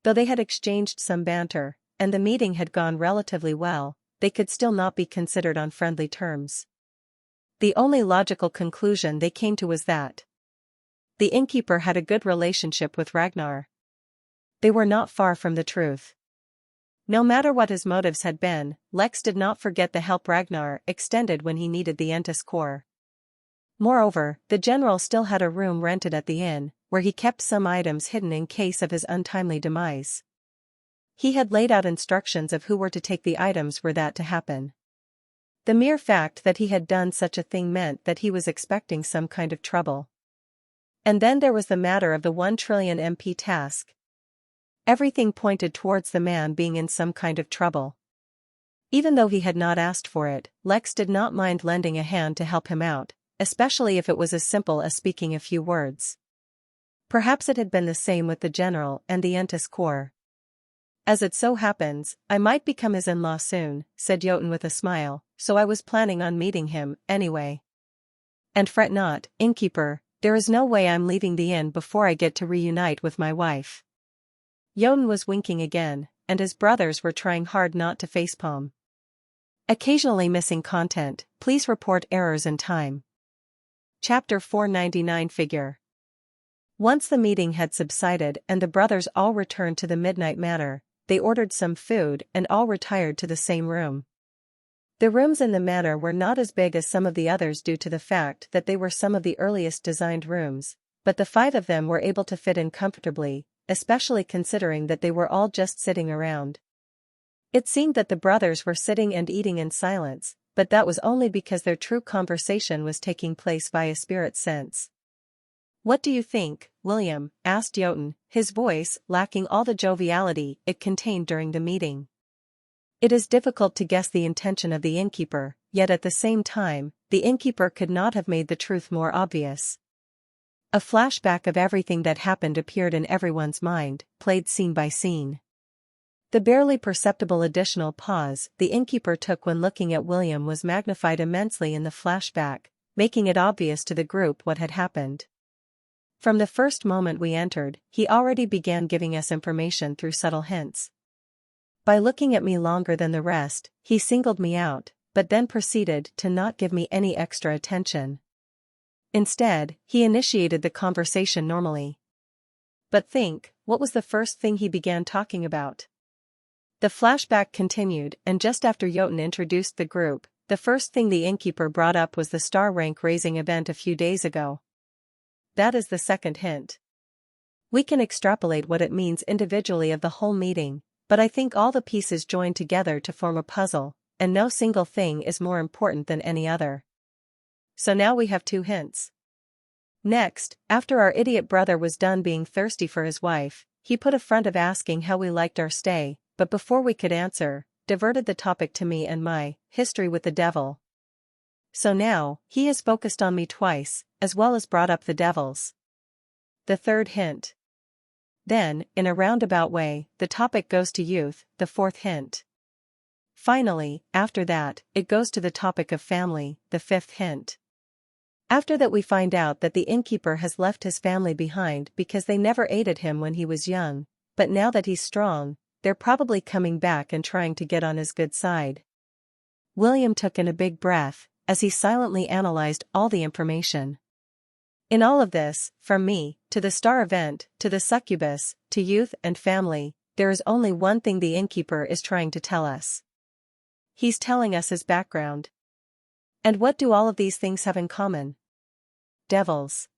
Though they had exchanged some banter, and the meeting had gone relatively well, they could still not be considered on friendly terms. The only logical conclusion they came to was that the innkeeper had a good relationship with Ragnar. They were not far from the truth. No matter what his motives had been, Lex did not forget the help Ragnar extended when he needed the Entis core. Moreover, the general still had a room rented at the inn, where he kept some items hidden in case of his untimely demise. He had laid out instructions of who were to take the items were that to happen. The mere fact that he had done such a thing meant that he was expecting some kind of trouble. And then there was the matter of the 1 trillion MP task. Everything pointed towards the man being in some kind of trouble. Even though he had not asked for it, Lex did not mind lending a hand to help him out, especially if it was as simple as speaking a few words. Perhaps it had been the same with the general and the Entis corps. As it so happens, I might become his in-law soon, said Jotun with a smile, so I was planning on meeting him, anyway. And fret not, innkeeper, there is no way I'm leaving the inn before I get to reunite with my wife. Jotun was winking again, and his brothers were trying hard not to facepalm. Occasionally missing content, please report errors in time. Chapter 499 Figure. Once the meeting had subsided and the brothers all returned to the midnight manor, they ordered some food and all retired to the same room. The rooms in the manor were not as big as some of the others due to the fact that they were some of the earliest designed rooms, but the 5 of them were able to fit in comfortably, especially considering that they were all just sitting around. It seemed that the brothers were sitting and eating in silence, but that was only because their true conversation was taking place via spirit sense. "What do you think, William?" asked Jotun, his voice lacking all the joviality it contained during the meeting. It is difficult to guess the intention of the innkeeper, yet at the same time, the innkeeper could not have made the truth more obvious. A flashback of everything that happened appeared in everyone's mind, played scene by scene. The barely perceptible additional pause the innkeeper took when looking at William was magnified immensely in the flashback, making it obvious to the group what had happened. From the first moment we entered, he already began giving us information through subtle hints. By looking at me longer than the rest, he singled me out, but then proceeded to not give me any extra attention. Instead, he initiated the conversation normally. But think, what was the first thing he began talking about? The flashback continued, and just after Jotun introduced the group, the first thing the innkeeper brought up was the star rank raising event a few days ago. That is the second hint. We can extrapolate what it means individually of the whole meeting, but I think all the pieces join together to form a puzzle, and no single thing is more important than any other. So now we have 2 hints. Next, after our idiot brother was done being thirsty for his wife, he put a front of asking how we liked our stay, but before we could answer, diverted the topic to me and my history with the devil. So now, he has focused on me twice, as well as brought up the devils. The third hint. Then, in a roundabout way, the topic goes to youth, the 4th hint. Finally, after that, it goes to the topic of family, the 5th hint. After that we find out that the innkeeper has left his family behind because they never aided him when he was young, but now that he's strong, they're probably coming back and trying to get on his good side. William took in a big breath, as he silently analyzed all the information. In all of this, from me, to the star event, to the succubus, to youth and family, there is only one thing the innkeeper is trying to tell us. He's telling us his background. And what do all of these things have in common? Devils.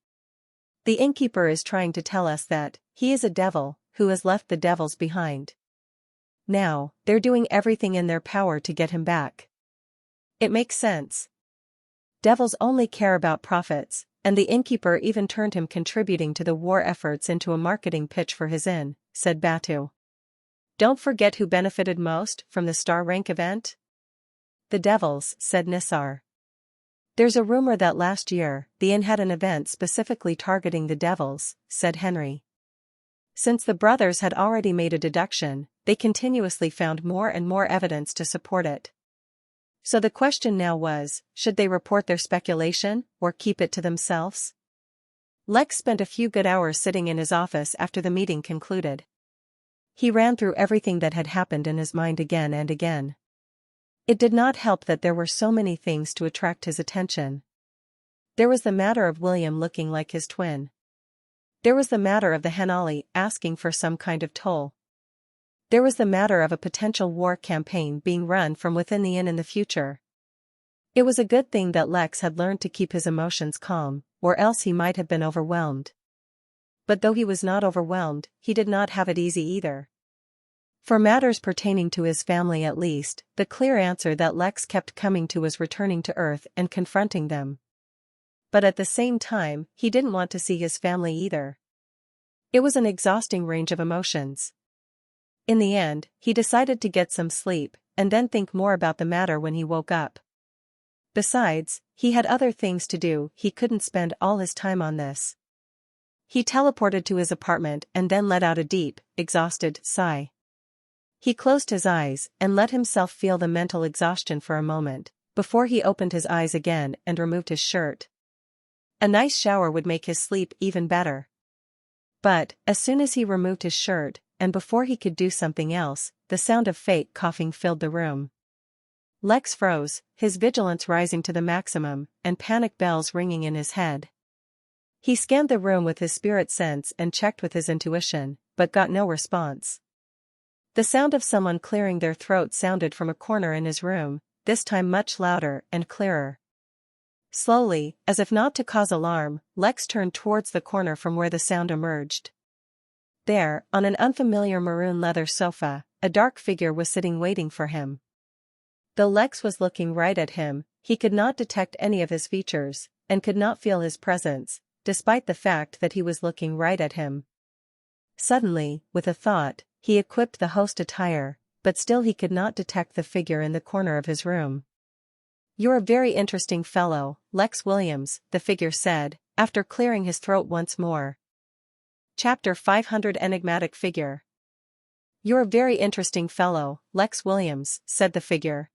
The innkeeper is trying to tell us that he is a devil who has left the devils behind. Now, they're doing everything in their power to get him back. It makes sense. Devils only care about profits, and the innkeeper even turned him contributing to the war efforts into a marketing pitch for his inn, said Batu. Don't forget who benefited most from the star rank event? The devils, said Nisar. There's a rumor that last year, the inn had an event specifically targeting the devils, said Henry. Since the brothers had already made a deduction, they continuously found more and more evidence to support it. So the question now was, should they report their speculation, or keep it to themselves? Lex spent a few good hours sitting in his office after the meeting concluded. He ran through everything that had happened in his mind again and again. It did not help that there were so many things to attract his attention. There was the matter of William looking like his twin. There was the matter of the Henali asking for some kind of toll. There was the matter of a potential war campaign being run from within the inn in the future. It was a good thing that Lex had learned to keep his emotions calm, or else he might have been overwhelmed. But though he was not overwhelmed, he did not have it easy either. For matters pertaining to his family at least, the clear answer that Lex kept coming to was returning to Earth and confronting them. But at the same time, he didn't want to see his family either. It was an exhausting range of emotions. In the end, he decided to get some sleep, and then think more about the matter when he woke up. Besides, he had other things to do, he couldn't spend all his time on this. He teleported to his apartment and then let out a deep, exhausted sigh. He closed his eyes and let himself feel the mental exhaustion for a moment, before he opened his eyes again and removed his shirt. A nice shower would make his sleep even better. But, as soon as he removed his shirt, and before he could do something else, the sound of fake coughing filled the room. Lex froze, his vigilance rising to the maximum, and panic bells ringing in his head. He scanned the room with his spirit sense and checked with his intuition, but got no response. The sound of someone clearing their throat sounded from a corner in his room, this time much louder and clearer. Slowly, as if not to cause alarm, Lex turned towards the corner from where the sound emerged. There, on an unfamiliar maroon leather sofa, a dark figure was sitting waiting for him. Though Lex was looking right at him, he could not detect any of his features, and could not feel his presence, despite the fact that he was looking right at him. Suddenly, with a thought, he equipped the host attire, but still he could not detect the figure in the corner of his room. "You're a very interesting fellow, Lex Williams," the figure said, after clearing his throat once more. Chapter 500 Enigmatic Figure. "You're a very interesting fellow, Lex Williams," said the figure.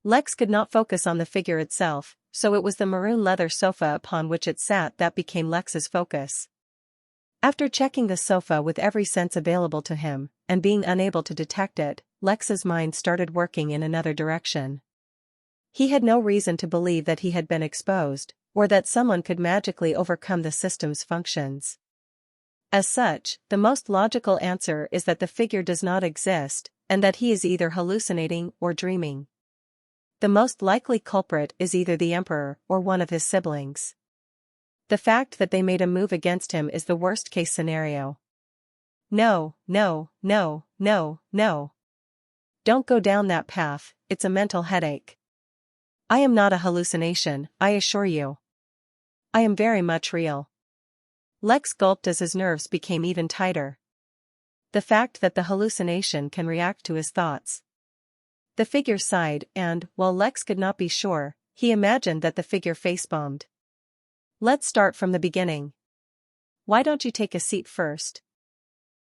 Lex could not focus on the figure itself, so it was the maroon leather sofa upon which it sat that became Lex's focus. After checking the sofa with every sense available to him, and being unable to detect it, Lex's mind started working in another direction. He had no reason to believe that he had been exposed, or that someone could magically overcome the system's functions. As such, the most logical answer is that the figure does not exist, and that he is either hallucinating or dreaming. The most likely culprit is either the Emperor or one of his siblings. The fact that they made a move against him is the worst-case scenario. No, no, no, no, no. Don't go down that path, it's a mental headache. I am not a hallucination, I assure you. I am very much real. Lex gulped as his nerves became even tighter. The fact that the hallucination can react to his thoughts. The figure sighed and, while Lex could not be sure, he imagined that the figure face-bombed. Let's start from the beginning. Why don't you take a seat first?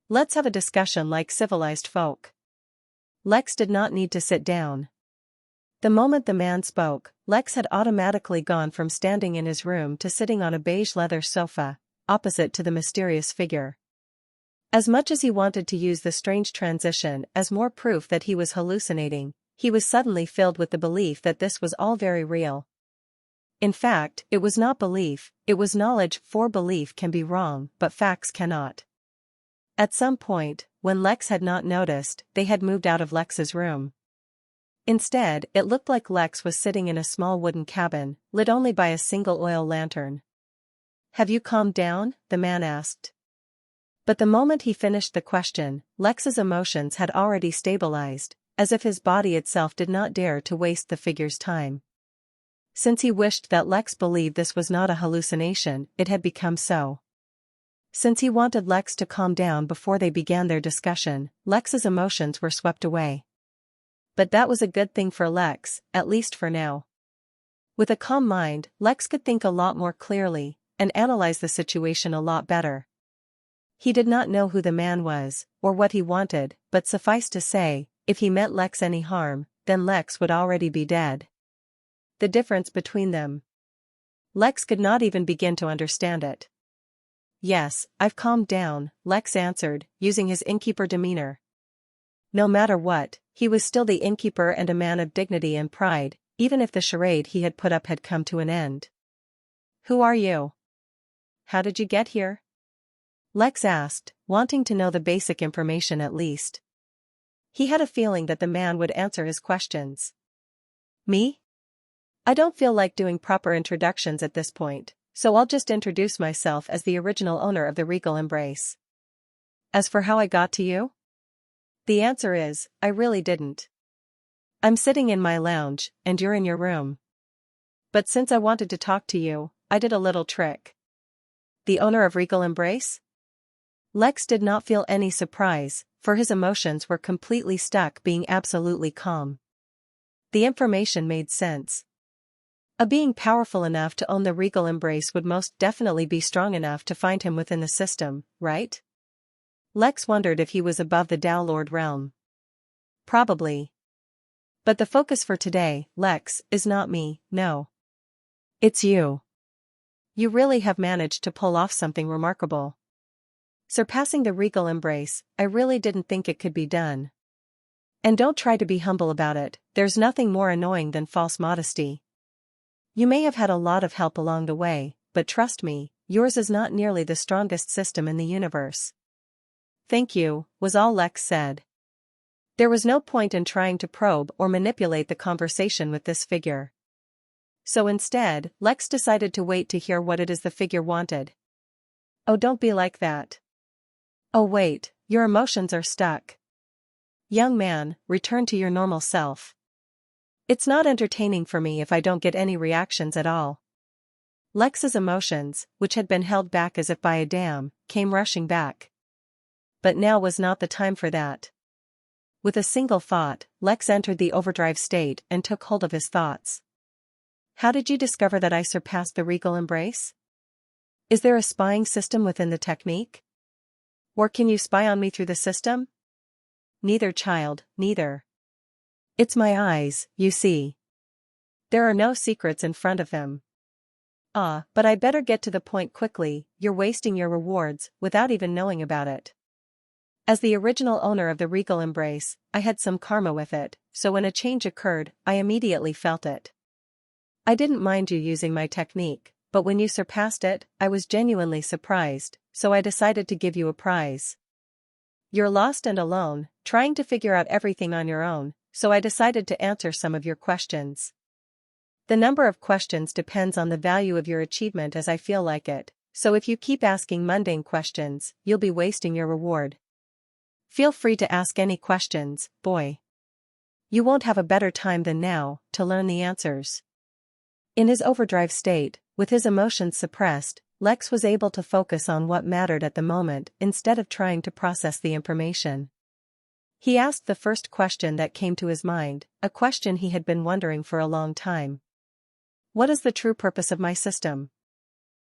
Let's have a discussion like civilized folk. Lex did not need to sit down. The moment the man spoke, Lex had automatically gone from standing in his room to sitting on a beige leather sofa, opposite to the mysterious figure. As much as he wanted to use the strange transition as more proof that he was hallucinating, he was suddenly filled with the belief that this was all very real. In fact, it was not belief, it was knowledge, for belief can be wrong, but facts cannot. At some point, when Lex had not noticed, they had moved out of Lex's room. Instead, it looked like Lex was sitting in a small wooden cabin, lit only by a single oil lantern. "Have you calmed down?" the man asked. But the moment he finished the question, Lex's emotions had already stabilized, as if his body itself did not dare to waste the figure's time. Since he wished that Lex believed this was not a hallucination, it had become so. Since he wanted Lex to calm down before they began their discussion, Lex's emotions were swept away. But that was a good thing for Lex, at least for now. With a calm mind, Lex could think a lot more clearly, and analyze the situation a lot better. He did not know who the man was, or what he wanted, but suffice to say, if he meant Lex any harm, then Lex would already be dead. The difference between them. Lex could not even begin to understand it. "Yes, I've calmed down," Lex answered, using his innkeeper demeanor. No matter what, he was still the innkeeper and a man of dignity and pride, even if the charade he had put up had come to an end. "Who are you? How did you get here?" Lex asked, wanting to know the basic information at least. He had a feeling that the man would answer his questions. "Me? I don't feel like doing proper introductions at this point, so I'll just introduce myself as the original owner of the Regal Embrace. As for how I got to you? The answer is, I really didn't. I'm sitting in my lounge, and you're in your room. But since I wanted to talk to you, I did a little trick." "The owner of Regal Embrace?" Lex did not feel any surprise, for his emotions were completely stuck being absolutely calm. The information made sense. A being powerful enough to own the regal embrace would most definitely be strong enough to find him within the system, right? Lex wondered if he was above the Downlord realm. Probably. But the focus for today, Lex, is not me, no. It's you. You really have managed to pull off something remarkable. Surpassing the regal embrace, I really didn't think it could be done. And don't try to be humble about it, there's nothing more annoying than false modesty. You may have had a lot of help along the way, but trust me, yours is not nearly the strongest system in the universe. Thank you, was all Lex said. There was no point in trying to probe or manipulate the conversation with this figure. So instead, Lex decided to wait to hear what it is the figure wanted. Oh, don't be like that. Oh wait, your emotions are stuck. Young man, return to your normal self. It's not entertaining for me if I don't get any reactions at all. Lex's emotions, which had been held back as if by a dam, came rushing back. But now was not the time for that. With a single thought, Lex entered the overdrive state and took hold of his thoughts. How did you discover that I surpassed the regal embrace? Is there a spying system within the technique? Or can you spy on me through the system? Neither, child, neither. It's my eyes, you see. There are no secrets in front of them. But I better get to the point quickly, you're wasting your rewards, without even knowing about it. As the original owner of the regal embrace, I had some karma with it, so when a change occurred, I immediately felt it. I didn't mind you using my technique, but when you surpassed it, I was genuinely surprised, so I decided to give you a prize. You're lost and alone, trying to figure out everything on your own, so I decided to answer some of your questions. The number of questions depends on the value of your achievement as I feel like it, so if you keep asking mundane questions, you'll be wasting your reward. Feel free to ask any questions, boy. You won't have a better time than now to learn the answers. In his overdrive state, with his emotions suppressed, Lex was able to focus on what mattered at the moment instead of trying to process the information. He asked the first question that came to his mind, a question he had been wondering for a long time. What is the true purpose of my system?